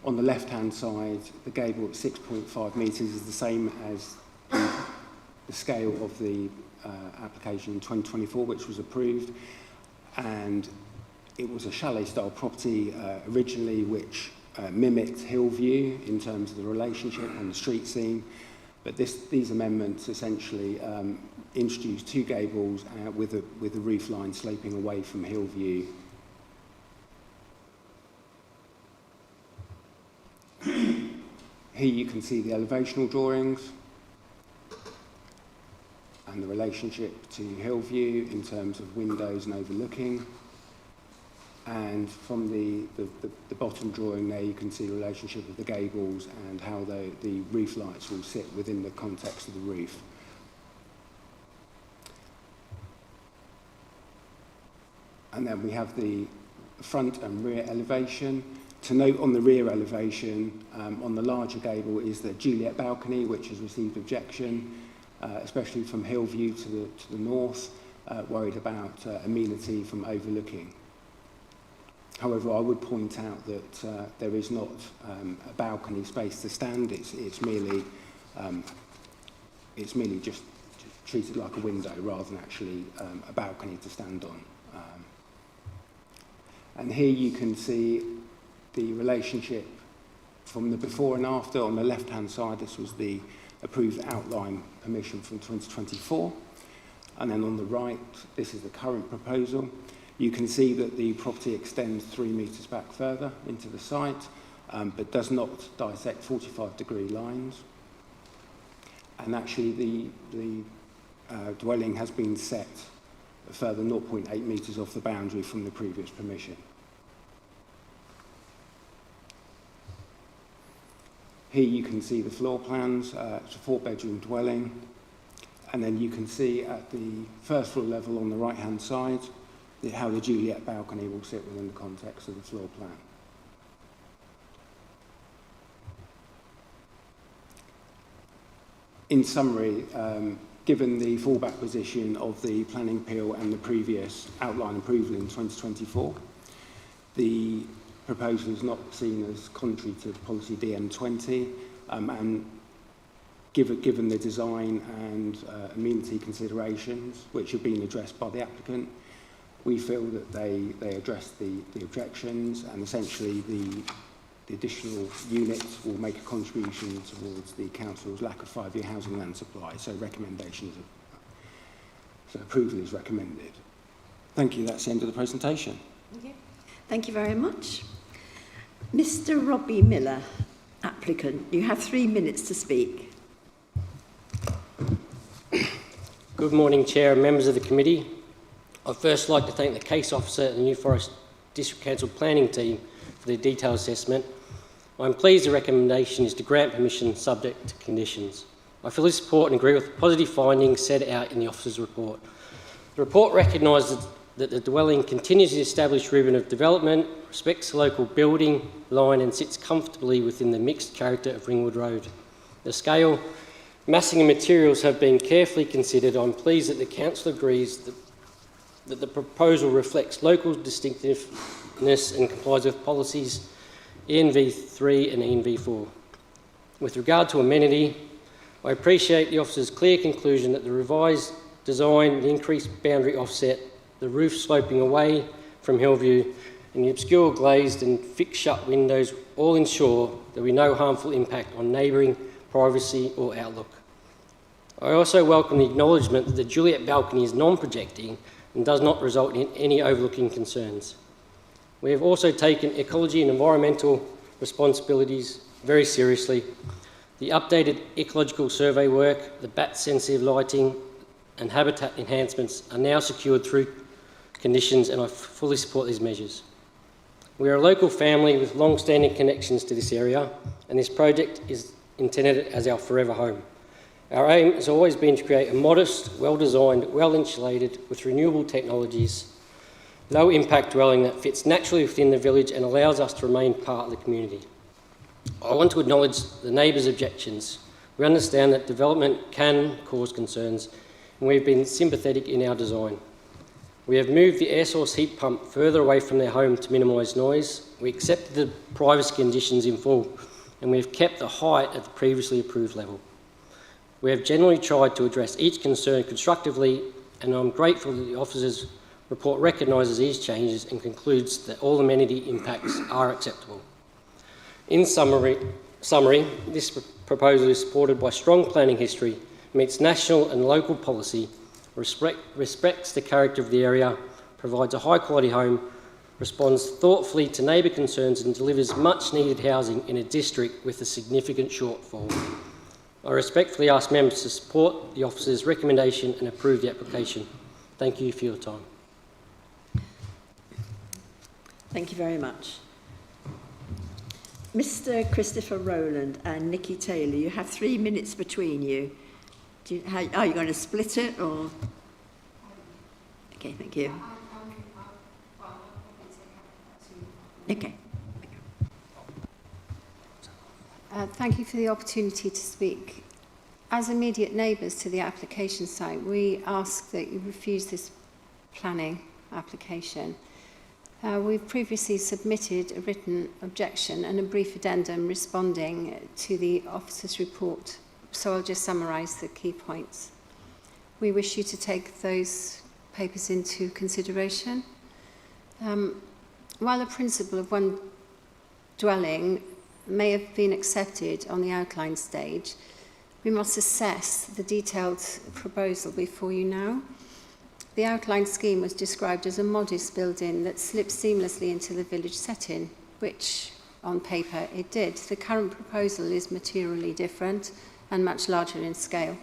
On the left-hand side, the gable at 6.5 metres is the same as the scale of the application in 2024, which was approved. And it was a chalet-style property originally, which mimicked Hillview in terms of the relationship and the street scene. But these amendments essentially introduce two gables with a roof line sloping away from Hillview. Here you can see the elevational drawings and the relationship to Hillview in terms of windows and overlooking. And from the bottom drawing there, you can see the relationship of the gables and how the roof lights will sit within the context of the roof. And then we have the front and rear elevation. To note on the rear elevation, on the larger gable is the Juliet balcony, which has received objection, especially from Hillview to the north, worried about amenity from overlooking. However, I would point out that there is not a balcony space to stand. It's merely just treated like a window rather than actually a balcony to stand on. And here you can see the relationship from the before and after. On the left-hand side, this was the approved outline permission from 2024. And then on the right, this is the current proposal. You can see that the property extends 3 metres back further into the site, but does not dissect 45-degree lines. And actually, the dwelling has been set a further 0.8 metres off the boundary from the previous permission. Here you can see the floor plans. It's a 4-bedroom dwelling. And then you can see at the first floor level on the right-hand side how the Juliet balcony will sit within the context of the floor plan. In summary, given the fallback position of the planning appeal and the previous outline approval in 2024. The proposal is not seen as contrary to policy DM20, and given the design and amenity considerations which have been addressed by the applicant, we feel that they address the objections, and essentially the additional units will make a contribution towards the council's lack of 5-year housing land supply. So approval is recommended. Thank you. That's the end of the presentation.
Thank you very much. Mr. Robbie Miller, applicant, you have 3 minutes to speak.
Good morning, Chair and members of the committee. I'd first like to thank the case officer and the New Forest District Council planning team for their detailed assessment. I'm pleased the recommendation is to grant permission subject to conditions. I fully support and agree with the positive findings set out in the officer's report. The report recognises that the dwelling continues the established ribbon of development, respects the local building line and sits comfortably within the mixed character of Ringwood Road. The scale, massing and materials have been carefully considered. I'm pleased that the council agrees that the proposal reflects local distinctiveness and complies with policies ENV3 and ENV4. With regard to amenity, I appreciate the officer's clear conclusion that the revised design, the increased boundary offset, the roof sloping away from Hillview and the obscure glazed and fixed shut windows all ensure there will be no harmful impact on neighbouring privacy or outlook. I also welcome the acknowledgement that the Juliet balcony is non-projecting and does not result in any overlooking concerns. We have also taken ecology and environmental responsibilities very seriously. The updated ecological survey work, the bat-sensitive lighting and habitat enhancements are now secured through conditions, and I fully support these measures. We are a local family with long-standing connections to this area, and this project is intended as our forever home. Our aim has always been to create a modest, well-designed, well-insulated, with renewable technologies, low-impact dwelling that fits naturally within the village and allows us to remain part of the community. I want to acknowledge the neighbours' objections. We understand that development can cause concerns, and we've been sympathetic in our design. We have moved the air source heat pump further away from their home to minimise noise. We accepted the privacy conditions in full, and we have kept the height at the previously approved level. We have generally tried to address each concern constructively, and I'm grateful that the officer's report recognises these changes and concludes that all amenity impacts are acceptable. In summary, this proposal is supported by strong planning history, meets national and local policy, respects the character of the area, provides a high-quality home, responds thoughtfully to neighbour concerns and delivers much-needed housing in a district with a significant shortfall. I respectfully ask members to support the officer's recommendation and approve the application. Thank you for your time.
Thank you very much. Mr. Christopher Rowland and Nikki Taylor, you have 3 minutes between you. Are you going to split it or? Okay, thank you. Okay.
Thank you for the opportunity to speak. As immediate neighbours to the application site, we ask that you refuse this planning application. We've previously submitted a written objection and a brief addendum responding to the officer's report, so I'll just summarise the key points. We wish you to take those papers into consideration. While the principle of one dwelling may have been accepted on the outline stage, we must assess the detailed proposal before you now. The outline scheme was described as a modest building that slips seamlessly into the village setting, which on paper it did. The current proposal is materially different and much larger in scale.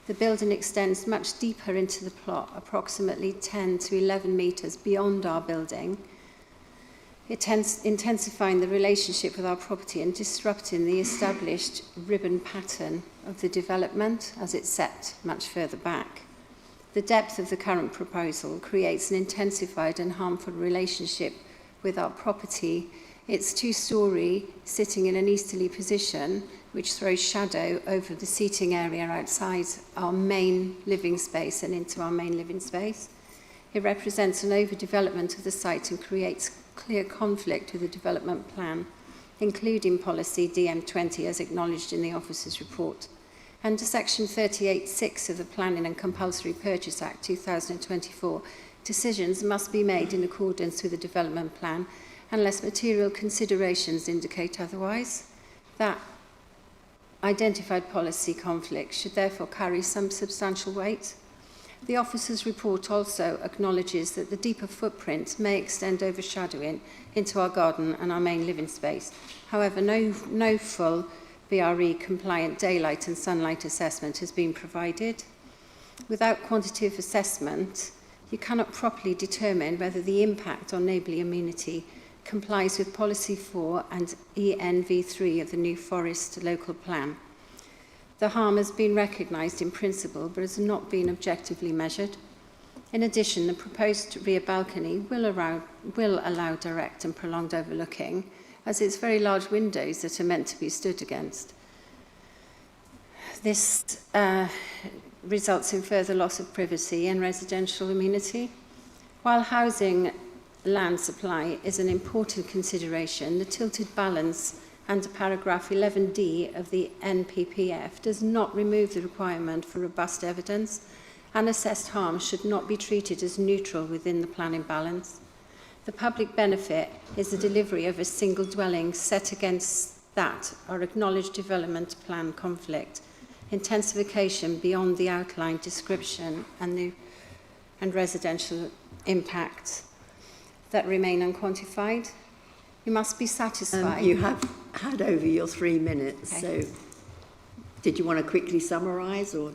The building extends much deeper into the plot, approximately 10 to 11 metres beyond our building, intensifying the relationship with our property and disrupting the established ribbon pattern of the development as it's set much further back. The depth of the current proposal creates an intensified and harmful relationship with our property. It's two-storey, sitting in an easterly position, which throws shadow over the seating area outside our main living space and into our main living space. It represents an overdevelopment of the site and creates clear conflict with the development plan, including policy DM20 as acknowledged in the officer's report. Under section 38(6) of the Planning and Compulsory Purchase Act 2024, decisions must be made in accordance with the development plan unless material considerations indicate otherwise. That identified policy conflict should therefore carry some substantial weight. The officer's report also acknowledges that the deeper footprint may extend overshadowing into our garden and our main living space. However, no full BRE compliant daylight and sunlight assessment has been provided. Without quantitative assessment, you cannot properly determine whether the impact on neighbourly amenity complies with Policy 4 and ENV3 of the New Forest Local Plan. The harm has been recognised in principle but has not been objectively measured. In addition, the proposed rear balcony will allow direct and prolonged overlooking, as it's very large windows that are meant to be stood against. This results in further loss of privacy and residential amenity. While housing land supply is an important consideration, the tilted balance under paragraph 11D of the NPPF does not remove the requirement for robust evidence, and assessed harm should not be treated as neutral within the planning balance. The public benefit is the delivery of a single dwelling set against that or acknowledged development plan conflict, intensification beyond the outlined description and residential impact that remain unquantified. You must be satisfied.
You have had over your 3 minutes,
Okay.
so did you want to quickly summarise? Or?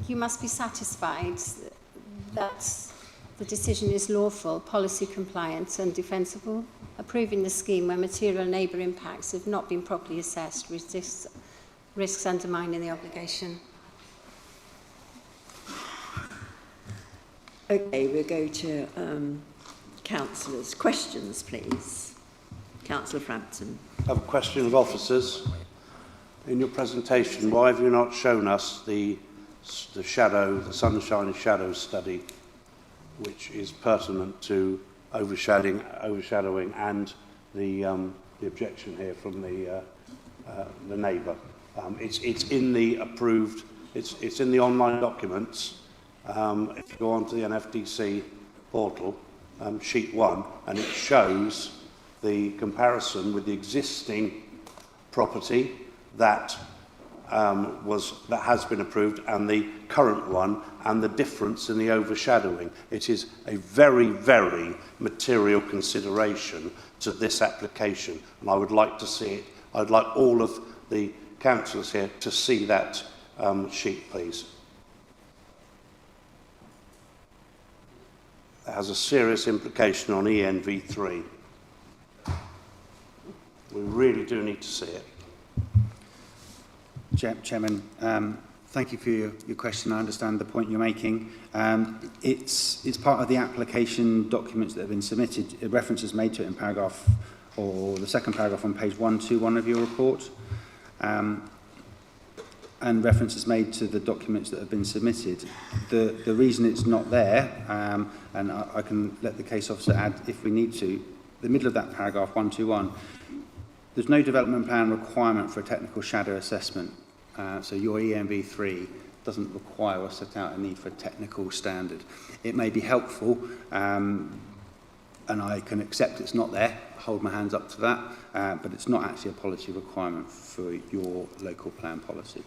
You must be satisfied that the decision is lawful, policy compliant and defensible. Approving the scheme where material neighbour impacts have not been properly assessed risks undermining the obligation.
Okay, we'll go to councillors. Questions, please. Councillor Frampton.
I have a question of officers. In your presentation, why have you not shown us the shadow, the sunshine shadow study, which is pertinent to overshadowing and the objection here from the neighbour? It's in the approved, it's in the online documents. If you go onto the NFDC portal, sheet 1, and it shows the comparison with the existing property that has been approved and the current one, and the difference in the overshadowing. It is a very, very material consideration to this application, and I would like to see it. I'd like all of the councillors here to see that sheet, please. It has a serious implication on ENV3. We really do need to see it.
Chairman, thank you for your question. I understand the point you're making. It's part of the application documents that have been submitted. A reference is made to it in paragraph, or the second paragraph on page 121 of your report. And reference is made to the documents that have been submitted. The reason it's not there, and I can let the case officer add if we need to, the middle of that paragraph 121, there's no development plan requirement for a technical shadow assessment. So your ENV3 doesn't require or set out a need for a technical standard. It may be helpful, and I can accept it's not there, hold my hands up to that, but it's not actually a policy requirement for your local plan policy.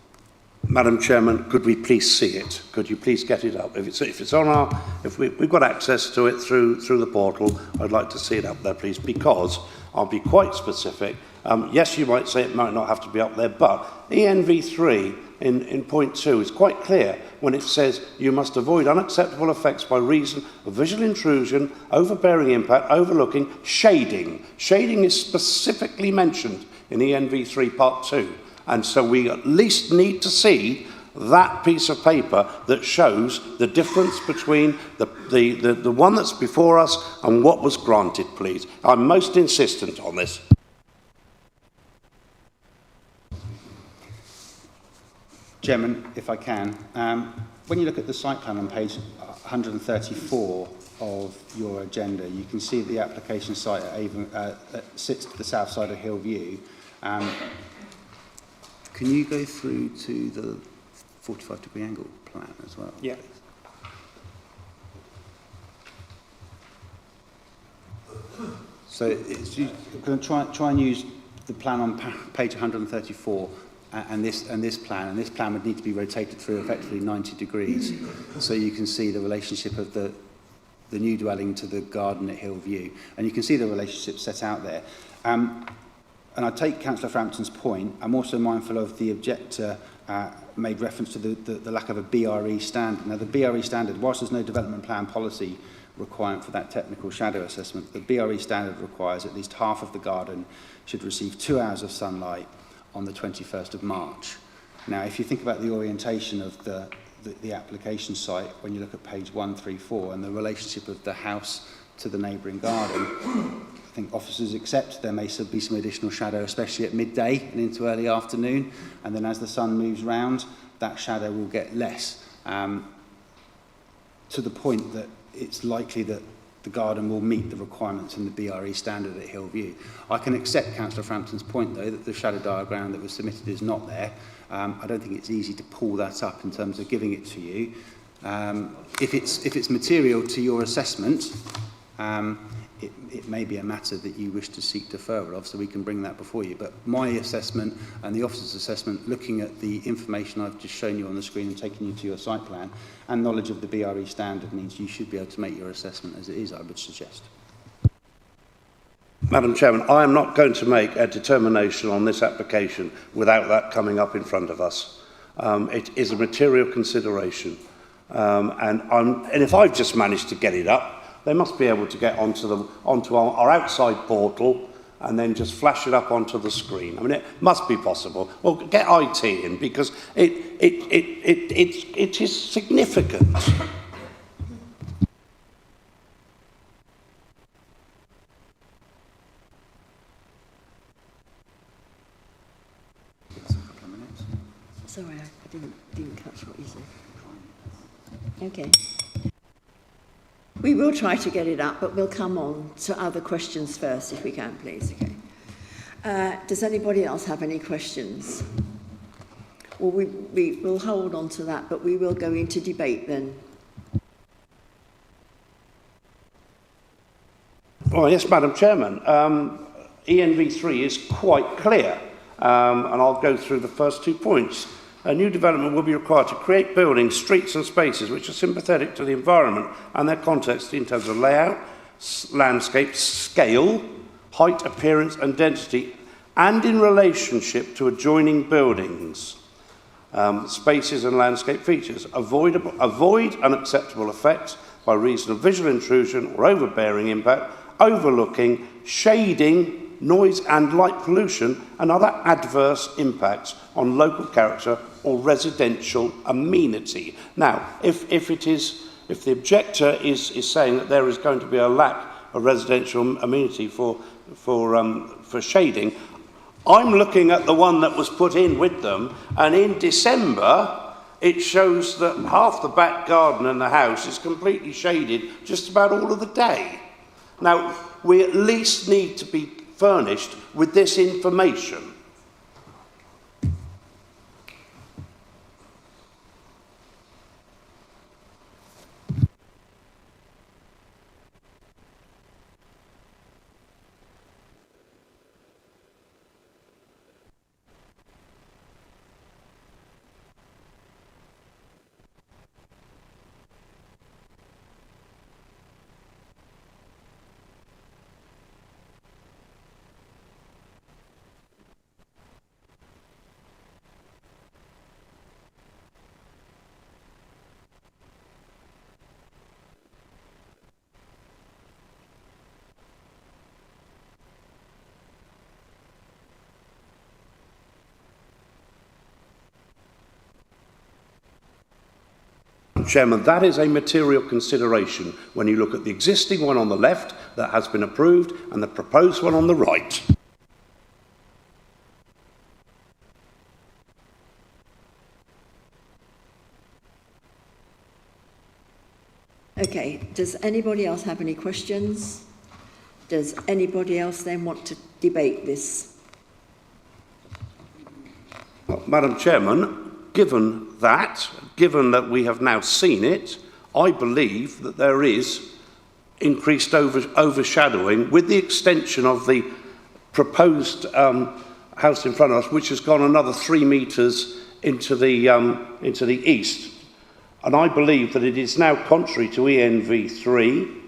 Madam Chairman, could we please see it? Could you please get it up? If it's on our, if we've got access to it through the portal, I'd like to see it up there, please, because I'll be quite specific. Yes, you might say it might not have to be up there, but ENV3 in point 2 is quite clear when it says you must avoid unacceptable effects by reason of visual intrusion, overbearing impact, overlooking, shading. Shading is specifically mentioned in ENV3 part 2. And so we at least need to see that piece of paper that shows the difference between the one that's before us and what was granted, please. I'm most insistent on this.
Chairman, if I can, when you look at the site plan on page 134 of your agenda, you can see the application site at Avon, sits to the south side of Hillview. Can you go through to the 45-degree angle plan as well?
Yeah.
So it's, you're going to try and use the plan on page 134 and this plan would need to be rotated through effectively 90 degrees, so you can see the relationship of the new dwelling to the garden at Hillview, and you can see the relationship set out there. And I take Councillor Frampton's point. I'm also mindful of the objector made reference to the lack of a BRE standard. Now, the BRE standard, whilst there's no development plan policy requirement for that technical shadow assessment, the BRE standard requires at least half of the garden should receive 2 hours of sunlight on the 21st of March. Now, if you think about the orientation of the application site, when you look at page 134 and the relationship of the house to the neighbouring garden, I think officers accept there may be some additional shadow, especially at midday and into early afternoon, and then as the sun moves round, that shadow will get less, to the point that it's likely that the garden will meet the requirements in the BRE standard at Hillview. I can accept Councillor Frampton's point, though, that the shadow diagram that was submitted is not there. I don't think it's easy to pull that up in terms of giving it to you. If it's material to your assessment, it may be a matter that you wish to seek deferral of, so we can bring that before you. But my assessment and the officer's assessment, looking at the information I've just shown you on the screen and taking you to your site plan, and knowledge of the BRE standard, means you should be able to make your assessment as it is, I would suggest.
Madam Chairman, I am not going to make a determination on this application without that coming up in front of us. It is a material consideration, and if I've just managed to get it up, they must be able to get onto our outside portal and then just flash it up onto the screen. I mean, it must be possible. Well, get IT in, because it is significant.
Sorry, I didn't catch what you said. Okay. We will try to get it up, but we'll come on to other questions first, if we can, please. Okay. Does anybody else have any questions? Well, we will hold on to that, but we will go into debate then.
Well, yes, Madam Chairman. ENV3 is quite clear, and I'll go through the first 2 points. A new development will be required to create buildings, streets and spaces which are sympathetic to the environment and their context in terms of layout, landscape, scale, height, appearance and density, and in relationship to adjoining buildings, spaces and landscape features. Avoid unacceptable effects by reason of visual intrusion or overbearing impact, overlooking, shading, noise and light pollution and other adverse impacts on local character or residential amenity. Now, if the objector is saying that there is going to be a lack of residential amenity for shading, I'm looking at the one that was put in with them, and in December it shows that half the back garden and the house is completely shaded just about all of the day. Now, we at least need to be furnished with this information. Chairman, that is a material consideration when you look at the existing one on the left that has been approved and the proposed one on the right.
Does anybody else have any questions? Does anybody else then want to debate this?
Well, Madam Chairman, given that we have now seen it, I believe that there is increased overshadowing with the extension of the proposed house in front of us, which has gone another 3 metres into the east. And I believe that it is now contrary to ENV3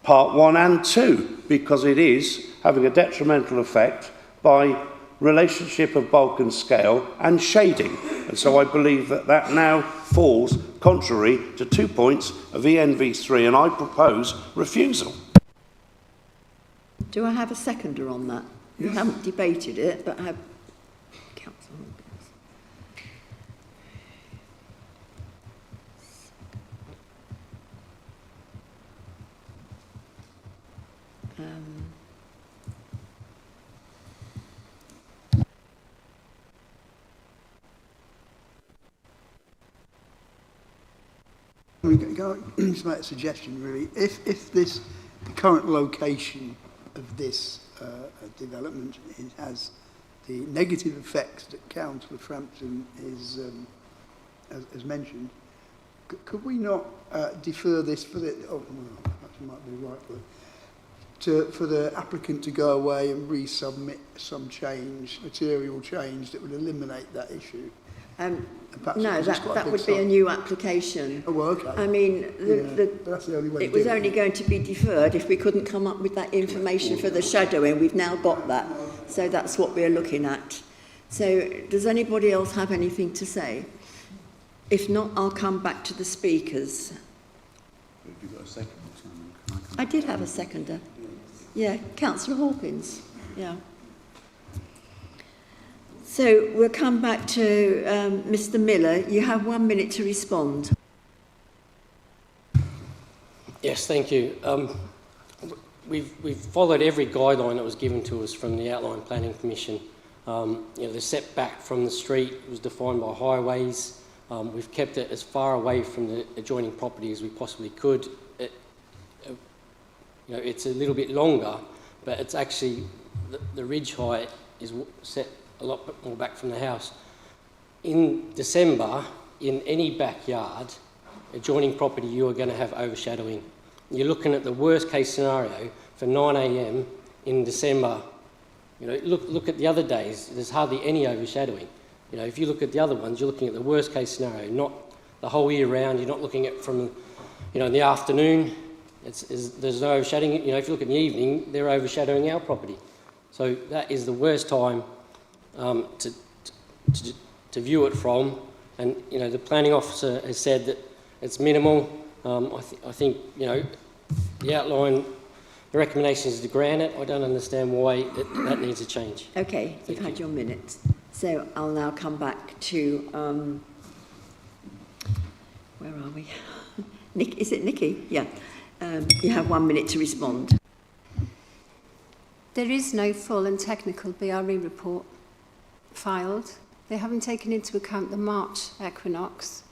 Part 1 and 2, because it is having a detrimental effect by relationship of bulk and scale and shading. And so I believe that that now falls contrary to 2 points of ENV3, and I propose refusal.
Do I have a seconder on that? We haven't debated it, but have Councillor Hawkins.
Can I just make a suggestion, really? If this, the current location of this development has the negative effects that Councillor Frampton has mentioned, could we not defer this for the, oh, well, that might be right, but for the applicant to go away and resubmit some change, material change that would eliminate that issue?
No, that would be a new application.
Oh, well, okay.
I mean,
that's the only way
it was only going to be deferred if we couldn't come up with that information for the shadowing. We've now got that, so that's what we're looking at. So, does anybody else have anything to say? If not, I'll come back to the speakers.
Have you got a second, Simon?
I did have a seconder. Yeah, Councillor Hawkins. Yeah. So we'll come back to Mr. Miller. You have 1 minute to respond.
Yes, thank you. We've followed every guideline that was given to us from the Outline Planning Commission. The setback from the street was defined by highways. We've kept it as far away from the adjoining property as we possibly could. It's a little bit longer, but it's actually the ridge height is set a lot more back from the house. In December, in any backyard, adjoining property, you are going to have overshadowing. You're looking at the worst case scenario for 9 a.m. in December. Look at the other days, there's hardly any overshadowing. If you look at the other ones, you're looking at the worst case scenario, not the whole year round. You're not looking at from, in the afternoon. There's no overshadowing. If you look in the evening, they're overshadowing our property. So that is the worst time to view it from, and the planning officer has said that it's minimal. I think the outline, the recommendation is to grant it. I don't understand why that needs a change.
Okay, you've had your minute. So I'll now come back to where are we? Nick, is it Nikki? Yeah. You have 1 minute to respond.
There is no full and technical BRE report filed. They haven't taken into account the March equinox.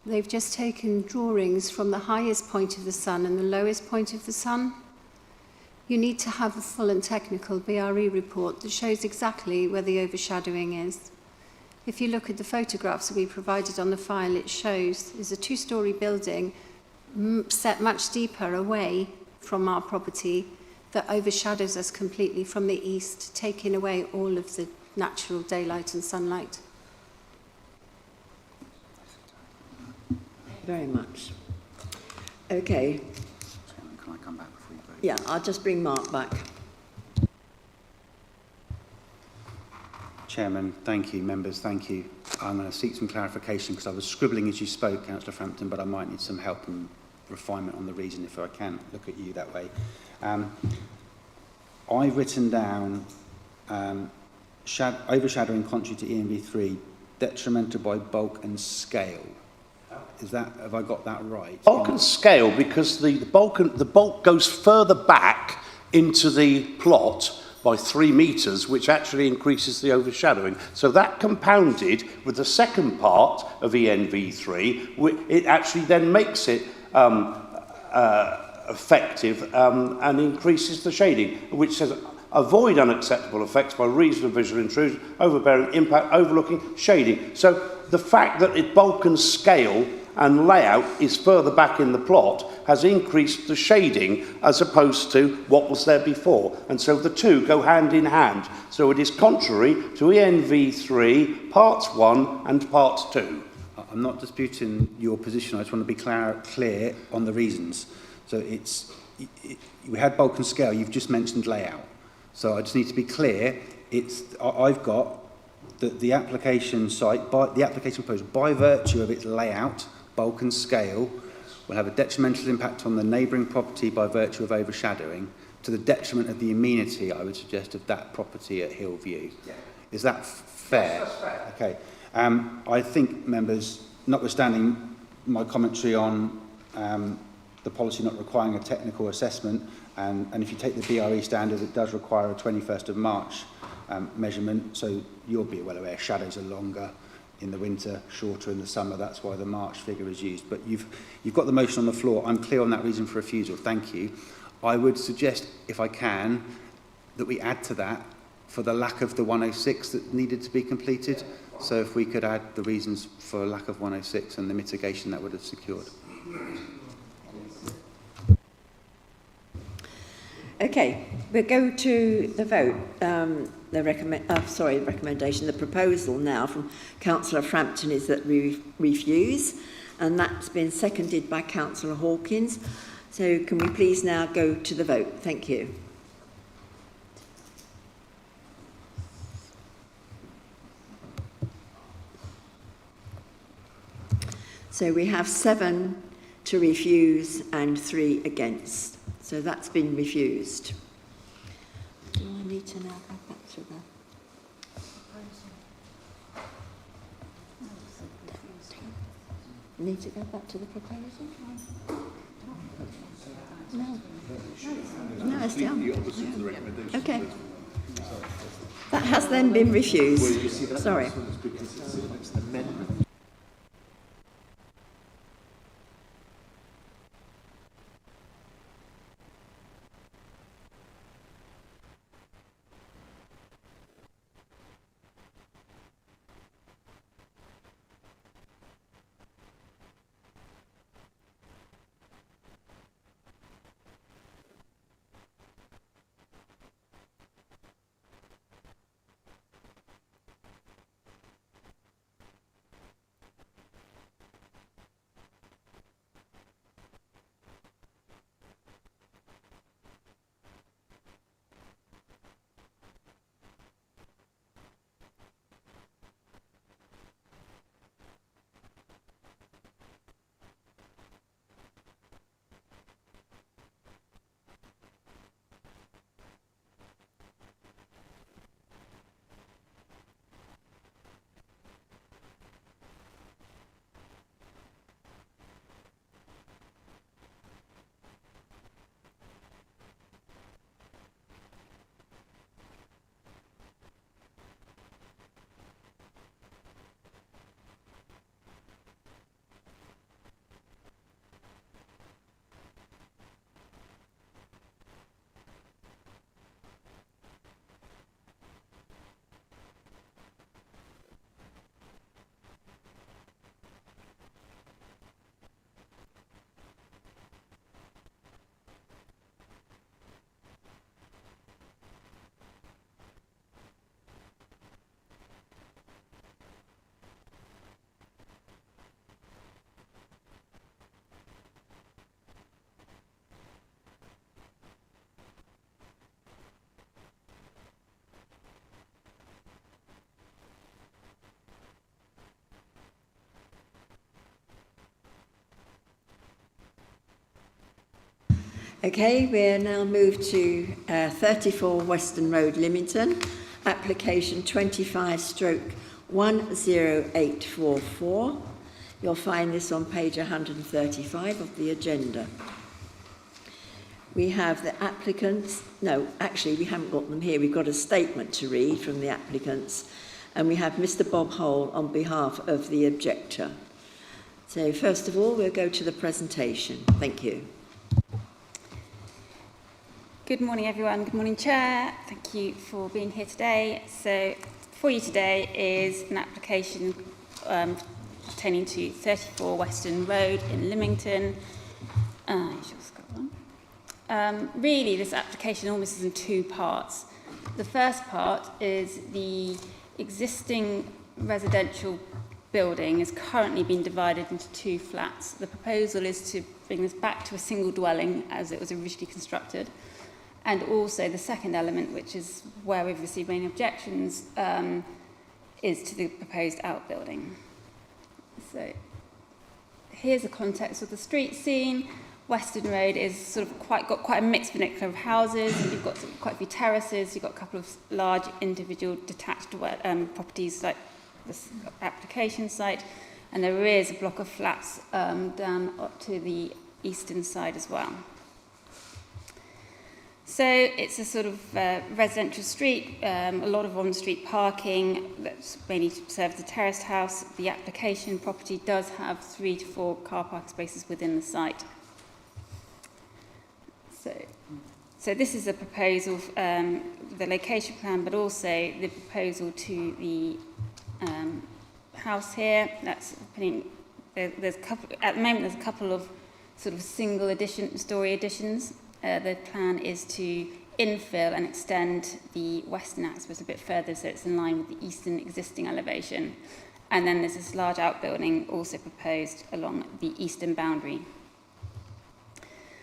They've just taken drawings from the highest point of the sun and the lowest point of the sun. You need to have a full and technical BRE report that shows exactly where the overshadowing is. If you look at the photographs that we provided on the file, it shows there's a 2-storey building set much deeper away from our property that overshadows us completely from the east, taking away all of the natural daylight and sunlight.
Very much. Okay.
Can I come back before you vote?
Yeah, I'll just bring Mark back.
Chairman, thank you. Members, thank you. I'm going to seek some clarification because I was scribbling as you spoke, Councillor Frampton, but I might need some help and refinement on the reason if I can look at you that way. I've written down overshadowing contrary to ENV3, detrimental by bulk and scale. Have I got that right?
Bulk and scale, because the bulk goes further back into the plot by 3 metres, which actually increases the overshadowing. So that compounded with the second part of ENV3, it actually then makes it effective and increases the shading, which says avoid unacceptable effects by reason of visual intrusion, overbearing impact, overlooking, shading. So the fact that its bulk and scale and layout is further back in the plot has increased the shading as opposed to what was there before. And so the two go hand in hand. So it is contrary to ENV3, Parts 1 and Part 2.
I'm not disputing your position. I just want to be clear on the reasons. So we had bulk and scale. You've just mentioned layout. So I just need to be clear. I've got the application site, the application proposal, by virtue of its layout, bulk and scale, will have a detrimental impact on the neighbouring property by virtue of overshadowing, to the detriment of the amenity, I would suggest, of that property at Hillview. Yeah. Is that fair? Yes, that's fair. Okay. I think, members, notwithstanding my commentary on the policy not requiring a technical assessment, and if you take the BRE standard, it does require a 21st of March measurement, so you'll be well aware shadows are longer in the winter, shorter in the summer. That's why the March figure is used. But you've got the motion on the floor. I'm clear on that reason for refusal. Thank you. I would suggest, if I can, that we add to that for the lack of the 106 that needed to be completed. So if we could add the reasons for lack of 106 and the mitigation that would have secured.
Okay, we'll go to the vote. The recommendation, the proposal now from Councillor Frampton is that we refuse, and that's been seconded by Councillor Hawkins. So can we please now go to the vote? Thank you. So we have 7 to refuse and 3 against. So that's been refused. Do I need to now go back to the... Need to go back to the proposal? No. No, it's still. Okay. That has then been refused. Sorry. Okay, we're now moved to 34 Western Road, Lymington, application 25/10844. You'll find this on page 135 of the agenda. We have the applicants, no, actually we haven't got them here, we've got a statement to read from the applicants, and we have Mr. Bob Hole on behalf of the objector. So first of all, we'll go to the presentation. Thank you.
Good morning, everyone. Good morning, Chair. Thank you for being here today. So, for you today is an application pertaining to 34 Western Road in Lymington. Really, this application almost is in two parts. The first part is the existing residential building is currently being divided into two flats. The proposal is to bring this back to a single dwelling as it was originally constructed. And also the second element, which is where we've received many objections, is to the proposed outbuilding. So here's the context of the street scene. Western Road is sort of got quite a mixed vernacular of houses. You've got quite a few terraces. You've got a couple of large individual detached properties like this application site, and there is a block of flats down up to the eastern side as well. So it's a sort of residential street, a lot of on-street parking that's mainly serves the terraced house. The application property does have 3 to 4 car park spaces within the site. So this is a proposal, the location plan, but also the proposal to the house here. That's there's a couple, at the moment there's a couple of sort of single story additions. The plan is to infill and extend the western aspect a bit further so it's in line with the eastern existing elevation. And then there's this large outbuilding also proposed along the eastern boundary.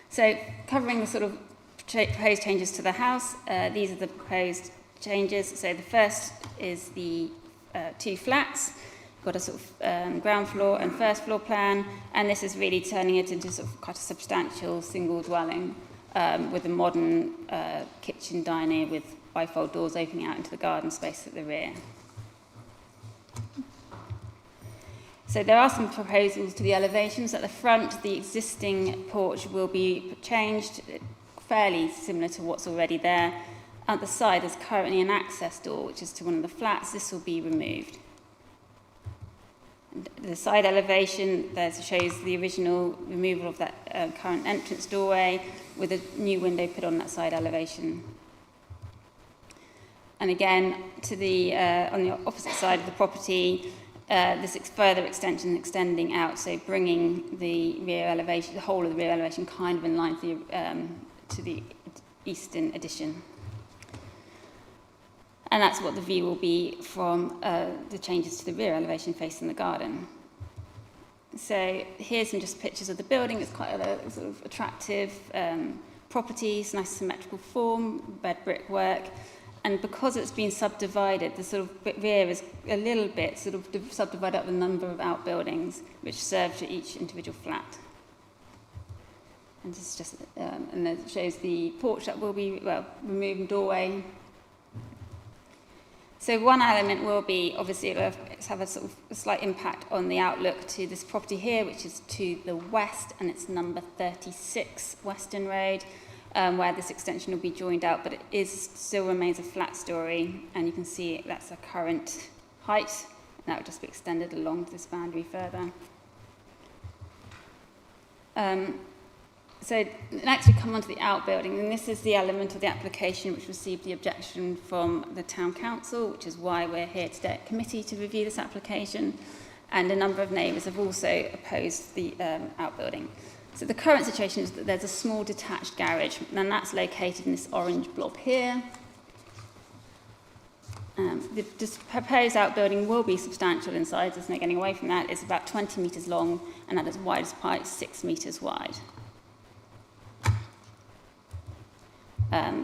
So covering the sort of proposed changes to the house, these are the proposed changes. So the first is the 2 flats. You've got a sort of ground floor and first floor plan, and this is really turning it into sort of quite a substantial single dwelling with a modern kitchen diner with bifold doors opening out into the garden space at the rear. So there are some proposals to the elevations. At the front, the existing porch will be changed, fairly similar to what's already there. At the side, there's currently an access door, which is to one of the flats. This will be removed. And the side elevation shows the original removal of that current entrance doorway with a new window put on that side elevation. And again, to the on the opposite side of the property, this further extension extending out, so bringing the rear elevation, the whole of the rear elevation, kind of in line to the eastern addition. And that's what the view will be from the changes to the rear elevation facing the garden. So here's some just pictures of the building. It's quite a sort of attractive property, it's nice symmetrical form, red brickwork. And because it's been subdivided, the sort of rear is a little bit sort of subdivided up the number of outbuildings which serve to each individual flat. And this is just, and it shows the porch that will be, removed and doorway. So one element will be, obviously, it'll have a sort of a slight impact on the outlook to this property here, which is to the west, and it's number 36 Western Road, where this extension will be joined out, but it still remains a flat story, and you can see that's a current height, and that will just be extended along this boundary further. So next we come on to the outbuilding, and this is the element of the application which received the objection from the Town Council, which is why we're here today at committee to review this application, and a number of neighbours have also opposed the outbuilding. So the current situation is that there's a small detached garage, and that's located in this orange blob here. The proposed outbuilding will be substantial in size, there's no getting away from that. It's about 20 metres long and at its widest height 6 metres wide.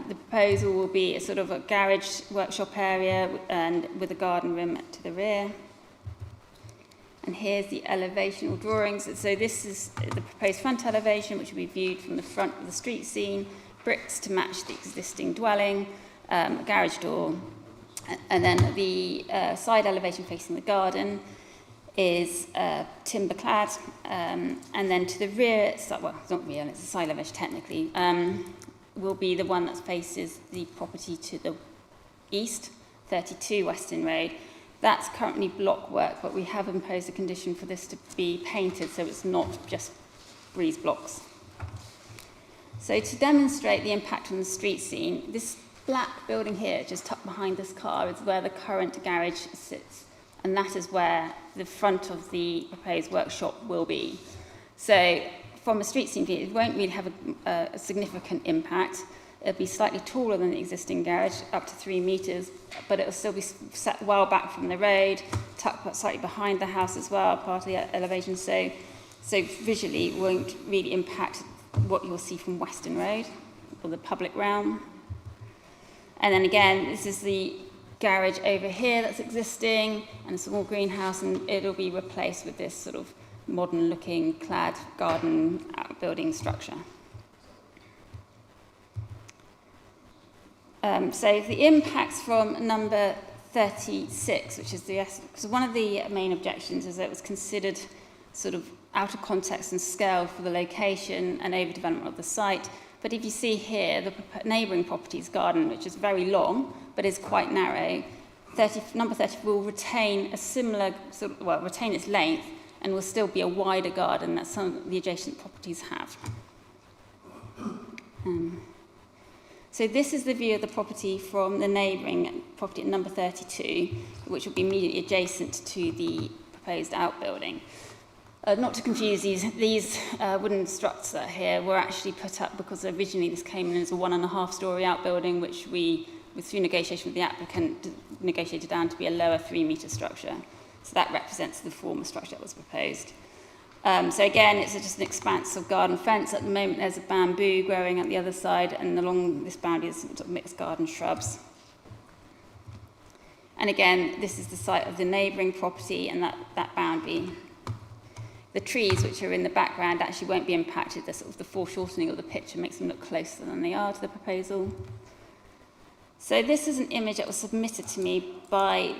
The proposal will be a sort of a garage workshop area and with a garden room to the rear. And here's the elevational drawings. So this is the proposed front elevation, which will be viewed from the front of the street scene, bricks to match the existing dwelling, a garage door. And then the side elevation facing the garden is timber clad. And then to the rear, well, it's not rear, it's a side elevation technically, will be the one that faces the property to the east, 32 Western Road. That's currently block work, but we have imposed a condition for this to be painted, so it's not just breeze blocks. So to demonstrate the impact on the street scene, this black building here, just tucked behind this car, is where the current garage sits. And that is where the front of the proposed workshop will be. So from a street scene view, it won't really have a significant impact. It'll be slightly taller than the existing garage, up to 3 metres, but it'll still be set well back from the road, tucked slightly behind the house as well, part of the elevation. So visually it won't really impact what you'll see from Western Road or the public realm. And then again, this is the garage over here that's existing, and a small greenhouse, and it'll be replaced with this sort of modern looking clad garden outbuilding structure. So the impacts from number 36, which is because one of the main objections is that it was considered sort of out of context and scale for the location and overdevelopment of the site. But if you see here, the neighbouring property's garden, which is very long, but is quite narrow, number 30 will retain a similar, retain its length, and will still be a wider garden that some of the adjacent properties have. So this is the view of the property from the neighbouring property at number 32, which will be immediately adjacent to the proposed outbuilding. Not to confuse these wooden struts that are here were actually put up because originally this came in as a 1.5-storey outbuilding, which we, through negotiation with the applicant, negotiated down to be a lower 3-metre structure. So that represents the former structure that was proposed. So again, it's just an expanse of garden fence. At the moment, there's a bamboo growing at the other side, and along this boundary is sort of mixed garden shrubs. And again, this is the site of the neighbouring property and that boundary. The trees, which are in the background, actually won't be impacted. The foreshortening of the picture makes them look closer than they are to the proposal. So this is an image that was submitted to me by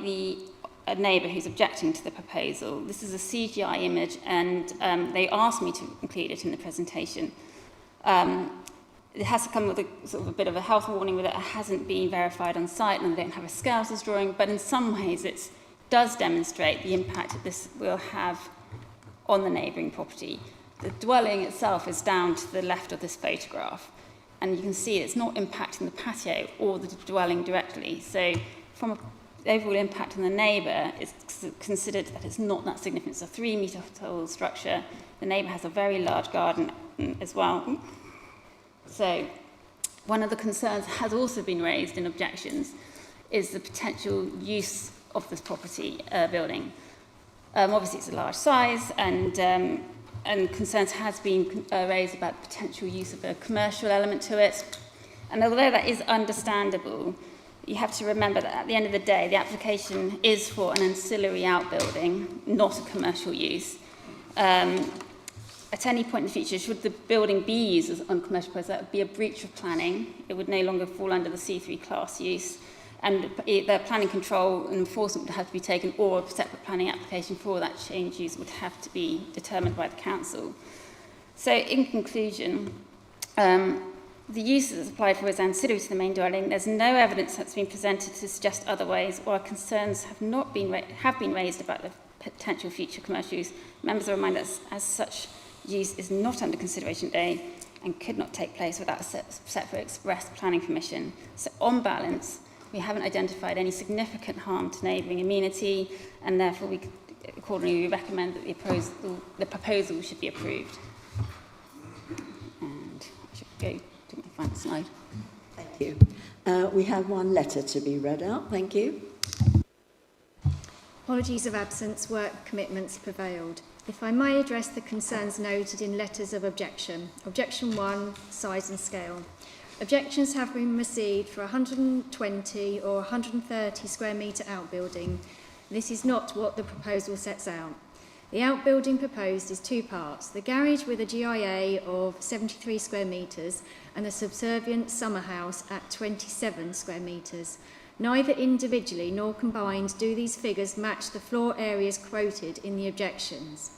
a neighbour who's objecting to the proposal. This is a CGI image, and they asked me to include it in the presentation. It has to come with a bit of a health warning with it. It hasn't been verified on site, and they don't have a Scouser's drawing, but in some ways it does demonstrate the impact that this will have on the neighbouring property. The dwelling itself is down to the left of this photograph, and you can see it's not impacting the patio or the dwelling directly. So from an overall impact on the neighbour, it's considered that it's not that significant. It's a 3-metre tall structure. The neighbour has a very large garden as well. So one of the concerns that has also been raised in objections is the potential use of this property building. Obviously, it's a large size, and concerns has been raised about the potential use of a commercial element to it. And although that is understandable, you have to remember that at the end of the day, the application is for an ancillary outbuilding, not a commercial use. At any point in the future, should the building be used as on commercial purpose, that would be a breach of planning. It would no longer fall under the C3 class use. And the planning control and enforcement would have to be taken, or a separate planning application for that change use would have to be determined by the council. So in conclusion, the use that's applied for is ancillary to the main dwelling. There's no evidence that's been presented to suggest otherwise, while concerns have been raised about the potential future commercial use. Members are reminded that as such use is not under consideration today and could not take place without a separate express planning permission. So on balance, we haven't identified any significant harm to neighbouring amenity, and therefore we accordingly recommend that the proposal should be approved. And I should go to my final slide.
Thank you. We have one letter to be read out. Thank you.
Apologies of absence, work commitments prevailed. If I may address the concerns noted in letters of objection. Objection 1, size and scale. Objections have been received for 120 or 130 square metre outbuilding. This is not what the proposal sets out. The outbuilding proposed is 2 parts, the garage with a GIA of 73 square metres and the subservient summer house at 27 square metres. Neither individually nor combined do these figures match the floor areas quoted in the objections.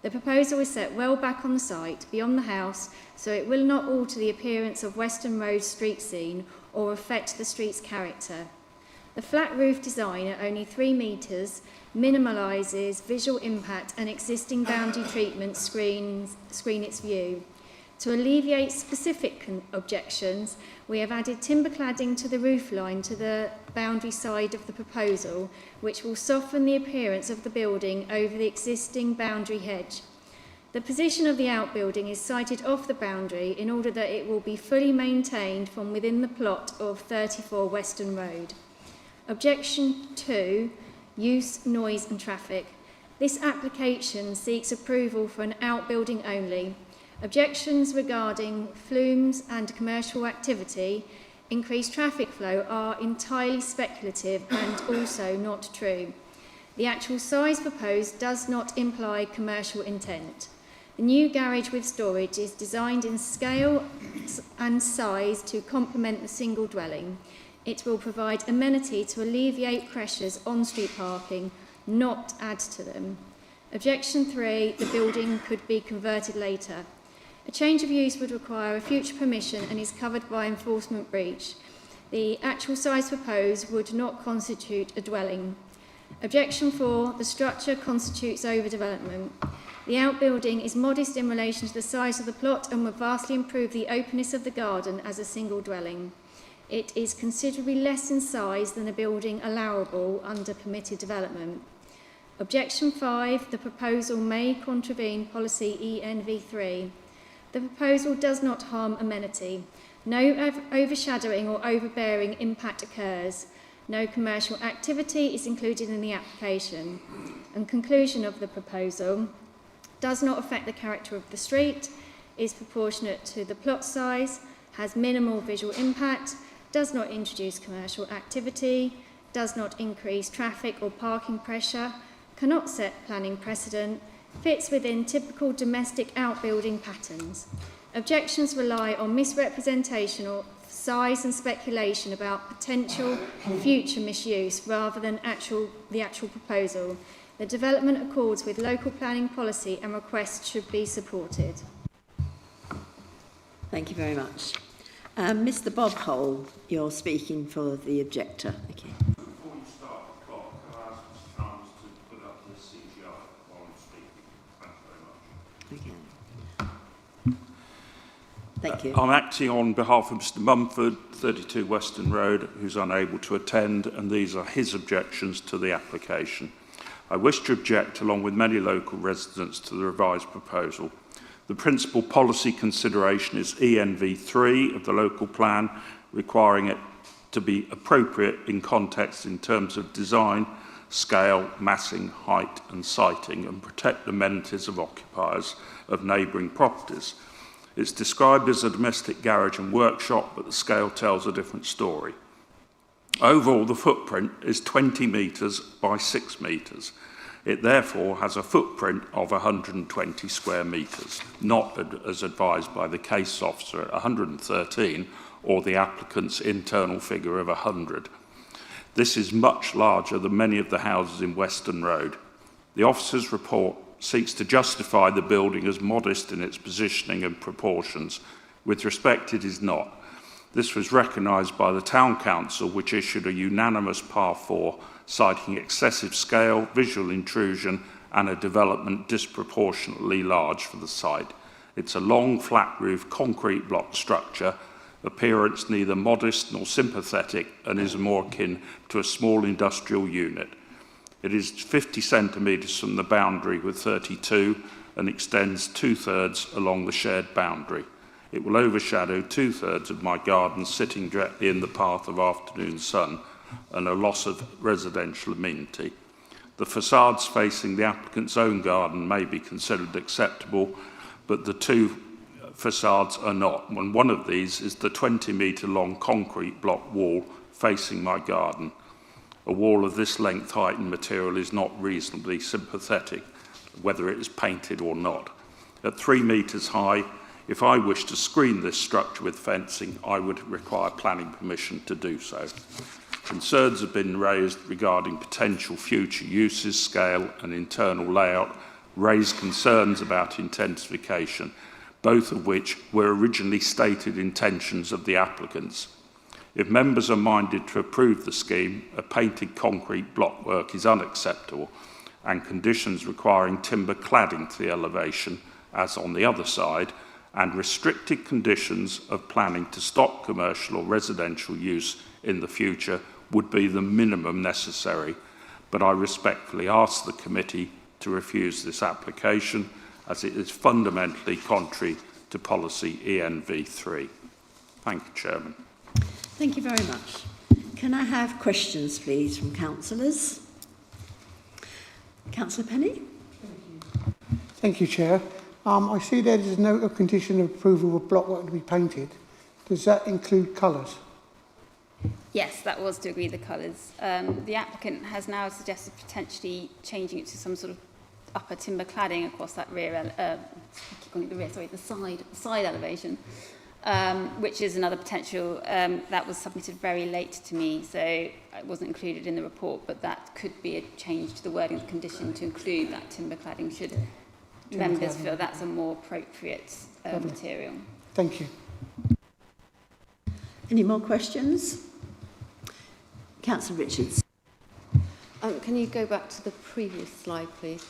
The proposal is set well back on the site, beyond the house, so it will not alter the appearance of Western Road street scene or affect the street's character. The flat roof design at only 3 metres minimalises visual impact, and existing boundary treatment screen its view. To alleviate specific objections, we have added timber cladding to the roof line to the boundary side of the proposal, which will soften the appearance of the building over the existing boundary hedge. The position of the outbuilding is sited off the boundary in order that it will be fully maintained from within the plot of 34 Western Road. Objection 2, use, noise and traffic. This application seeks approval for an outbuilding only. Objections regarding flumes and commercial activity, increased traffic flow are entirely speculative and also not true. The actual size proposed does not imply commercial intent. The new garage with storage is designed in scale and size to complement the single dwelling. It will provide amenity to alleviate pressures on street parking, not add to them. Objection 3, the building could be converted later. A change of use would require a future permission and is covered by enforcement breach. The actual size proposed would not constitute a dwelling. Objection 4, the structure constitutes overdevelopment. The outbuilding is modest in relation to the size of the plot and would vastly improve the openness of the garden as a single dwelling. It is considerably less in size than a building allowable under permitted development. Objection 5, the proposal may contravene policy ENV3. The proposal does not harm amenity. No overshadowing or overbearing impact occurs. No commercial activity is included in the application. And conclusion of the proposal does not affect the character of the street, is proportionate to the plot size, has minimal visual impact, does not introduce commercial activity, does not increase traffic or parking pressure, cannot set planning precedent, fits within typical domestic outbuilding patterns. Objections rely on misrepresentation or size and speculation about potential future misuse rather than the actual proposal. The development accords with local planning policy and requests should be supported.
Thank you very much. Mr Bob Hole, you're speaking for the objector. Okay.
Before you start the clock, can I ask Mr. Chalmers to put up the CGI while I'm speaking? Thank you very much.
Okay. Thank you.
I'm acting on behalf of Mr Mumford, 32 Western Road, who's unable to attend, and these are his objections to the application. I wish to object, along with many local residents, to the revised proposal. The principal policy consideration is ENV3 of the local plan, requiring it to be appropriate in context in terms of design, scale, massing, height and siting, and protect amenities of occupiers of neighbouring properties. It's described as a domestic garage and workshop, but the scale tells a different story. Overall, the footprint is 20 metres by 6 metres. It therefore has a footprint of 120 square metres, not as advised by the case officer at 113 or the applicant's internal figure of 100. This is much larger than many of the houses in Western Road. The officer's report seeks to justify the building as modest in its positioning and proportions. With respect, it is not. This was recognised by the Town Council, which issued a unanimous Par 4, citing excessive scale, visual intrusion and a development disproportionately large for the site. It's a long, flat-roof, concrete block structure, appearance neither modest nor sympathetic, and is more akin to a small industrial unit. It is 50 centimetres from the boundary with 32 and extends 2/3 along the shared boundary. It will overshadow 2/3 of my garden sitting directly in the path of afternoon sun and a loss of residential amenity. The facades facing the applicant's own garden may be considered acceptable, but the two facades are not. And one of these is the 20-metre long concrete block wall facing my garden. A wall of this length, height and material is not reasonably sympathetic, whether it is painted or not. At 3 metres high, if I wish to screen this structure with fencing, I would require planning permission to do so. Concerns have been raised regarding potential future uses, scale and internal layout, raised concerns about intensification, both of which were originally stated intentions of the applicants. If members are minded to approve the scheme, a painted concrete blockwork is unacceptable, and conditions requiring timber cladding to the elevation, as on the other side,
and restricted conditions of planning to stop commercial or residential use in the future would be the minimum necessary, but I respectfully ask the committee to refuse this application as it is fundamentally contrary to policy ENV3. Thank you, Chairman.
Thank you very much. Can I have questions, please, from councillors? Councillor Penny?
Thank you, Chair. I see there is a note of condition of approval of blockwork to be painted. Does that include colours?
Yes, that was to agree the colours. The applicant has now suggested potentially changing it to some sort of upper timber cladding across that the side elevation, which is another potential. That was submitted very late to me, so it wasn't included in the report, but that could be a change to the wording of the condition to include that timber cladding should members feel that's a more appropriate material.
Thank you.
Any more questions? Councillor Richards.
Can you go back to the previous slide, please?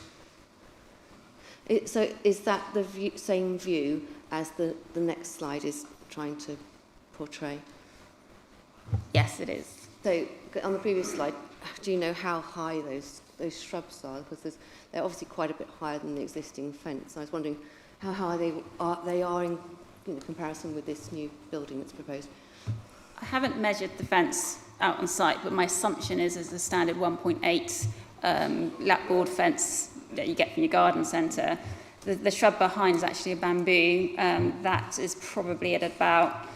So is that the same view as the next slide is trying to portray?
Yes, it is.
So on the previous slide, do you know how high those shrubs are? Because they're obviously quite a bit higher than the existing fence. I was wondering how high they are in comparison with this new building that's proposed.
I haven't measured the fence out on site, but my assumption is the standard 1.8 lapboard fence that you get from your garden centre. The shrub behind is actually a bamboo that is probably at about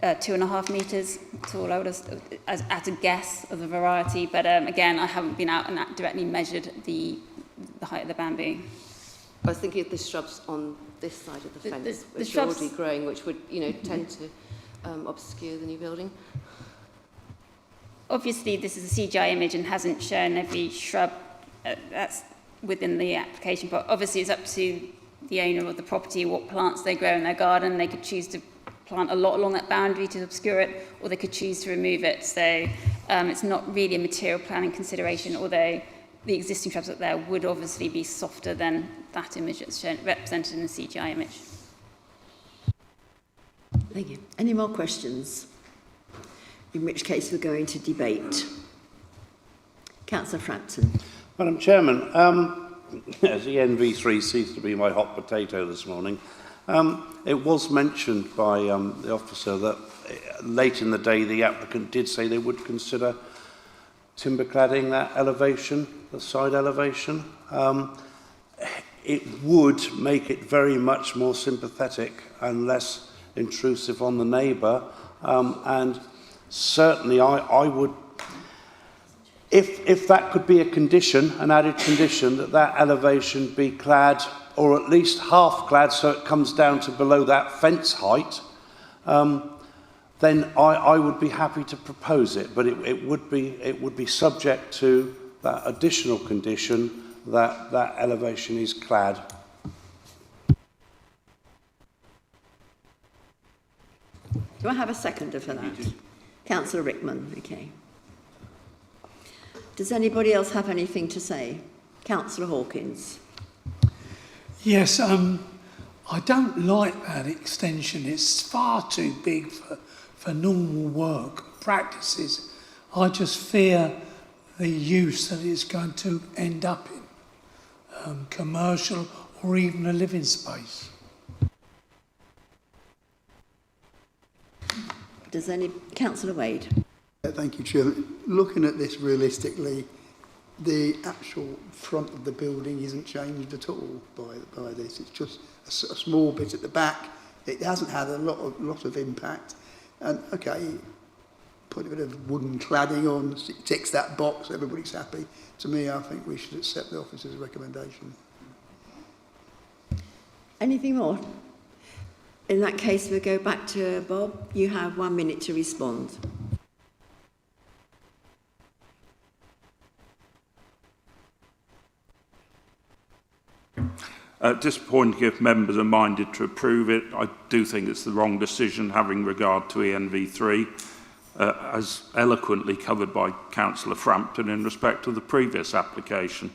2.5 metres tall, I would have, at a guess of the variety. But again, I haven't been out and directly measured the height of the bamboo.
I was thinking of the shrubs on this side of the fence, which are already growing, which would, tend to obscure the new building.
Obviously, this is a CGI image and hasn't shown every shrub that's within the application, but obviously it's up to the owner of the property what plants they grow in their garden. They could choose to plant a lot along that boundary to obscure it, or they could choose to remove it. So it's not really a material planning consideration, although the existing shrubs up there would obviously be softer than that image that's shown, represented in the CGI image.
Thank you. Any more questions? In which case we're going to debate. Councillor Frampton.
Madam Chairman, as the NV3 seems to be my hot potato this morning, it was mentioned by the officer that late in the day the applicant did say they would consider timber cladding that elevation, the side elevation. It would make it very much more sympathetic and less intrusive on the neighbour, and certainly I would, if that could be a condition, an added condition, that elevation be clad, or at least half clad, so it comes down to below that fence height, then I would be happy to propose it. But it would be subject to that additional condition that that elevation is clad.
Do I have a seconder for that? Councillor Rickman, okay. Does anybody else have anything to say? Councillor Hawkins.
Yes, I don't like that extension. It's far too big for normal work, practices. I just fear the use that it's going to end up in, commercial or even a living space.
Does any... Councillor Wade.
Thank you, Chairman. Looking at this realistically, the actual front of the building isn't changed at all by this. It's just a small bit at the back. It hasn't had a lot of impact. And okay, put a bit of wooden cladding on, ticks that box, everybody's happy. To me, I think we should accept the officer's recommendation.
Anything more? In that case, we'll go back to Bob. You have 1 minute to respond.
Disappointing if members are minded to approve it. I do think it's the wrong decision having regard to ENV3, as eloquently covered by Councillor Frampton in respect of the previous application.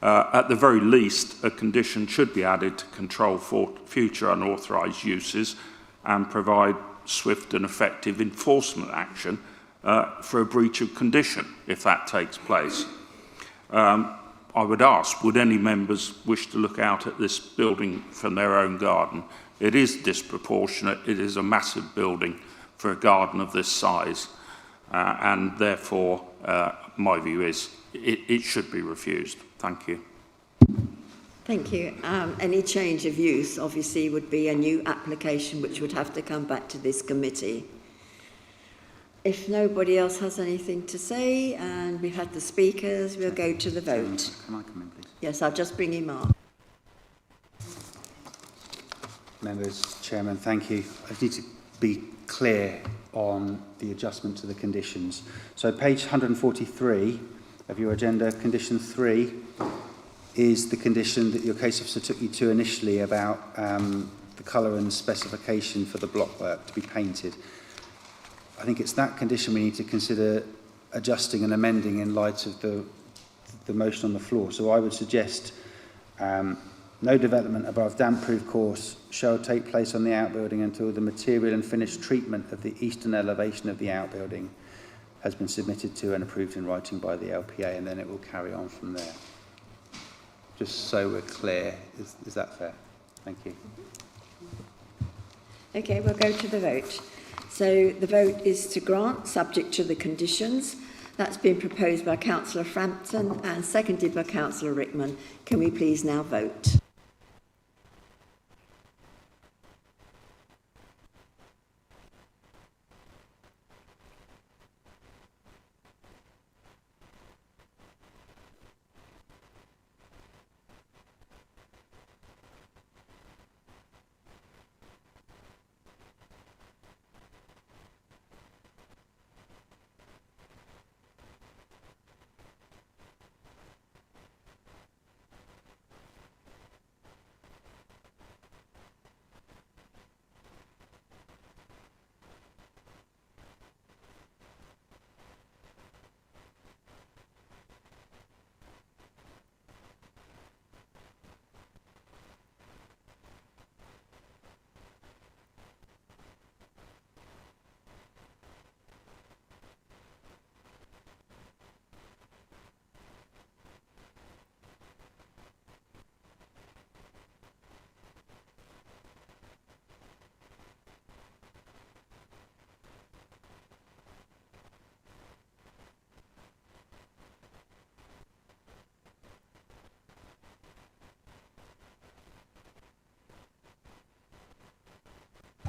At the very least, a condition should be added to control for future unauthorised uses and provide swift and effective enforcement action for a breach of condition if that takes place. I would ask, would any members wish to look out at this building from their own garden? It is disproportionate. It is a massive building for a garden of this size, and therefore my view is it should be refused. Thank you.
Thank you. Any change of use obviously would be a new application which would have to come back to this committee. If nobody else has anything to say, and we've had the speakers, we'll go to the vote.
Can I come in, please?
Yes, I'll just bring him up.
Members, Chairman, thank you. I need to be clear on the adjustment to the conditions. So page 143 of your agenda, condition 3, is the condition that your case officer took you to initially about the colour and specification for the blockwork to be painted. I think it's that condition we need to consider adjusting and amending in light of the motion on the floor. So I would suggest no development above damp-proof course shall take place on the outbuilding until the material and finished treatment of the eastern elevation of the outbuilding has been submitted to and approved in writing by the LPA, and then it will carry on from there. Just so we're clear, is that fair? Thank you.
Okay, we'll go to the vote. So the vote is to grant, subject to the conditions. That's been proposed by Councillor Frampton and seconded by Councillor Rickman. Can we please now vote?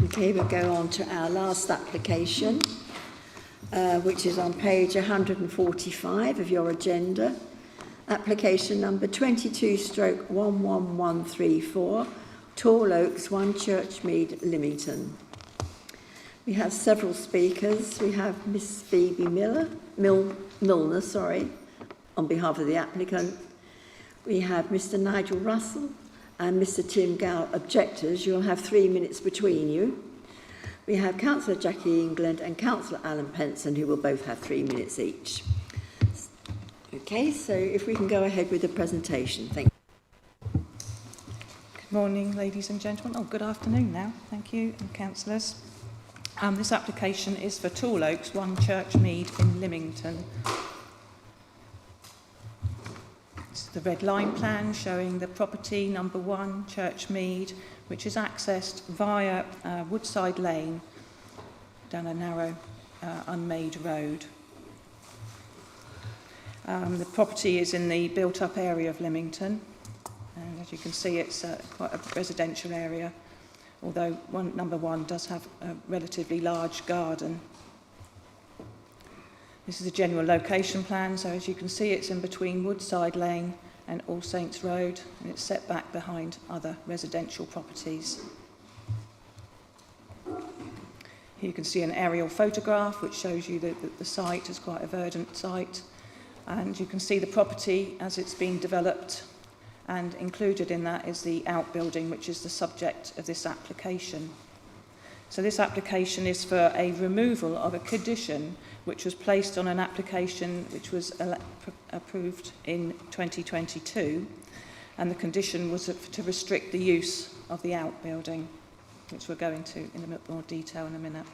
Okay, we'll go on to our last application, which is on page 145 of your agenda. Application number 22/11134, Tall Oaks, 1 Churchmead, Lymington. We have several speakers. We have Miss Phoebe Milner, on behalf of the applicant. We have Mr. Nigel Russell and Mr. Tim Gow, objectors. You'll have 3 minutes between you. We have Councillor Jackie England and Councillor Alan Penson, who will both have 3 minutes each. Okay, so if we can go ahead with the presentation. Thank you.
Good morning, ladies and gentlemen. Oh, good afternoon now. Thank you, and councillors. This application is for Tall Oaks, 1 Churchmead in Lymington. It's the red line plan showing the property number 1 Churchmead, which is accessed via Woodside Lane down a narrow unmade road. The property is in the built-up area of Lymington, and as you can see, it's quite a residential area, although number 1 does have a relatively large garden. This is a general location plan, so as you can see, it's in between Woodside Lane and All Saints Road, and it's set back behind other residential properties. Here you can see an aerial photograph which shows you that the site is quite a verdant site, and you can see the property as it's been developed, and included in that is the outbuilding, which is the subject of this application. So this application is for a removal of a condition which was placed on an application which was approved in 2022, and the condition was to restrict the use of the outbuilding, which we're going to in a bit more detail in a minute.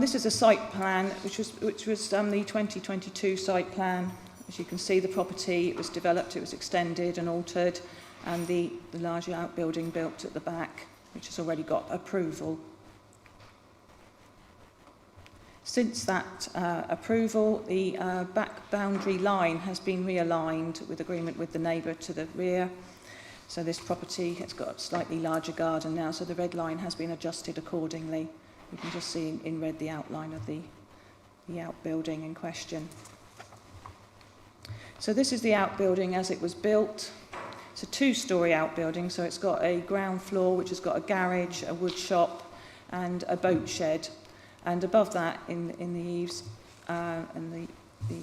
This is a site plan, which was the 2022 site plan. As you can see, the property, it was developed, it was extended and altered, and the larger outbuilding built at the back, which has already got approval. Since that approval, the back boundary line has been realigned with agreement with the neighbour to the rear. So this property has got a slightly larger garden now, so the red line has been adjusted accordingly. You can just see in red the outline of the outbuilding in question. So this is the outbuilding as it was built. It's a two-storey outbuilding, so it's got a ground floor which has got a garage, a wood shop and a boat shed. And above that, in the eaves and the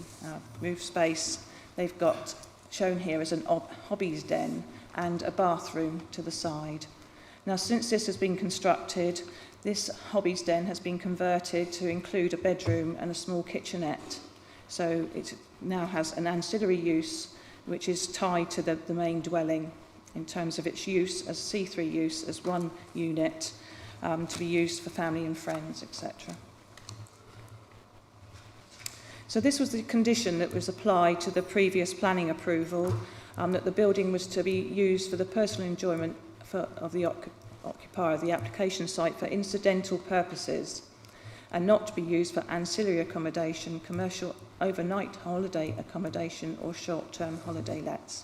roof space, they've got shown here as an hobbies den and a bathroom to the side. Now, since this has been constructed, this hobbies den has been converted to include a bedroom and a small kitchenette. So it now has an ancillary use which is tied to the main dwelling in terms of its use as C3 use as one unit to be used for family and friends, etc. So this was the condition that was applied to the previous planning approval, that the building was to be used for the personal enjoyment of the occupier of the application site for incidental purposes and not to be used for ancillary accommodation, commercial overnight holiday accommodation or short-term holiday lets.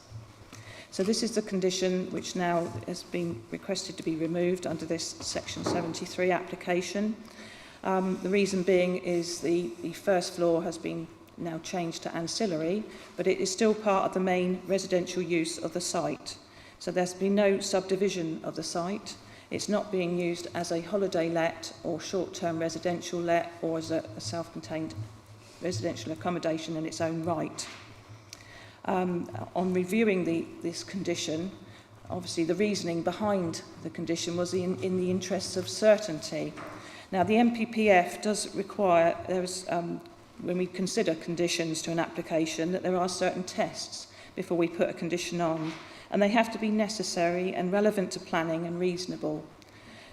So this is the condition which now has been requested to be removed under this Section 73 application. The reason being is the first floor has been now changed to ancillary, but it is still part of the main residential use of the site. So there's been no subdivision of the site. It's not being used as a holiday let or short-term residential let or as a self-contained residential accommodation in its own right. On reviewing this condition, obviously the reasoning behind the condition was in the interests of certainty. Now the MPPF does require, when we consider conditions to an application, that there are certain tests before we put a condition on, and they have to be necessary and relevant to planning and reasonable.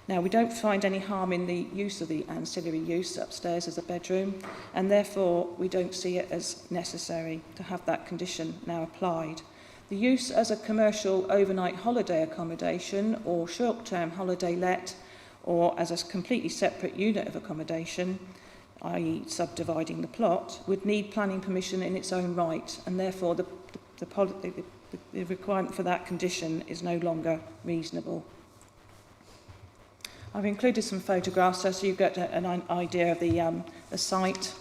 Now, we don't find any harm in the use of the ancillary use upstairs as a bedroom, and therefore we don't see it as necessary to have that condition now applied. The use as a commercial overnight holiday accommodation or short-term holiday let, or as a completely separate unit of accommodation, i.e. subdividing the plot, would need planning permission in its own right, and therefore the requirement for that condition is no longer reasonable. I've included some photographs so you get an idea of the site.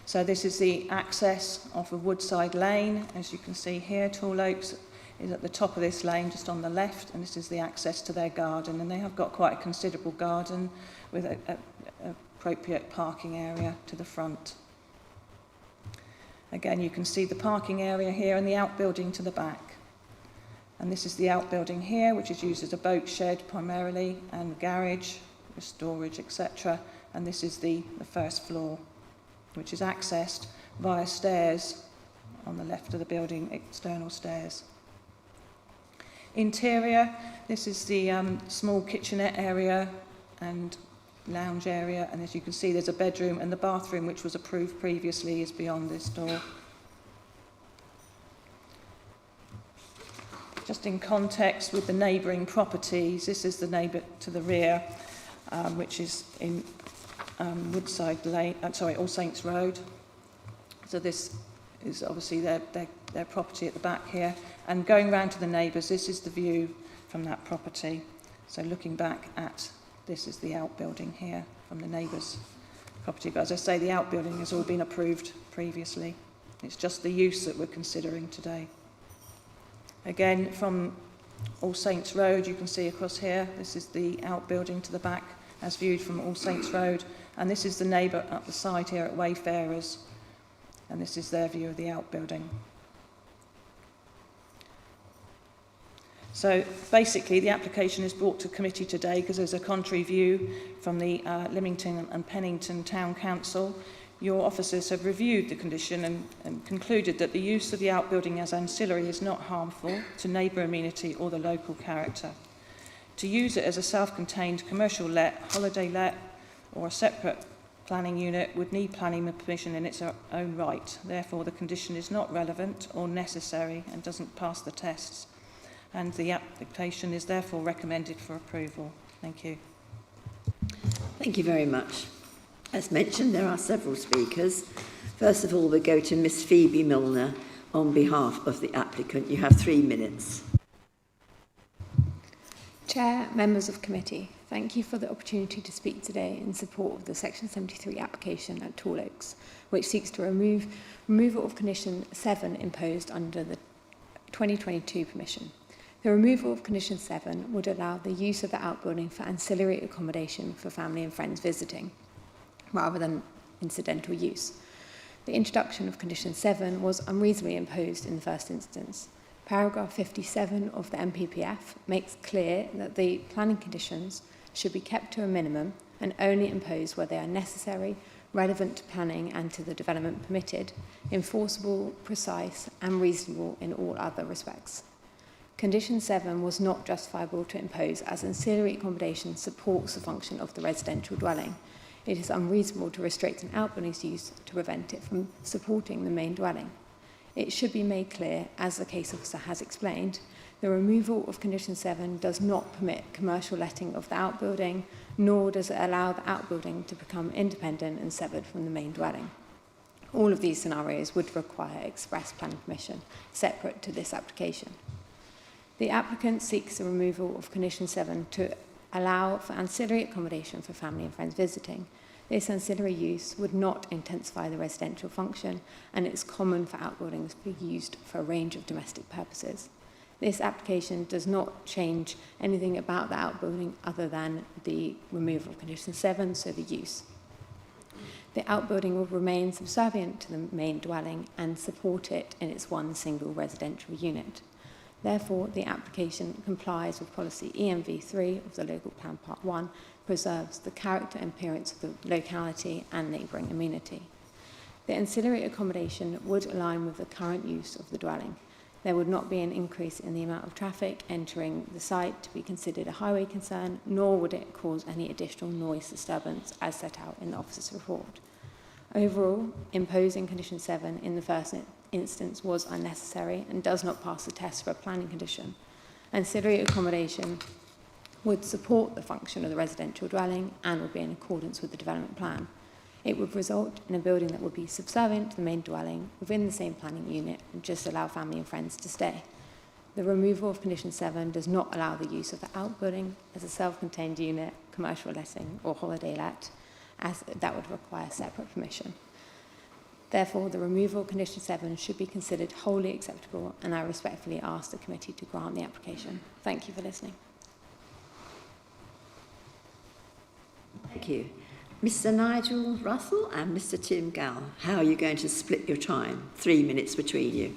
So this is the access off of Woodside Lane. As you can see here, Tall Oaks is at the top of this lane, just on the left, and this is the access to their garden. And they have got quite a considerable garden with an appropriate parking area to the front. Again, you can see the parking area here and the outbuilding to the back. And this is the outbuilding here, which is used as a boat shed primarily, and garage, for storage, etc. And this is the first floor, which is accessed via stairs on the left of the building, external stairs. Interior, this is the small kitchenette area and lounge area, and as you can see there's a bedroom, and the bathroom, which was approved previously, is beyond this door. Just in context with the neighbouring properties, this is the neighbour to the rear, which is in Woodside Lane, All Saints Road. So this is obviously their property at the back here. And going round to the neighbours, this is the view from that property. So looking back at, this is the outbuilding here from the neighbours' property. But as I say, the outbuilding has all been approved previously. It's just the use that we're considering today. Again, from All Saints Road, you can see across here, this is the outbuilding to the back as viewed from All Saints Road. And this is the neighbour up the side here at Wayfarers. And this is their view of the outbuilding. So basically, the application is brought to committee today because there's a contrary view from the Lymington and Pennington Town Council. Your officers have reviewed the condition and concluded that the use of the outbuilding as ancillary is not harmful to neighbour amenity or the local character. To use it as a self-contained commercial let, holiday let, or a separate planning unit would need planning permission in its own right. Therefore, the condition is not relevant or necessary and doesn't pass the tests. And the application is therefore recommended for approval. Thank you.
Thank you very much. As mentioned, there are several speakers. First of all, we go to Miss Phoebe Milner on behalf of the applicant. You have 3 minutes.
Chair, members of committee, thank you for the opportunity to speak today in support of the Section 73 application at Tall Oaks, which seeks to removal of Condition 7 imposed under the 2022 permission. The removal of Condition 7 would allow the use of the outbuilding for ancillary accommodation for family and friends visiting, rather than incidental use. The introduction of Condition 7 was unreasonably imposed in the first instance. Paragraph 57 of the MPPF makes clear that the planning conditions should be kept to a minimum and only imposed where they are necessary, relevant to planning and to the development permitted, enforceable, precise and reasonable in all other respects. Condition 7 was not justifiable to impose as ancillary accommodation supports the function of the residential dwelling. It is unreasonable to restrict an outbuilding's use to prevent it from supporting the main dwelling. It should be made clear, as the case officer has explained, the removal of Condition 7 does not permit commercial letting of the outbuilding, nor does it allow the outbuilding to become independent and severed from the main dwelling. All of these scenarios would require express planning permission, separate to this application. The applicant seeks the removal of Condition 7 to allow for ancillary accommodation for family and friends visiting. This ancillary use would not intensify the residential function, and it's common for outbuildings to be used for a range of domestic purposes. This application does not change anything about the outbuilding other than the removal of Condition 7, so the use. The outbuilding will remain subservient to the main dwelling and support it in its one single residential unit. Therefore, the application complies with policy EMV3 of the Local Plan Part 1, preserves the character and appearance of the locality and neighbouring amenity. The ancillary accommodation would align with the current use of the dwelling. There would not be an increase in the amount of traffic entering the site to be considered a highway concern, nor would it cause any additional noise disturbance as set out in the officer's report. Overall, imposing Condition 7 in the first instance was unnecessary and does not pass the test for a planning condition. Ancillary accommodation would support the function of the residential dwelling and would be in accordance with the development plan. It would result in a building that would be subservient to the main dwelling within the same planning unit and just allow family and friends to stay. The removal of Condition 7 does not allow the use of the outbuilding as a self-contained unit, commercial letting or holiday let, as that would require separate permission. Therefore, the removal of Condition 7 should be considered wholly acceptable, and I respectfully ask the committee to grant the application. Thank you for listening.
Thank you. Mr. Nigel Russell and Mr. Tim Gall, how are you going to split your time? 3 minutes between you.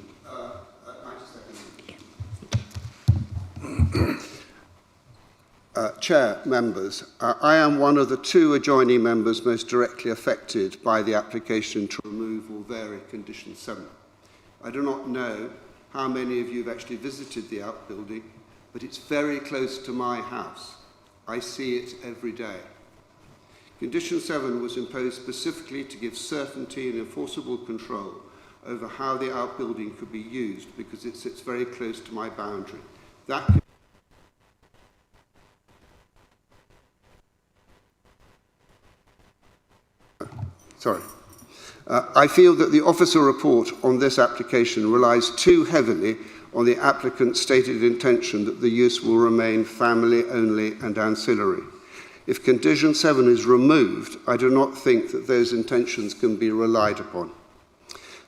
Chair, members, I am one of the 2 adjoining members most directly affected by the application to remove or vary Condition 7. I do not know how many of you have actually visited the outbuilding, but it's very close to my house. I see it every day. Condition 7 was imposed specifically to give certainty and enforceable control over how the outbuilding could be used because it sits very close to my boundary. I feel that the officer report on this application relies too heavily on the applicant's stated intention that the use will remain family only and ancillary. If Condition 7 is removed, I do not think that those intentions can be relied upon.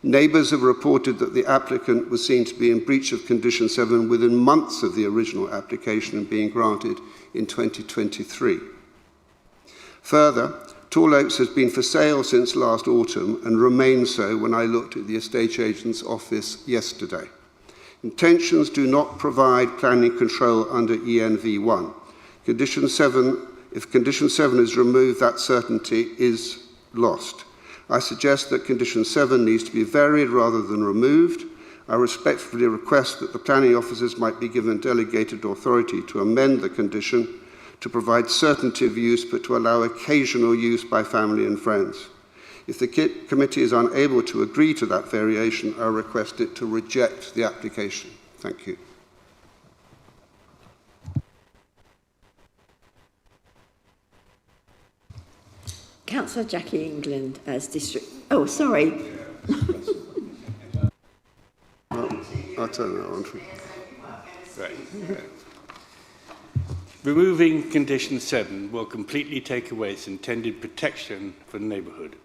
Neighbours have reported that the applicant was seen to be in breach of Condition 7 within months of the original application and being granted in 2023. Further, Tall Oaks has been for sale since last autumn and remains so when I looked at the estate agent's office yesterday. Intentions do not provide planning control under ENV1. Condition 7, if Condition 7 is removed, that certainty is lost. I suggest that Condition 7 needs to be varied rather than removed. I respectfully request that the planning officers might be given delegated authority to amend the condition to provide certainty of use but to allow occasional use by family and friends. If the committee is unable to agree to that variation, I request it to reject the application. Thank you.
Councillor Jackie England as district... Oh, sorry.
I'll turn that on.
Right. Removing Condition 7 will completely take away its intended protection for the neighbourhood.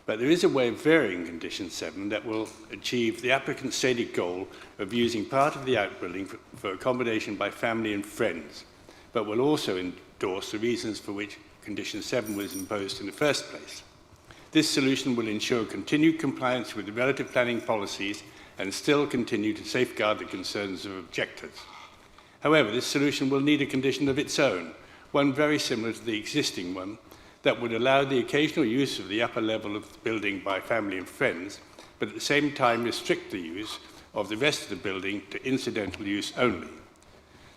But there is a way of varying Condition 7 that will achieve the applicant's stated goal of using part of the outbuilding for accommodation by family and friends, but will also endorse the reasons for which Condition 7 was imposed in the first place. This solution will ensure continued compliance with the relative planning policies and still continue to safeguard the concerns of objectors. However, this solution will need a condition of its own, one very similar to the existing one, that would allow the occasional use of the upper level of the building by family and friends, but at the same time restrict the use of the rest of the building to incidental use only.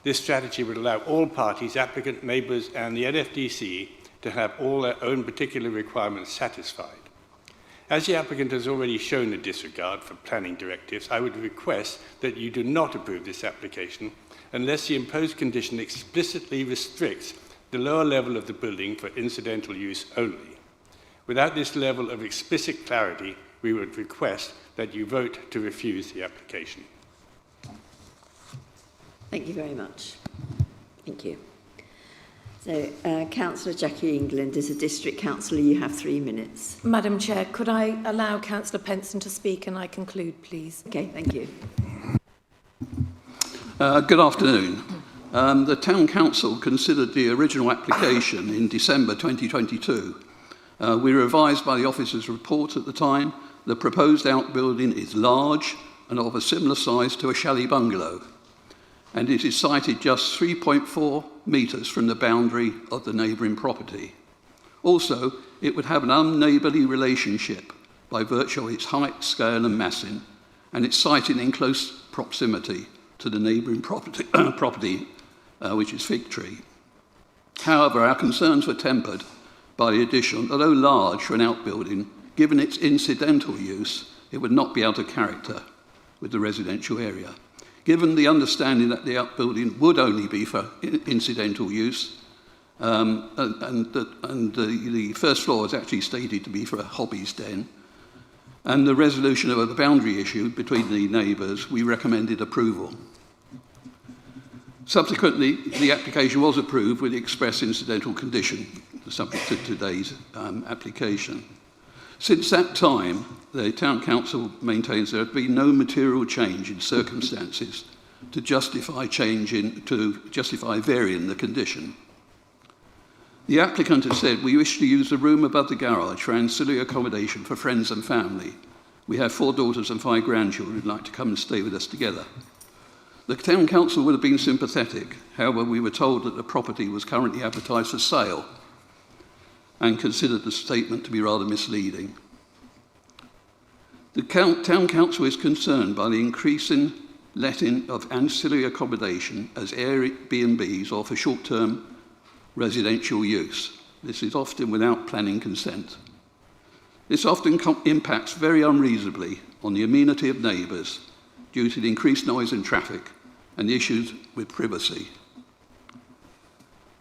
This strategy would allow all parties, applicant, neighbours and the NFDC to have all their own particular requirements satisfied. As the applicant has already shown a disregard for planning directives, I would request that you do not approve this application unless the imposed condition explicitly restricts the lower level of the building for incidental use only. Without this level of explicit clarity, we would request that you vote to refuse the application.
Thank you very much. Thank you. So, Councillor Jackie England, as a district councillor, you have 3 minutes.
Madam Chair, could I allow Councillor Penson to speak and I conclude, please?
Okay, thank you.
Good afternoon. The Town Council considered the original application in December 2022. We were advised by the officer's report at the time the proposed outbuilding is large and of a similar size to a chalet bungalow, and it is sited just 3.4 metres from the boundary of the neighbouring property. Also, it would have an unneighbourly relationship by virtue of its height, scale and massing, and its siting in close proximity to the neighbouring property, which is Fig Tree. However, our concerns were tempered by the addition, although large for an outbuilding, given its incidental use, it would not be out of character with the residential area. Given the understanding that the outbuilding would only be for incidental use, and the first floor is actually stated to be for a hobbies den, and the resolution of a boundary issue between the neighbours, we recommended approval. Subsequently, the application was approved with the express incidental condition, subject to today's application. Since that time, the Town Council maintains there has been no material change in circumstances to justify varying the condition. The applicant has said, we wish to use the room above the garage for ancillary accommodation for friends and family. We have 4 daughters and 5 grandchildren who'd like to come and stay with us together. The Town Council would have been sympathetic. However, we were told that the property was currently advertised for sale and considered the statement to be rather misleading. The Town Council is concerned by the increasing letting of ancillary accommodation as Airbnbs or for short-term residential use. This is often without planning consent. This often impacts very unreasonably on the amenity of neighbours due to the increased noise and traffic and the issues with privacy.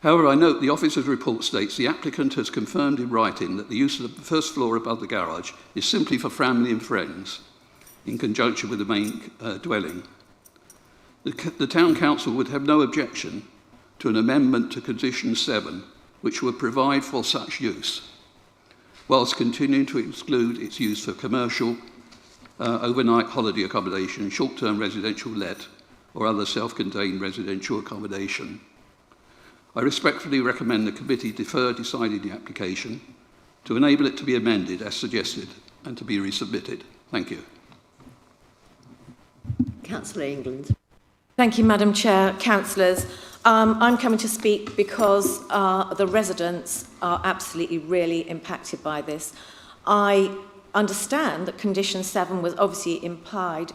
However, I note the officer's report states the applicant has confirmed in writing that the use of the first floor above the garage is simply for family and friends in conjunction with the main dwelling. The Town Council would have no objection to an amendment to Condition 7 which would provide for such use, whilst continuing to exclude its use for commercial, overnight holiday accommodation, short-term residential let, or other self-contained residential accommodation. I respectfully recommend the committee defer deciding the application to enable it to be amended as suggested and to be resubmitted. Thank you.
Councillor England.
Thank you, Madam Chair. Councillors, I'm coming to speak because the residents are absolutely really impacted by this. I understand that condition 7 was obviously impacted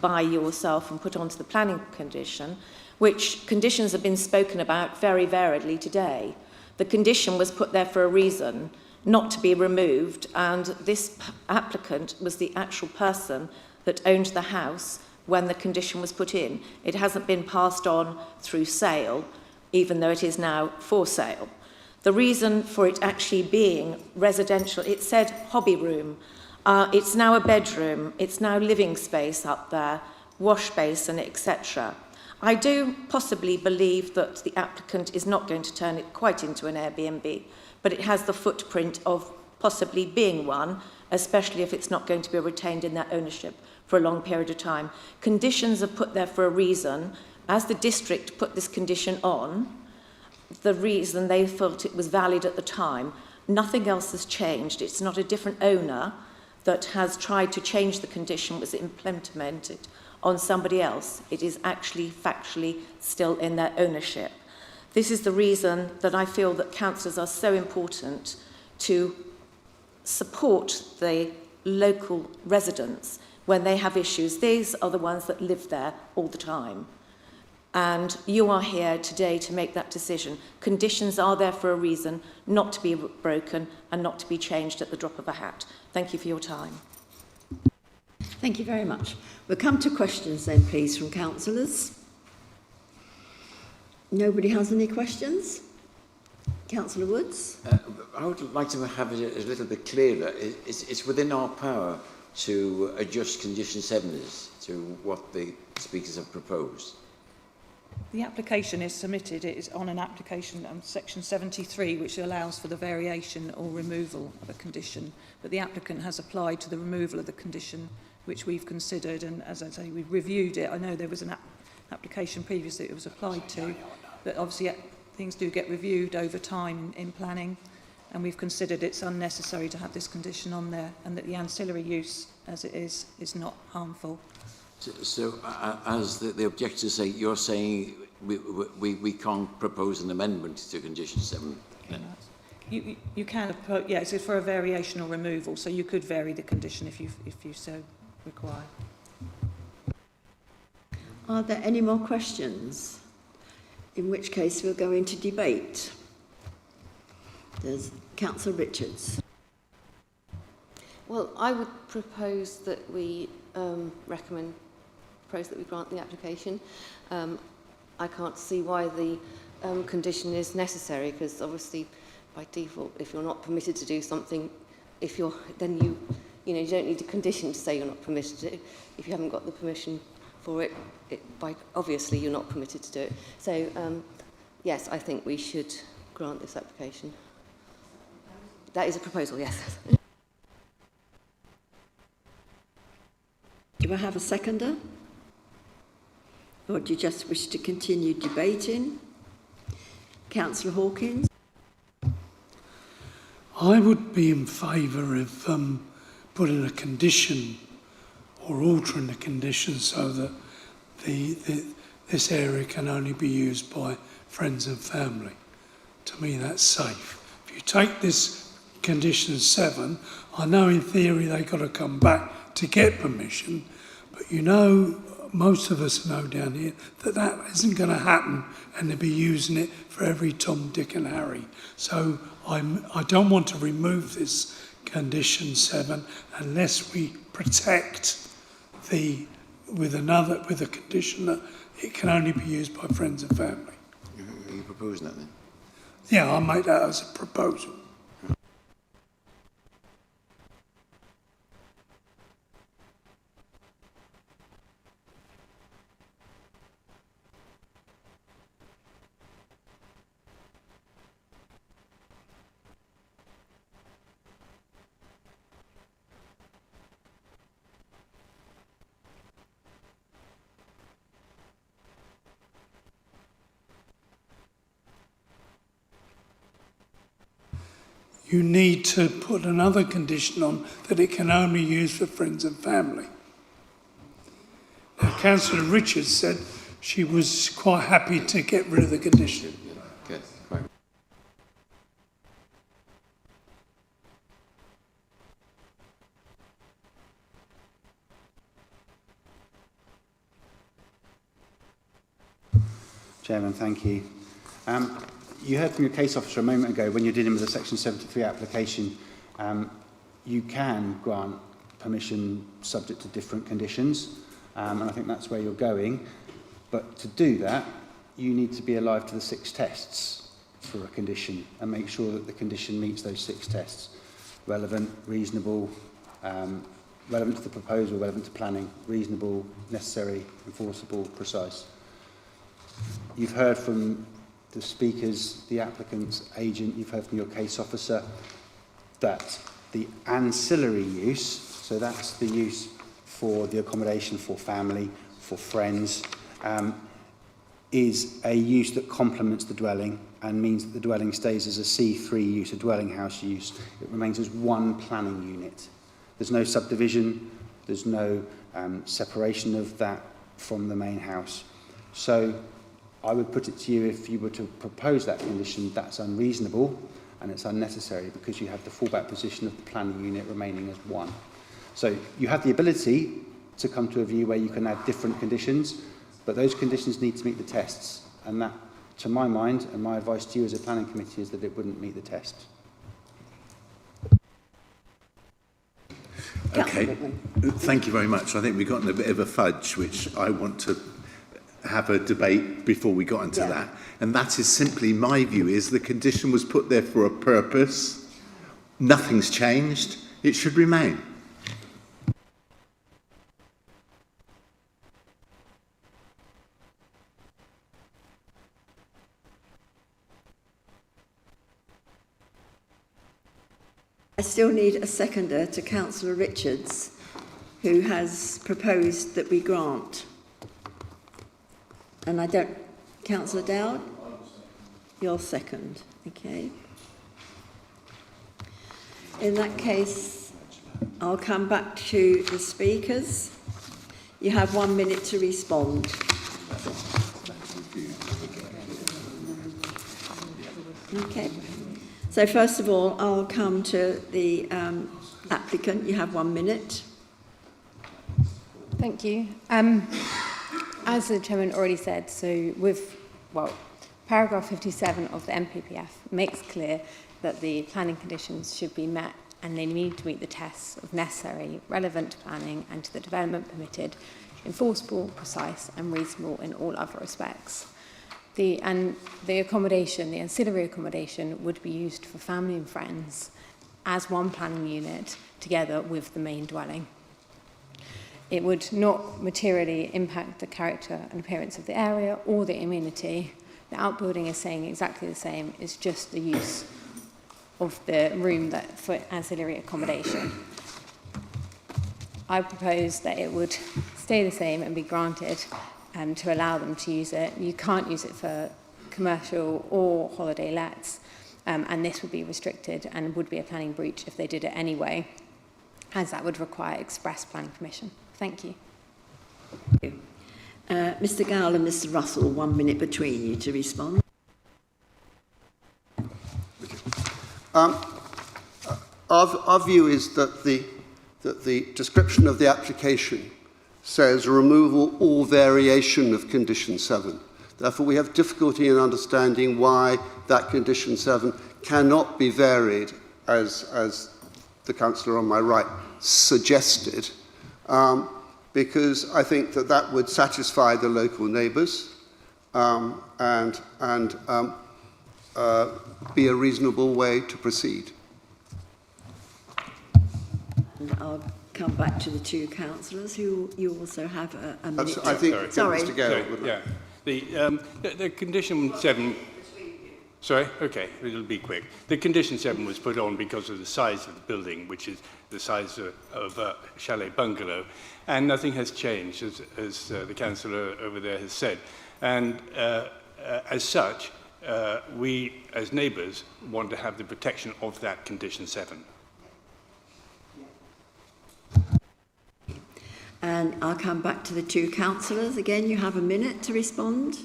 by yourself and put onto the planning condition, which conditions have been spoken about very variedly today. The condition was put there for a reason, not to be removed, and this applicant was the actual person that owned the house when the condition was put in. It hasn't been passed on through sale, even though it is now for sale. The reason for it actually being residential, it said hobby room. It's now a bedroom, it's now living space up there, wash basin, etc. I do possibly believe that the applicant is not going to turn it quite into an Airbnb, but it has the footprint of possibly being one, especially if it's not going to be retained in their ownership for a long period of time. Conditions are put there for a reason. As the district put this condition on, the reason they felt it was valid at the time, nothing else has changed. It's not a different owner that has tried to change the condition, was implemented on somebody else. It is actually factually still in their ownership. This is the reason that I feel that councillors are so important to support the local residents when they have issues. These are the ones that live there all the time. And you are here today to make that decision. Conditions are there for a reason, not to be broken and not to be changed at the drop of a hat. Thank you for your time.
Thank you very much. We'll come to questions then, please, from councillors. Nobody has any questions? Councillor Woods?
I would like to have it a little bit clearer. It's within our power to adjust condition 7 to what the speakers have proposed.
The application is submitted, it is on an application section 73, which allows for the variation or removal of a condition, but the applicant has applied to the removal of the condition which we've considered, and as I say, we've reviewed it. I know there was an application previously it was applied to, but obviously things do get reviewed over time in planning, and we've considered it's unnecessary to have this condition on there, and that the ancillary use as it is not harmful.
So as the objectors say, you're saying we can't propose an amendment to condition 7?
You can, yes, it's for a variation or removal, so you could vary the condition if you so require.
Are there any more questions? In which case we'll go into debate. There's Councillor Richards.
Well, I would propose that we propose that we grant the application. I can't see why the condition is necessary, because obviously by default, if you're not permitted to do something, then you don't need a condition to say you're not permitted to. If you haven't got the permission for it, obviously you're not permitted to do it. So yes, I think we should grant this application. That is a proposal, yes.
Do I have a seconder? Or do you just wish to continue debating? Councillor Hawkins?
I would be in favour of putting a condition or altering the condition so that this area can only be used by friends and family. To me, that's safe. If you take this condition 7, I know in theory they've got to come back to get permission, but most of us know down here that isn't going to happen, and they'll be using it for every Tom, Dick and Harry. So I don't want to remove this condition 7 unless we protect with a condition that it can only be used by friends and family.
Are you proposing that then?
Yeah, I'll make that as a proposal. You need to put another condition on that it can only use for friends and family. Councillor Richards said she was quite happy to get rid of the condition.
Okay, great.
Chairman, thank you. You heard from your case officer a moment ago when you're dealing with a Section 73 application, you can grant permission subject to different conditions, and I think that's where you're going. But to do that, you need to be alive to the 6 tests for a condition and make sure that the condition meets those 6 tests. Relevant, reasonable, relevant to the proposal, relevant to planning, reasonable, necessary, enforceable, precise. You've heard from the speakers, the applicant's agent, you've heard from your case officer that the ancillary use, so that's the use for the accommodation for family, for friends, is a use that complements the dwelling and means that the dwelling stays as a C3 use, a dwelling house use. It remains as one planning unit. There's no subdivision, there's no separation of that from the main house. So I would put it to you, if you were to propose that condition, that's unreasonable and it's unnecessary because you have the fallback position of the planning unit remaining as one. So you have the ability to come to a view where you can add different conditions, but those conditions need to meet the tests. And that, to my mind, and my advice to you as a planning committee is that it wouldn't meet the test.
Okay, thank you very much. I think we got in a bit of a fudge, which I want to have a debate before we got into that. And that is simply, my view is the condition was put there for a purpose. Nothing's changed. It should remain.
I still need a seconder to Councillor Richards, who has proposed that we grant. And I don't... Councillor Dowd? You're second. Okay. In that case, I'll come back to the speakers. You have 1 minute to respond. Okay. So first of all, I'll come to the applicant. You have 1 minute.
Thank you. As the Chairman already said, so paragraph 57 of the MPPF makes clear that the planning conditions should be met and they need to meet the tests of necessary, relevant to planning and to the development permitted, enforceable, precise and reasonable in all other respects. The accommodation, the ancillary accommodation, would be used for family and friends as one planning unit together with the main dwelling. It would not materially impact the character and appearance of the area or the amenity. The outbuilding is saying exactly the same, it's just the use of the room for ancillary accommodation. I propose that it would stay the same and be granted to allow them to use it. You can't use it for commercial or holiday lets, and this would be restricted and would be a planning breach if they did it anyway, as that would require express planning permission. Thank you.
Mr Gowell and Mr Russell, 1 minute between you to respond.
Our view is that the description of the application says removal or variation of condition 7. Therefore, we have difficulty in understanding why that condition 7 cannot be varied, as the councillor on my right suggested, because I think that would satisfy the local neighbours and be a reasonable way to proceed.
And I'll come back to the two councillors who you also have a minute.
I think
sorry.
Mr. Gale would like. The condition 7. Sorry? Okay, it'll be quick. The condition 7 was put on because of the size of the building, which is the size of a chalet bungalow, and nothing has changed, as the councillor over there has said. And as such, we, as neighbours, want to have the protection of that condition 7.
And I'll come back to the two councillors. Again, you have a minute to respond.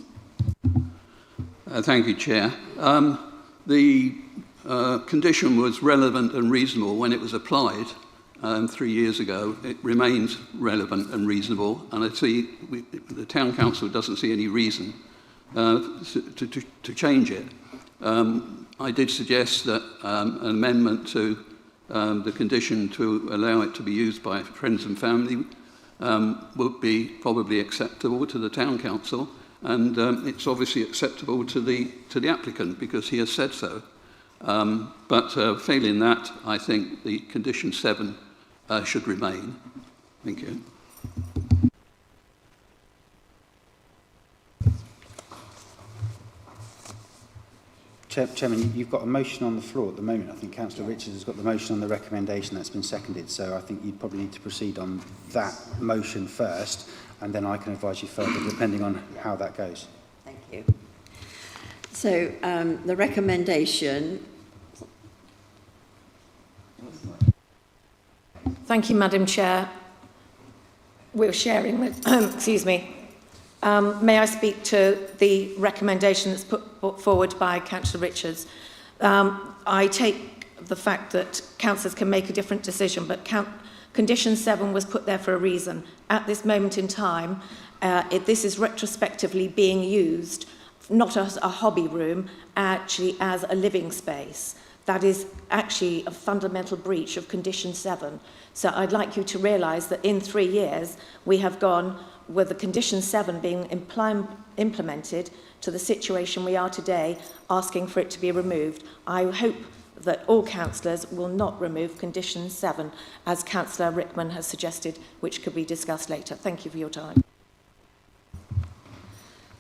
Thank you, Chair. The condition was relevant and reasonable when it was applied 3 years ago. It remains relevant and reasonable, and I see the Town Council doesn't see any reason to change it. I did suggest that an amendment to the condition to allow it to be used by friends and family would be probably acceptable to the Town Council, and it's obviously acceptable to the applicant because he has said so. But failing that, I think the condition 7 should remain. Thank you.
Chairman, you've got a motion on the floor at the moment. I think Councillor Richards has got the motion on the recommendation that's been seconded, so I think you'd probably need to proceed on that motion first, and then I can advise you further, depending on how that goes.
Thank you. So the recommendation...
Thank you, Madam Chair. We're sharing with, excuse me. May I speak to the recommendation that's put forward by Councillor Richards? I take the fact that councillors can make a different decision, but condition 7 was put there for a reason. At this moment in time, this is retrospectively being used, not as a hobby room, actually as a living space. That is actually a fundamental breach of condition 7. So I'd like you to realise that in 3 years, we have gone with the condition 7 being implemented to the situation we are today, asking for it to be removed. I hope that all councillors will not remove condition 7, as Councillor Rickman has suggested, which could be discussed later. Thank you for your time.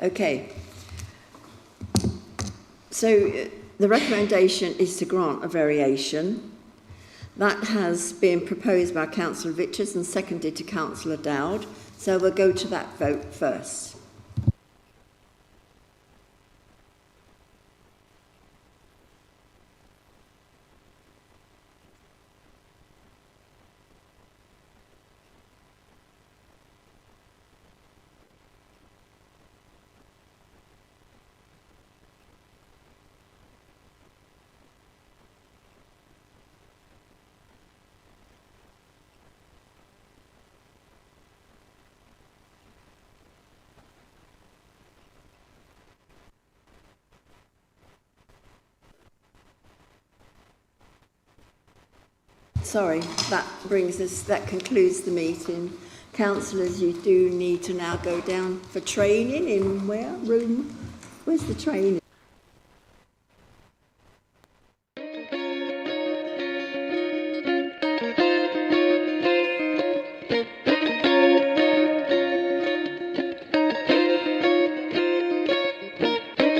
Okay. So the recommendation is to grant a variation. That has been proposed by Councillor Richards and seconded to Councillor Dowd. So we'll go to that vote first. Sorry, that concludes the meeting. Councillors, you do need to now go down for training in where? Room? Where's the training?